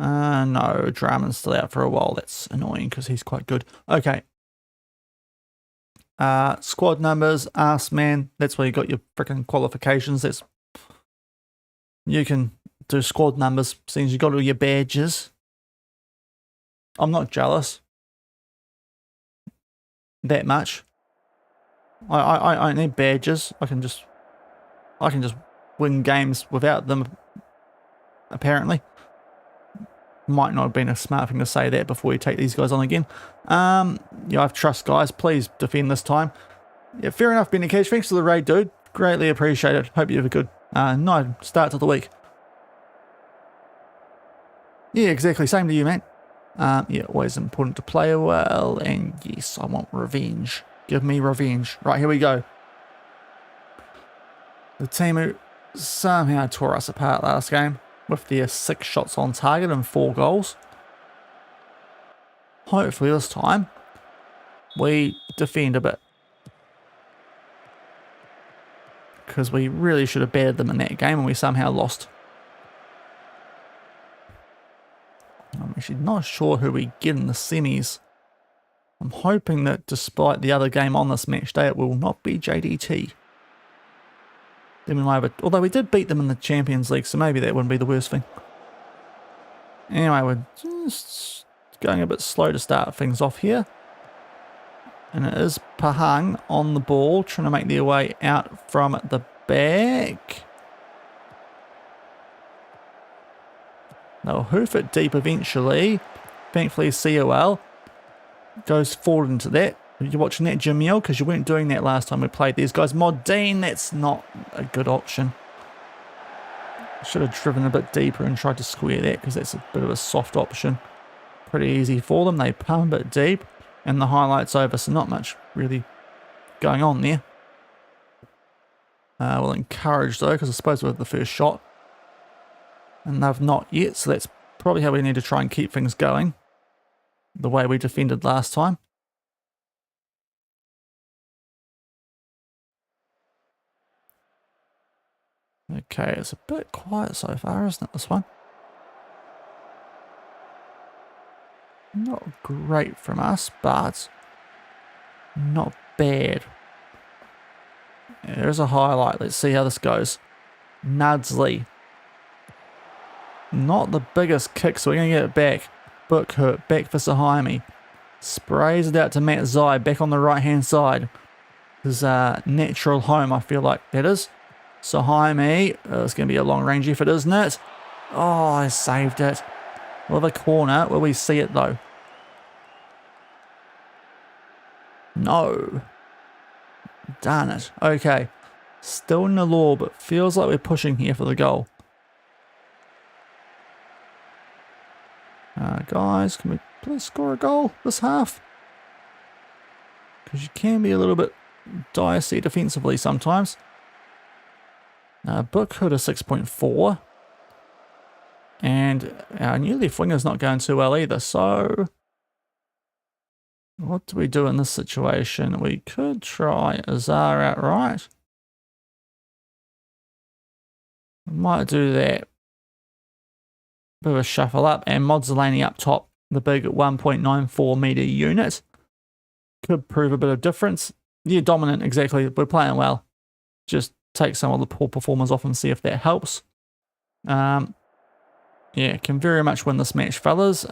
no, Draman's still out for a while. That's annoying because he's quite good. Okay. Squad numbers, ask man. That's where you got your freaking qualifications. That's... You can do squad numbers since you got all your badges. I'm not jealous that much. I need badges. I can just win games without them. Apparently, might not have been a smart thing to say that before you take these guys on again. Yeah, I have trust, guys. Please defend this time. Yeah, fair enough, Benny Cash. Thanks for the raid, dude. Greatly appreciated. Hope you have a good night start to the week. Yeah, exactly. Same to you, man. Yeah, always important to play well. And yes, I want revenge. Give me revenge. Right, here we go. The team who somehow tore us apart last game with their 6 shots on target and 4 goals. Hopefully this time we defend a bit. Because we really should have battered them in that game and we somehow lost. I'm actually not sure who we get in the semis. I'm hoping that despite the other game on this match day, it will not be JDT. Then we might have although we did beat them in the Champions League, so maybe that wouldn't be the worst thing. Anyway, we're just going a bit slow to start things off here. And it is Pahang on the ball, trying to make their way out from the back. They'll hoof it deep eventually. Thankfully, COL goes forward into that. You're watching that, Jamil, because you weren't doing that last time we played these guys. Mod Dean, that's not a good option. Should have driven a bit deeper and tried to square that because that's a bit of a soft option. Pretty easy for them. They pump it deep and the highlight's over, so not much really going on there. We'll encourage though, because I suppose we're the first shot. And they've not yet, so that's probably how we need to try and keep things going. The way we defended last time. Okay, it's a bit quiet so far, isn't it, this one? Not great from us, but not bad. There's a highlight. Let's see how this goes. Nudsley. Not the biggest kick, so we're going to get it back. Bookhurt, back for Sahaimi. Sprays it out to Matt Zai, back on the right-hand side. His natural home, I feel like that is. Sahaimi, it's going to be a long-range effort, isn't it? Oh, I saved it. With a corner, will we see it though? No. Darn it. Okay. Still in the law, but feels like we're pushing here for the goal. Guys, can we please score a goal this half? Because you can be a little bit dicey defensively sometimes. Bookhood is 6.4. And our new left winger's not going too well either, so what do we do in this situation? We could try Azar outright. We might do that. Bit of a shuffle up, and Mozzolani up top, the big 1.94 metre unit. Could prove a bit of difference. Yeah, dominant, exactly. We're playing well. Just take some of the poor performers off and see if that helps. Yeah, can very much win this match, fellas.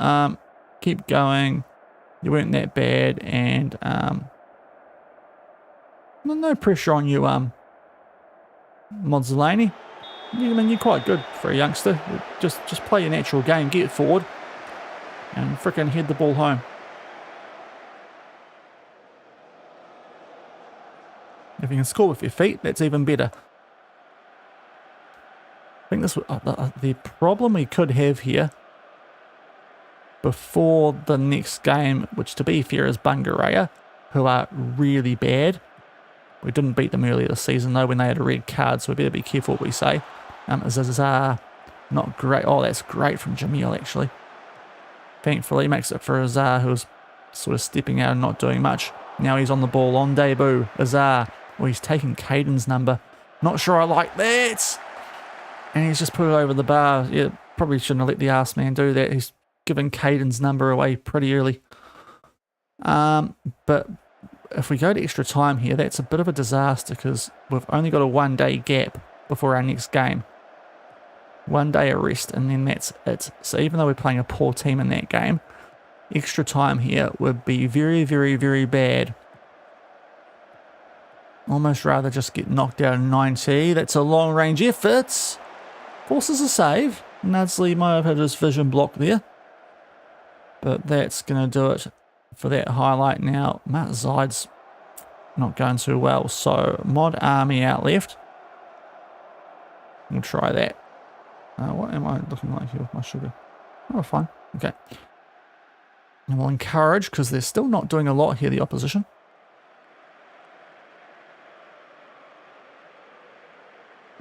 Keep going. You weren't that bad, and no pressure on you, Mozzolani. I mean, you're quite good for a youngster. Just play your natural game, get forward, and frickin' head the ball home. If you can score with your feet, that's even better. I think this the problem we could have here before the next game, which to be fair is Bungaraya, who are really bad. We didn't beat them earlier this season though when they had a red card, so we better be careful what we say. Azar, not great. Oh, that's great from Jamil actually. Thankfully makes it for Azar, who's sort of stepping out and not doing much. Now he's on the ball on debut. Azar, well, he's taking Caden's number. Not sure I like that. And he's just put it over the bar. Yeah, probably shouldn't have let the arse man do that. He's given Caden's number away pretty early. But if we go to extra time here, that's a bit of a disaster because we've only got a 1 day gap before our next game. 1 day of rest, and then that's it. So even though we're playing a poor team in that game, extra time here would be very, very, very bad. Almost rather just get knocked out in 90. That's a long range effort. Forces a save. Nudsley might have had his vision blocked there. But that's going to do it for that highlight now. Matt Zide's not going too well. So Mod Army out left. We'll try that. What am I looking like here with my sugar? Oh, fine. Okay. And we'll encourage, because they're still not doing a lot here, the opposition.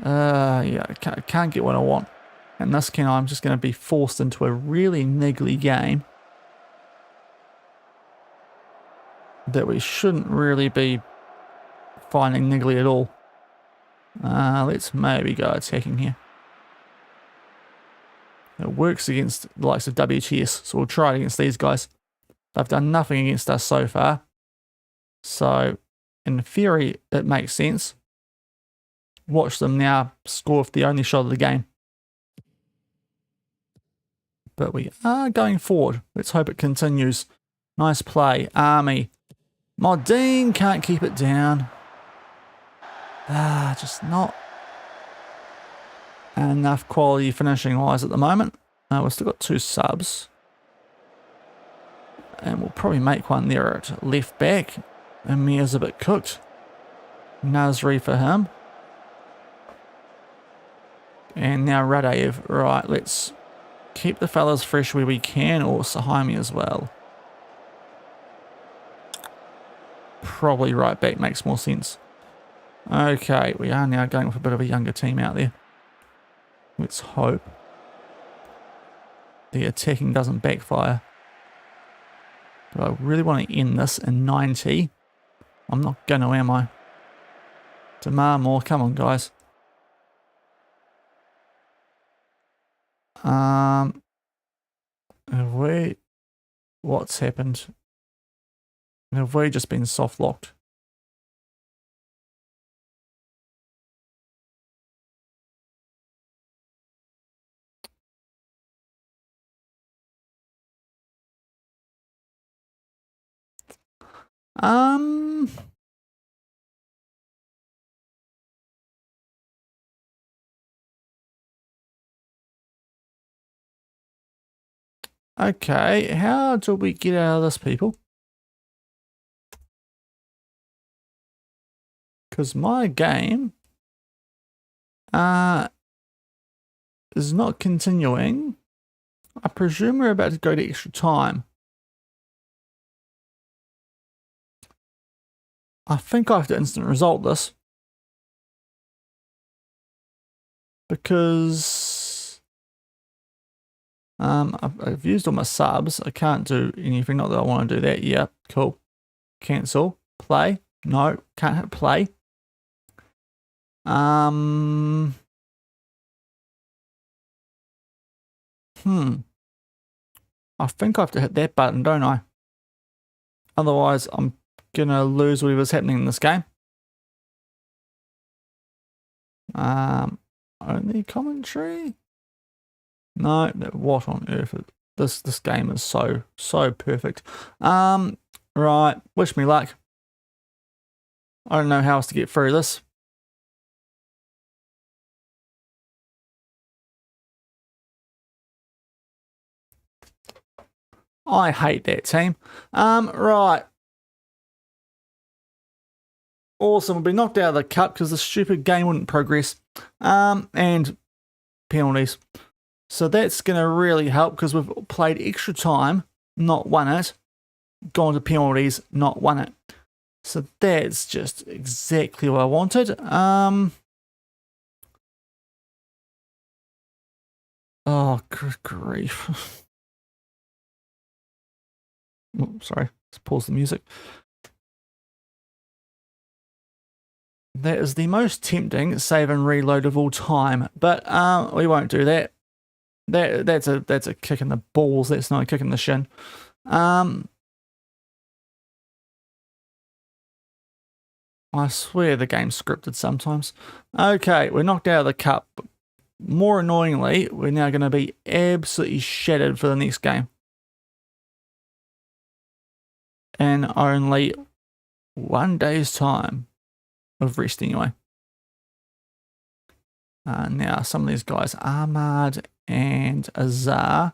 Yeah, I can't get what I want. And this can, I'm just going to be forced into a really niggly game that we shouldn't really be finding niggly at all. Let's maybe go attacking here. It works against the likes of WTS, so we'll try it against these guys. They've done nothing against us so far. So, in theory, it makes sense. Watch them now score with the only shot of the game. But we are going forward. Let's hope it continues. Nice play. Army. Modine can't keep it down. Just not enough quality finishing wise at the moment. We've still got 2 subs. And we'll probably make one there at left back. Amir's a bit cooked. Nasri for him. And now Radev. Right, let's keep the fellas fresh where we can, or Sahaimi as well. Probably right back makes more sense. Okay, we are now going with a bit of a younger team out there. Let's hope the attacking doesn't backfire. But I really want to end this in 90. I'm not going to, am I? Demand more. Come on, guys. Have we... What's happened? Have we just been soft locked? Okay, how do we get out of this, people? Because my game is not continuing. I presume we're about to go to extra time. I think I have to instant result this. Because I've used all my subs. I can't do anything. Not that I want to do that. Yeah, cool. Cancel. Play. No, can't hit play. I think I have to hit that button, don't I? Otherwise, I'm gonna lose whatever's happening in this game. Only commentary? No, what on earth? This game is so perfect. Right, wish me luck. I don't know how else to get through this. I hate that team. Right. Awesome. We'll be knocked out of the cup because the stupid game wouldn't progress. And penalties. So that's going to really help because we've played extra time, not won it. Gone to penalties, not won it. So that's just exactly what I wanted. Oh, good grief. Oh, sorry, let's pause the music. That is the most tempting save and reload of all time, but we won't do that. That's a kick in the balls. That's not a kick in the shin. I swear the game's scripted sometimes. Okay, we're knocked out of the cup. More annoyingly, we're now going to be absolutely shattered for the next game. And only 1 day's time of rest anyway. Now, some of these guys, Ahmad and Azar,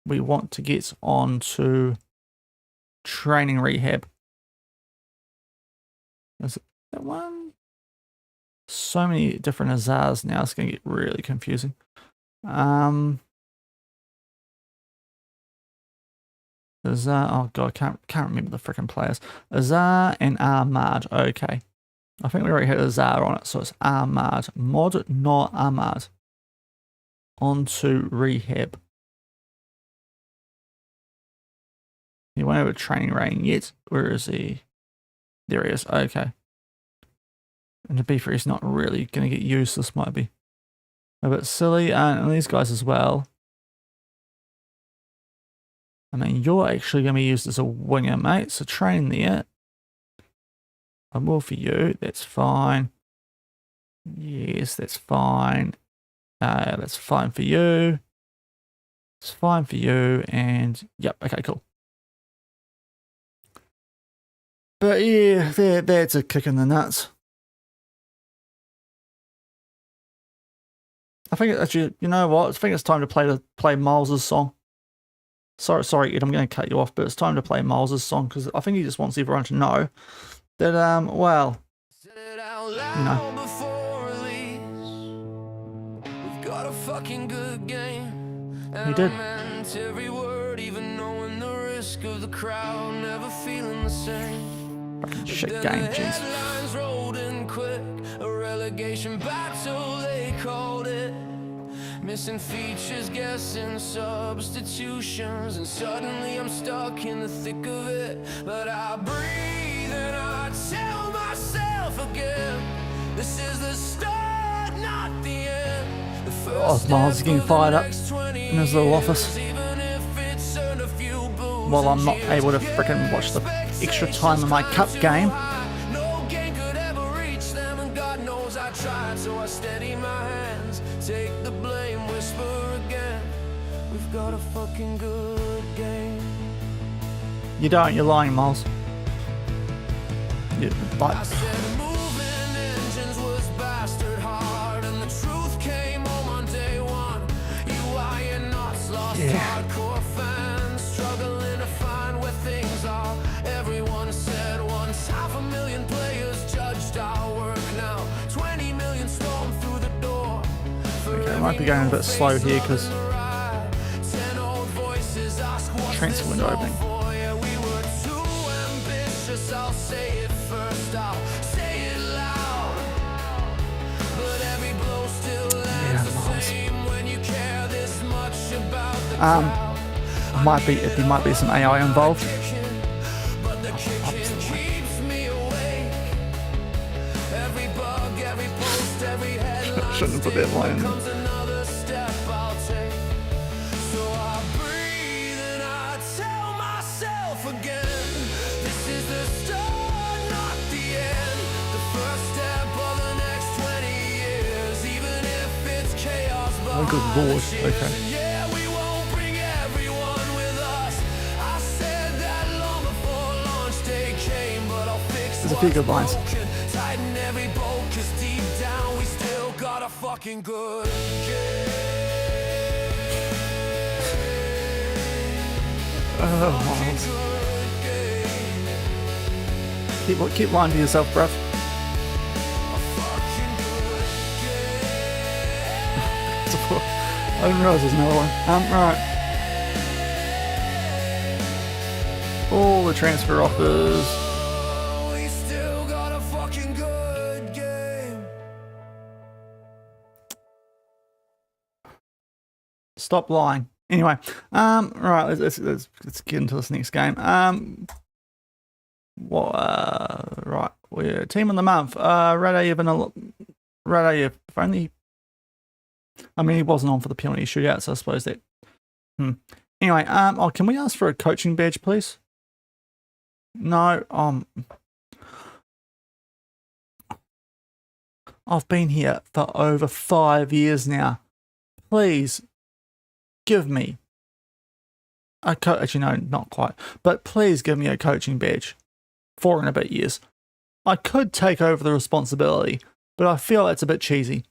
we want to get on to training rehab. Is it that one? So many different Azars now, it's going to get really confusing. Azar, oh god, can't remember the freaking players. Azar and Ahmad, okay. I think we already had Azar on it, so it's Ahmad. Mod, not Ahmad. On to rehab. He won't have a training rating yet. Where is he? There he is, okay. And to be fair, he's not really going to get used. This might be a bit silly. And these guys as well. I mean, you're actually going to be used as a winger, mate. So train there. I will for you. That's fine. Yes, that's fine. That's fine for you. It's fine for you. And yep, okay, cool. But yeah, that's a kick in the nuts. I think actually, you know what? I think it's time to play Miles's song. Sorry, Ed, I'm going to cut you off, but it's time to play Miles's song because I think he just wants everyone to know that, well, you know. We've got a fucking good game. He did. Every word, even knowing the risk of the crowd, never feeling the same. Fucking shit game, jeez. A relegation battle, they called it. Missing features, guessing substitutions, and suddenly I'm stuck in the thick of it. But I breathe and I tell myself again, this is the start, not the end. Oh, Miles is getting fired up in his little office. Well, I'm not able to frickin' watch the extra time of my cup game. So I steady my hands, take the blame, whisper again. We've got a fucking good game. You don't, you're lying, Miles. Yeah, but Moving engines was bastard hard, and the truth came home on day one. You are not lost hardcore fans, struggling to find where things are. Everyone said once 500,000 players judged our work now. 20 million storm through the door. Okay, I might be going a bit slow here because transfer window opening. I'll say it first, I'll say it loud. But every blow still lands the same when you care this much about the crowd. There might be some AI involved. But the kicking keeps me awake. Every bug, every post, every headline. Shouldn't have put that line in. Comes another step I'll take. So I breathe and I tell myself again. Oh, good lord. Okay. Yeah, we won't bring everyone with us. I said that long before launch day came, but I'll fix There's a few good lines. Tighten every bolt, 'cause deep down we still got a fucking good game. Oh, Miles. Keep lying to yourself, bruv. I didn't realise there's another one. Right. All the transfer offers. We still got a fucking good game. Stop lying. Anyway, right. Let's get into this next game. Right. We're team of the month. Radayev and Radayev. If only. I mean, he wasn't on for the penalty shootout, so I suppose that. Anyway, can we ask for a coaching badge, please? No, I've been here for over 5 years now. Please give me a actually, no, not quite, but please give me a coaching badge. 4 and a bit years. I could take over the responsibility, but I feel that's a bit cheesy.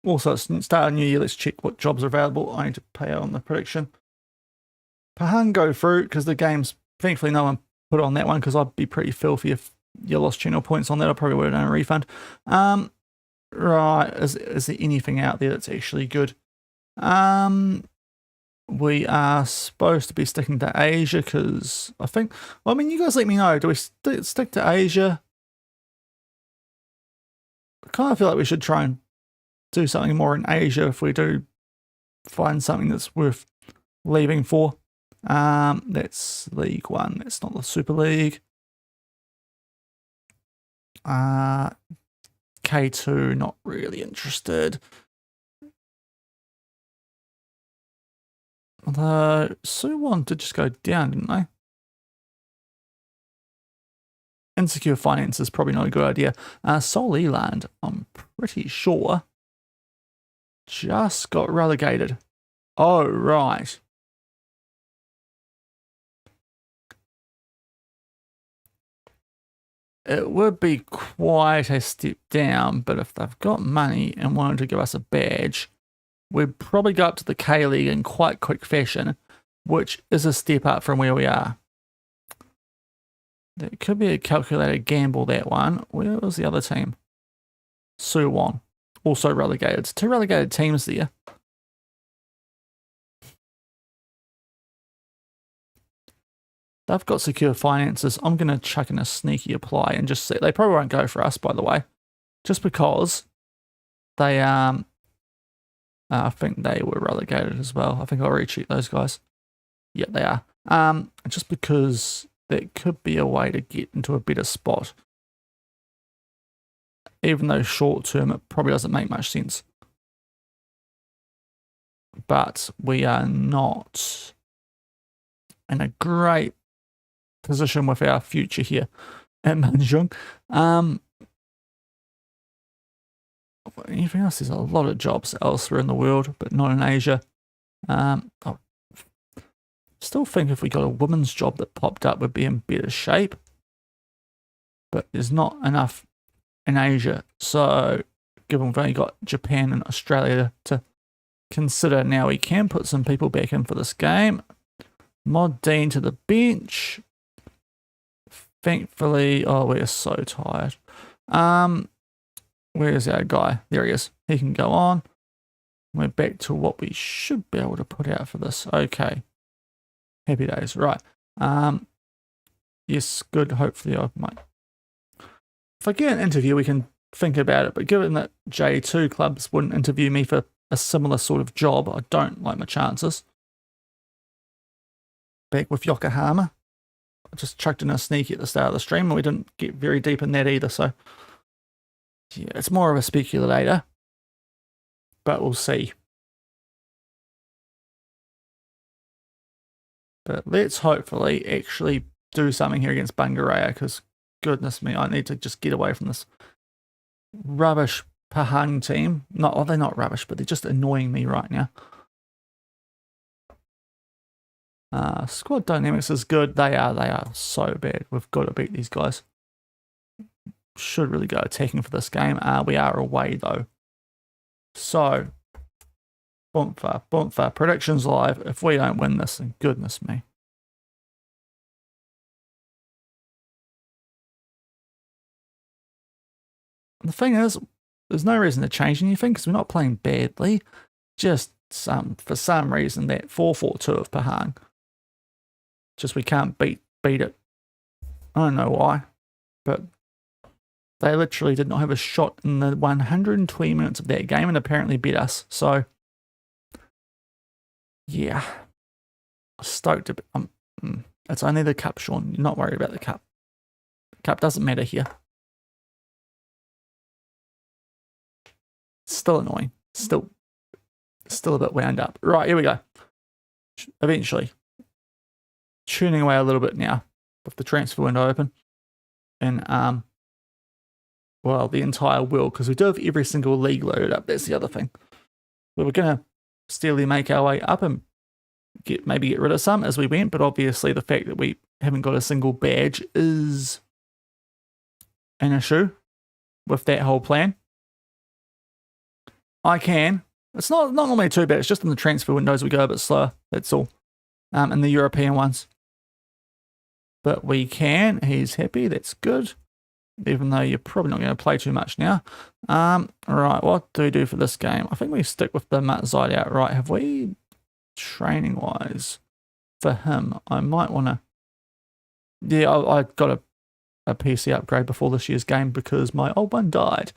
Also, start a new year. Let's check what jobs are available. I need to pay out on the prediction. Pahan go through because the game's thankfully no one put on that one because I'd be pretty filthy if you lost channel points on that. I probably would have done a refund. Right, is there anything out there that's actually good? We are supposed to be sticking to Asia because I think. Well, I mean, you guys let me know. Do we stick to Asia? I kind of feel like we should try and do something more in Asia if we do find something that's worth leaving for. That's League One. That's not the Super League. K2, not really interested. Although Suwon did just go down, didn't they? Insecure finance is probably not a good idea. Seoul Eland, I'm pretty sure, just got relegated. Oh, right. It would be quite a step down, but if they've got money and wanted to give us a badge, we'd probably go up to the K-League in quite quick fashion, which is a step up from where we are. That could be a calculated gamble, that one. Where was the other team? Suwon, also relegated. It's 2 relegated teams there. They've got secure finances. I'm going to chuck in a sneaky apply and just see. They probably won't go for us, by the way, just because they I think they were relegated as well. I think I'll recheat those guys. Yeah, they are. Just because that could be a way to get into a better spot. Even though short term, it probably doesn't make much sense. But we are not in a great position with our future here at Manjung. Anything else? There's a lot of jobs elsewhere in the world, but not in Asia. Still think if we got a women's job that popped up, we'd be in better shape. But there's not enough in Asia. So given we've only got Japan and Australia to consider now, we can put some people back in for this game. Mod Dean to the bench. Thankfully, oh, we're so tired. Where's our guy? There he is. He can go on. We're back to what we should be able to put out for this. Okay. Happy days. Right. Yes, good. Hopefully I might. If I get an interview, we can think about it. But given that J2 clubs wouldn't interview me for a similar sort of job, I don't like my chances. Back with Yokohama. I just chucked in a sneaky at the start of the stream and we didn't get very deep in that either. So, yeah, it's more of a speculator. But we'll see. But let's hopefully actually do something here against Bungaraya, because goodness me, I need to just get away from this rubbish Pahang team. They're not rubbish, but they're just annoying me right now. Squad dynamics is good. They are so bad. We've got to beat these guys. Should really go attacking for this game. We are away though. So, boomfa, predictions live. If we don't win this, then goodness me. The thing is, there's no reason to change anything because we're not playing badly. Just for some reason that 4-4-2 of Pahang. Just we can't beat it. I don't know why, but they literally did not have a shot in the 120 minutes of that game and apparently beat us. So, yeah. Stoked a bit. It's only the cup, Shaun. You're not worried about the cup. The cup doesn't matter here. Still annoying. Still a bit wound up. Right, here we go. Eventually. Tuning away a little bit now with the transfer window open. And, well, the entire world, because we do have every single league loaded up. That's the other thing. We were going to steadily make our way up and maybe get rid of some as we went, but obviously the fact that we haven't got a single badge is an issue with that whole plan. It's not normally too bad. It's just in the transfer windows we go a bit slower. That's all. In the European ones. But we can. He's happy. That's good. Even though you're probably not going to play too much now. Right, what do we do for this game? I think we stick with the Matzide outright. Have we, training-wise, for him, I might want to... Yeah, I got a PC upgrade before this year's game because my old one died.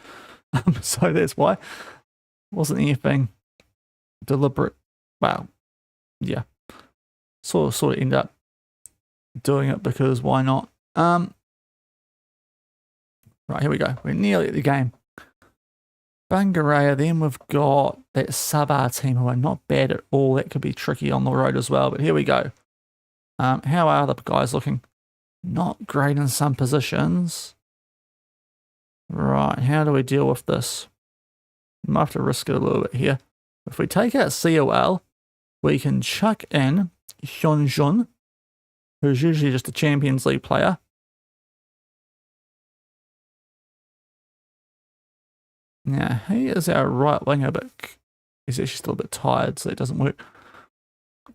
So that's why. Wasn't anything deliberate. Well, yeah. Sort of end up doing it because why not? Right, here we go. We're nearly at the game. Bungaraya, then we've got that Sabah team who are not bad at all. That could be tricky on the road as well, but here we go. How are the guys looking? Not great in some positions. Right, how do we deal with this? We might have to risk it a little bit here. If we take out COL, we can chuck in Manjung, who's usually just a Champions League player. Now, he is our right winger, but he's actually still a bit tired, so it doesn't work.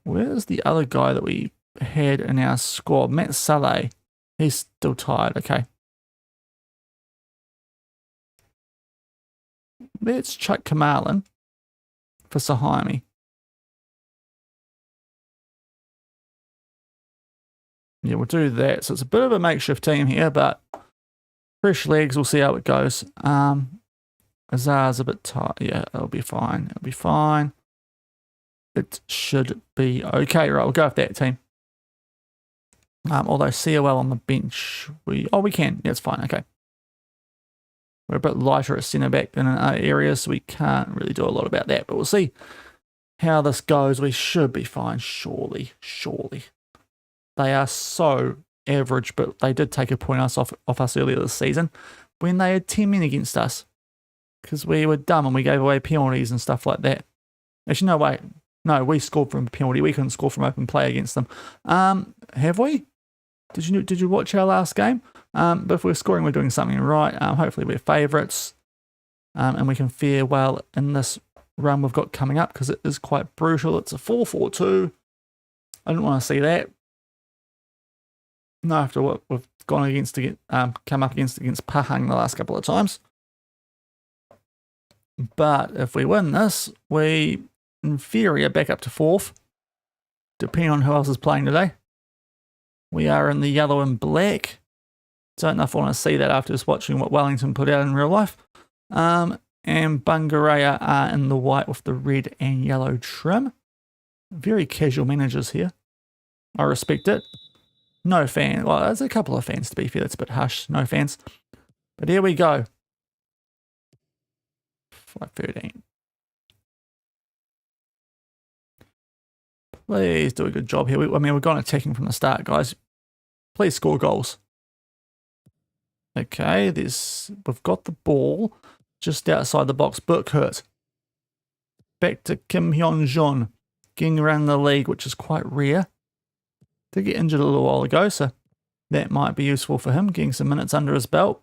Where's the other guy that we had in our squad? Matt Saleh. He's still tired, okay. Let's chuck Kamal in for Sahaimi. Yeah, we'll do that. So it's a bit of a makeshift team here, but fresh legs, we'll see how it goes. Azar's a bit tight. Yeah, it'll be fine. It'll be fine. It should be okay. Right, we'll go with that team. Although COL on the bench, we can. Yeah, it's fine. Okay. We're a bit lighter at centre back than in other areas, so we can't really do a lot about that. But we'll see how this goes. We should be fine, surely. They are so average, but they did take a point off us earlier this season when they had 10 men against us because we were dumb and we gave away penalties and stuff like that. Actually, no, wait. No, we scored from a penalty. We couldn't score from open play against them. Have we? Did you watch our last game? But if we're scoring, we're doing something right. Hopefully we're favourites. And we can fare well in this run we've got coming up because it is quite brutal. It's a 4-4-2. I didn't want to see that. Not after what we've gone against to get come up against Pahang the last couple of times. But if we win this, we in theory are back up to 4th, depending on who else is playing today. We are in the yellow and black. Don't know if I want to see that after just watching what Wellington put out in real life. And Bungaraya are in the white with the red and yellow trim. Very casual managers here. I respect it. No fan. Well, there's a couple of fans to be fair. That's a bit hush. No fans. But here we go. 5-13. Please do a good job here. We've gone attacking from the start, guys. Please score goals. Okay, we've got the ball just outside the box. Burkhurt. Back to Kim Hyun-jun. Getting around the league, which is quite rare. Did get injured a little while ago, so that might be useful for him, getting some minutes under his belt.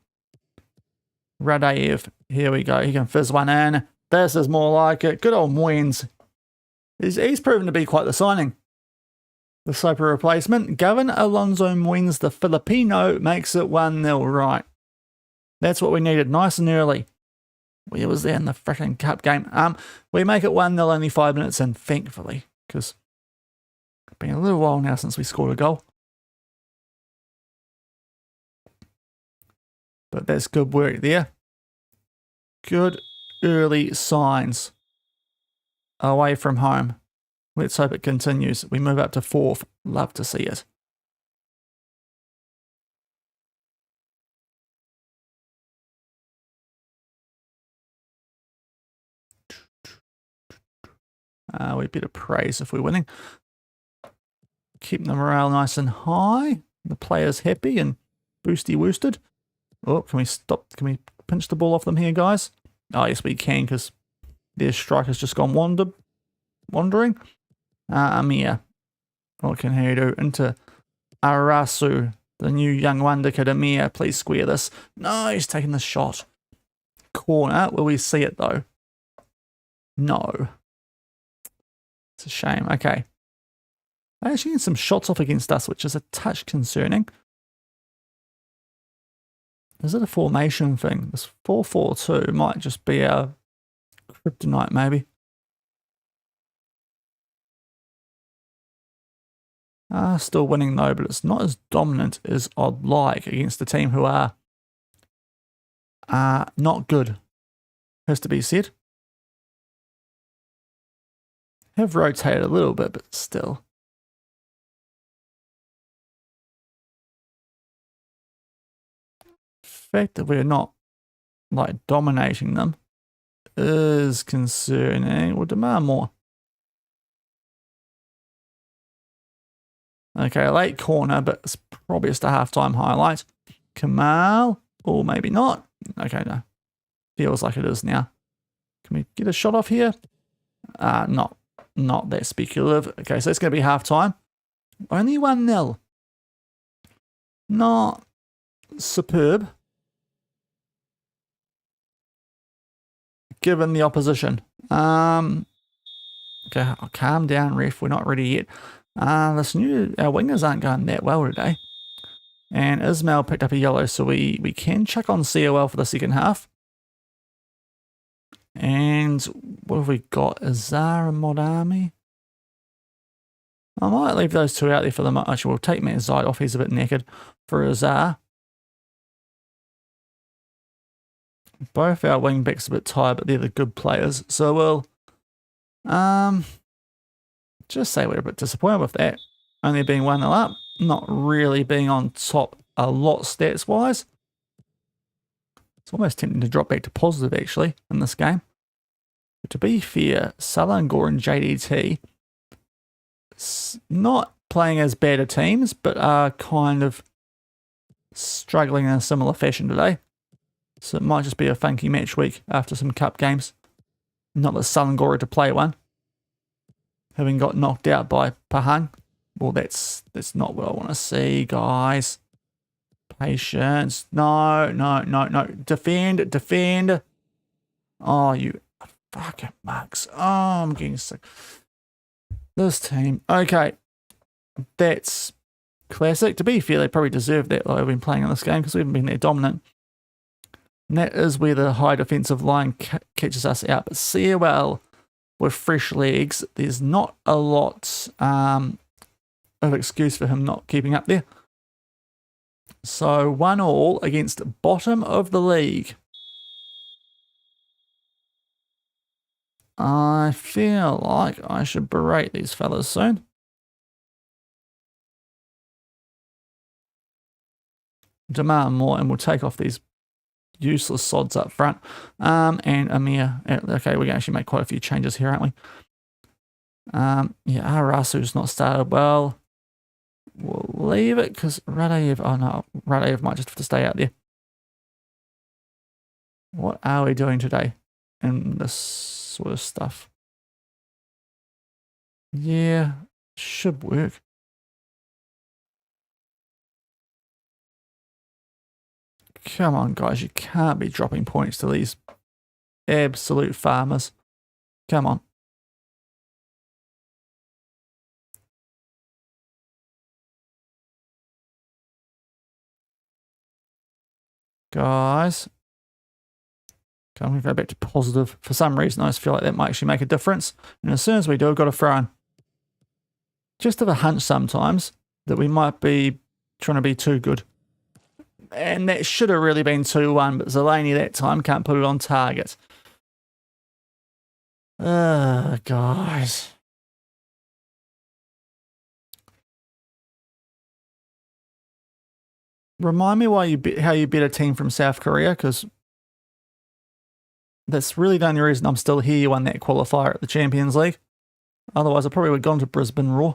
Radaev, here we go. He can fizz one in. This is more like it. Good old Moyens. He's proven to be quite the signing. The Soper replacement. Gavin Alonso Moyens, the Filipino, makes it 1-0 right. That's what we needed, nice and early. Where was there in the frickin' cup game? We make it 1-0 only 5 minutes in, thankfully, because it's been a little while now since we scored a goal. But that's good work there. Good early signs away from home. Let's hope it continues. We move up to 4th. Love to see it. We better praise if we're winning. Keep the morale nice and high. The players happy and boosty woosted. Oh, can we stop? Can we pinch the ball off them here, guys? Oh, yes, we can, because their striker's just gone wandering. Amir. What can he do? Into Arasu, the new young wonder kid. Amir, please square this. No, he's taking the shot. Corner. Will we see it, though? No. It's a shame. Okay. They're actually getting some shots off against us, which is a touch concerning. Is it a formation thing? This 4-4-2 might just be our kryptonite, maybe. Still winning though, but it's not as dominant as I'd like against a team who are not good. Has to be said. Have rotated a little bit, but still. The fact that we're not like dominating them is concerning. We'll demand more. Okay, late corner, but it's probably just a halftime highlight. Kamal, or maybe not. Okay, no. Feels like it is now. Can we get a shot off here? Not that speculative. Okay, so it's going to be halftime. Only 1-0. Not superb. Given the opposition. Okay, calm down, ref. We're not ready yet. Our wingers aren't going that well today. And Ismail picked up a yellow, so we can chuck on COL for the second half. And what have we got? Azar and Modami. I might leave those two out there for the match. Actually, we'll take Matt Zide off. He's a bit naked for Azar. Both our wing backs a bit tired, but they're the good players. So we'll just say we're a bit disappointed with that. Only being 1-0 up. Not really being on top a lot stats-wise. It's almost tempting to drop back to positive, actually, in this game. But to be fair, Selangor and JDT not playing as bad a teams, but are kind of struggling in a similar fashion today. So it might just be a funky match week after some cup games. Not that Selangor are to play one. having got knocked out by Pahang. Well, that's not what I want to see, guys. Patience. No. Defend. Oh, you fucking mugs. Oh, I'm getting sick. This team. Okay. That's classic. To be fair, they probably deserve that, though. I've been playing in this game because we haven't been that dominant. And that is where the high defensive line catches us out. But COL with fresh legs, there's not a lot of excuse for him not keeping up there. So 1-1 against bottom of the league. I feel like I should berate these fellas soon. Demand more, and we'll take off these useless sods up front. And Amir. Okay, we can actually make quite a few changes here, aren't we? Yeah, Arasu's not started well. We'll leave it because Radev. Oh no, Radev might just have to stay out there. What are we doing today in this sort of stuff? Yeah, should work. Come on, guys, you can't be dropping points to these absolute farmers. Come on. Guys. Okay, I'm going to go back to positive. For some reason, I just feel like that might actually make a difference. And as soon as we do, I've got to throw in. Just have a hunch sometimes that we might be trying to be too good. And that should have really been 2-1, but Zelani that time can't put it on target. Guys. Remind me how you beat a team from South Korea, because that's really the only reason I'm still here. You won that qualifier at the Champions League. Otherwise, I probably would have gone to Brisbane Raw.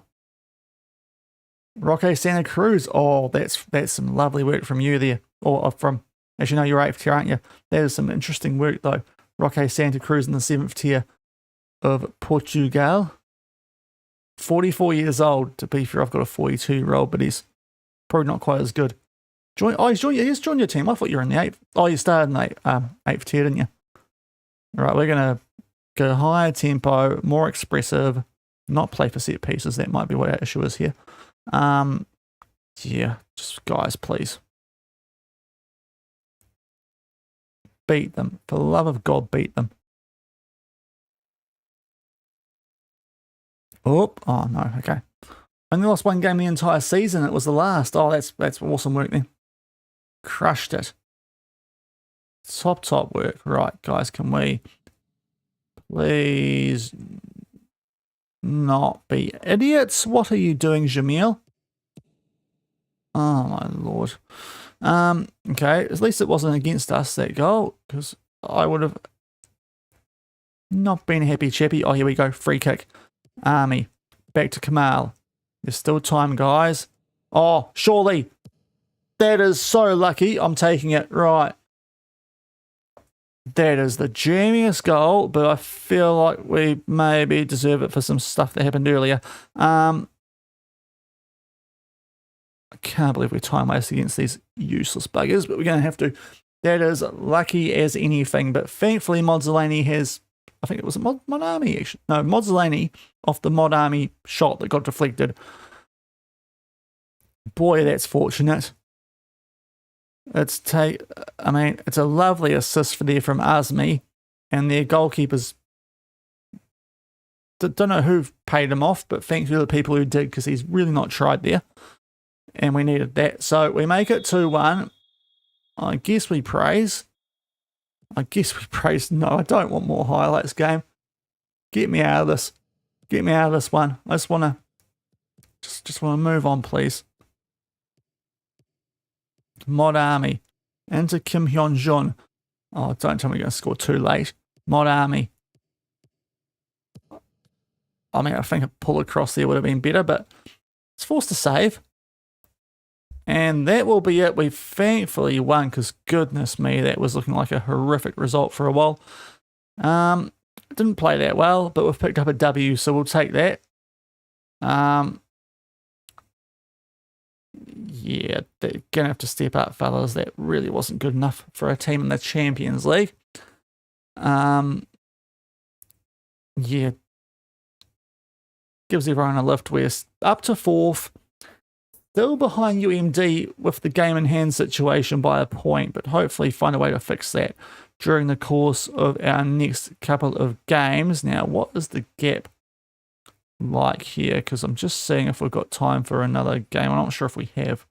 Roque Santa Cruz. Oh, that's some lovely work from you there. Or from, as you know, you're 8th tier, aren't you? That is some interesting work, though. Roque Santa Cruz in the 7th tier of Portugal. 44 years old. To be fair, I've got a 42-year-old, but he's probably not quite as good. He's joined your team. I thought you were in the 8th. Oh, you started in the 8th tier, didn't you? All right, we're going to go higher tempo, more expressive, not play for set pieces. That might be what our issue is here. Yeah, just guys, please. Beat them. For the love of God, beat them. Oh no, okay. Only lost one game the entire season. It was the last. Oh, that's awesome work then. Crushed it. Top work. Right, guys, can we please not be idiots? What are you doing, Jamil? Oh, my Lord. Okay, at least it wasn't against us, that goal, because I would have not been happy chappy. Oh, here we go. Free kick. Army. Back to Kamal. There's still time, guys. Oh, surely. That is so lucky. I'm taking it. Right. That is the jammiest goal, but I feel like we maybe deserve it for some stuff that happened earlier. I can't believe we're time wasting against these useless buggers, but we're going to have to. That is lucky as anything, but thankfully Modzalani has, I think it was a Mod Army, actually. No, Modzalani off the Mod Army shot that got deflected. Boy, that's fortunate. It's a lovely assist from Azmi, and their goalkeepers. Don't know who paid him off, but thank you to the people who did, because he's really not tried there, and we needed that. So we make it 2-1. I guess we praise. No, I don't want more highlights, game. Get me out of this. Get me out of this one. I just want to move on, please. Mod Army. Into Kim Hyun Jun. Oh, don't tell me you're going to score too late. Mod Army. I mean, I think a pull across there would have been better, but it's forced to save. And that will be it. We thankfully won, because goodness me, that was looking like a horrific result for a while. Didn't play that well, but we've picked up a W, so we'll take that. Yeah, they're going to have to step up, fellas. That really wasn't good enough for a team in the Champions League. Yeah. Gives everyone a lift. We're up to 4th. Still behind UMD with the game in hand situation by a point, but hopefully find a way to fix that during the course of our next couple of games. Now, what is the gap like here? Because I'm just seeing if we've got time for another game. I'm not sure if we have.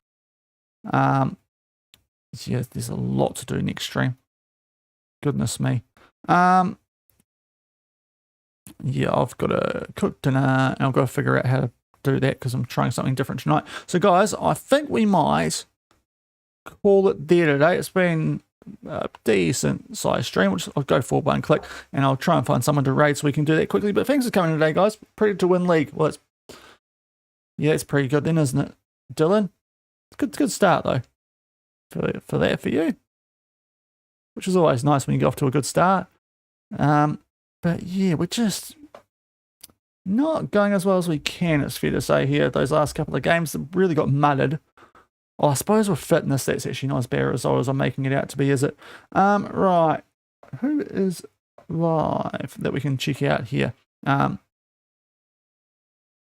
Yeah, there's a lot to do next stream. Goodness me. Yeah, I've got to cook dinner and I've got to figure out how to do that because I'm trying something different tonight. So guys, I think we might call it there today. It's been a decent size stream, which I'll go for one click and I'll try and find someone to raid so we can do that quickly. But thanks for coming today, guys. Predator to win league. Well, it's pretty good then, isn't it, Dylan? Good start though for you, which is always nice when you get off to a good start. But yeah, we're just not going as well as we can, it's fair to say here. Those last couple of games that really got mudded. Oh, I suppose with fitness, that's actually not as bad as I'm making it out to be, is it? Right. Who is live that we can check out here? Let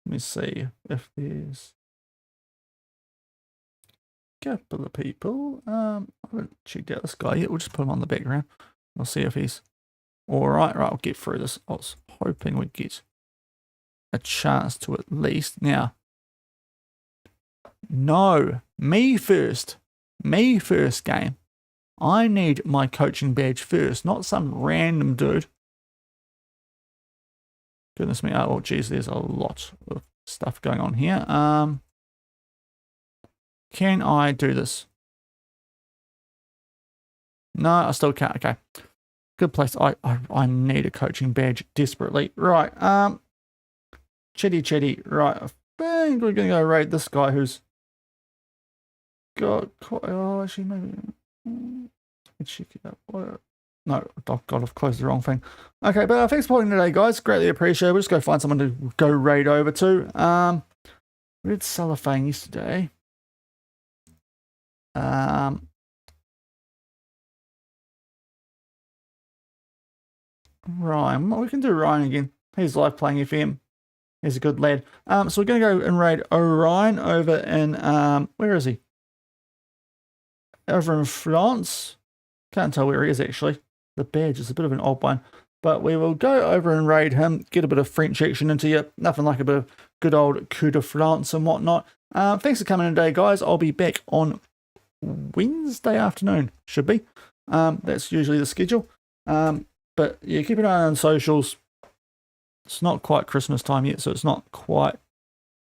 me see if there's a couple of people. I haven't checked out this guy yet. We'll just put him on the background. We'll see if he's all right. Right, I'll get through this. I was hoping we'd get a chance to at least. Now, no, me first game. I need my coaching badge first, not some random dude. Goodness me, oh geez, there's a lot of stuff going on here. Can I do this? No, I still can't. Okay, good place. I need a coaching badge desperately. Right, Chitty. Right, I think we're gonna go raid this guy who's got. Oh, actually, maybe. Let's check it out. No, oh God, I've closed the wrong thing. Okay, but thanks for watching today, guys. Greatly appreciate it. We'll just go find someone to go raid over to. We did cellophane yesterday. Ryan, well, we can do Ryan again. He's live playing FM. He's a good lad. So we're going to go and raid Orion over in, where is he? Over in France. Can't tell where he is actually. The badge is a bit of an odd one. But we will go over and raid him, get a bit of French action into you. Nothing like a bit of good old coup de France and whatnot. Thanks for coming in today, guys. I'll be back on Wednesday afternoon, should be. That's usually the schedule. But yeah, keep an eye on socials. It's not quite Christmas time yet, so it's not quite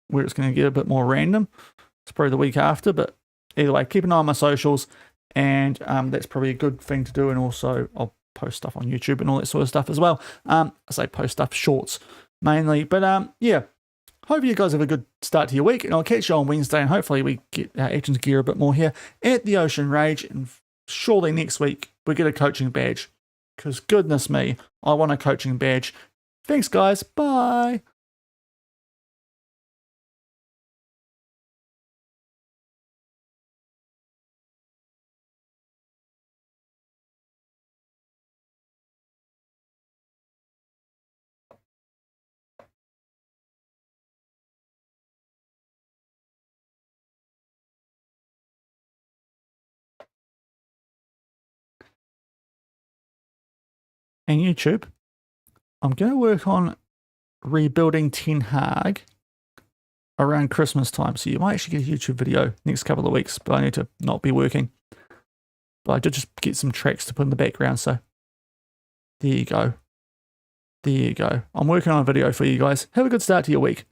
where it's going to get a bit more random. It's probably the week after, but either way, keep an eye on my socials, and that's probably a good thing to do. And also, I'll post stuff on YouTube and all that sort of stuff as well. I say post stuff, shorts mainly. But yeah, hope you guys have a good start to your week, and I'll catch you on Wednesday, and hopefully we get our actions gear a bit more here at the Ocean Rage, and surely next week we get a coaching badge, because goodness me, I want a coaching badge. Thanks, guys. Bye. And YouTube, I'm going to work on rebuilding Ten Hag around Christmas time. So you might actually get a YouTube video next couple of weeks, but I need to not be working. But I did just get some tracks to put in the background. So there you go. There you go. I'm working on a video for you guys. Have a good start to your week.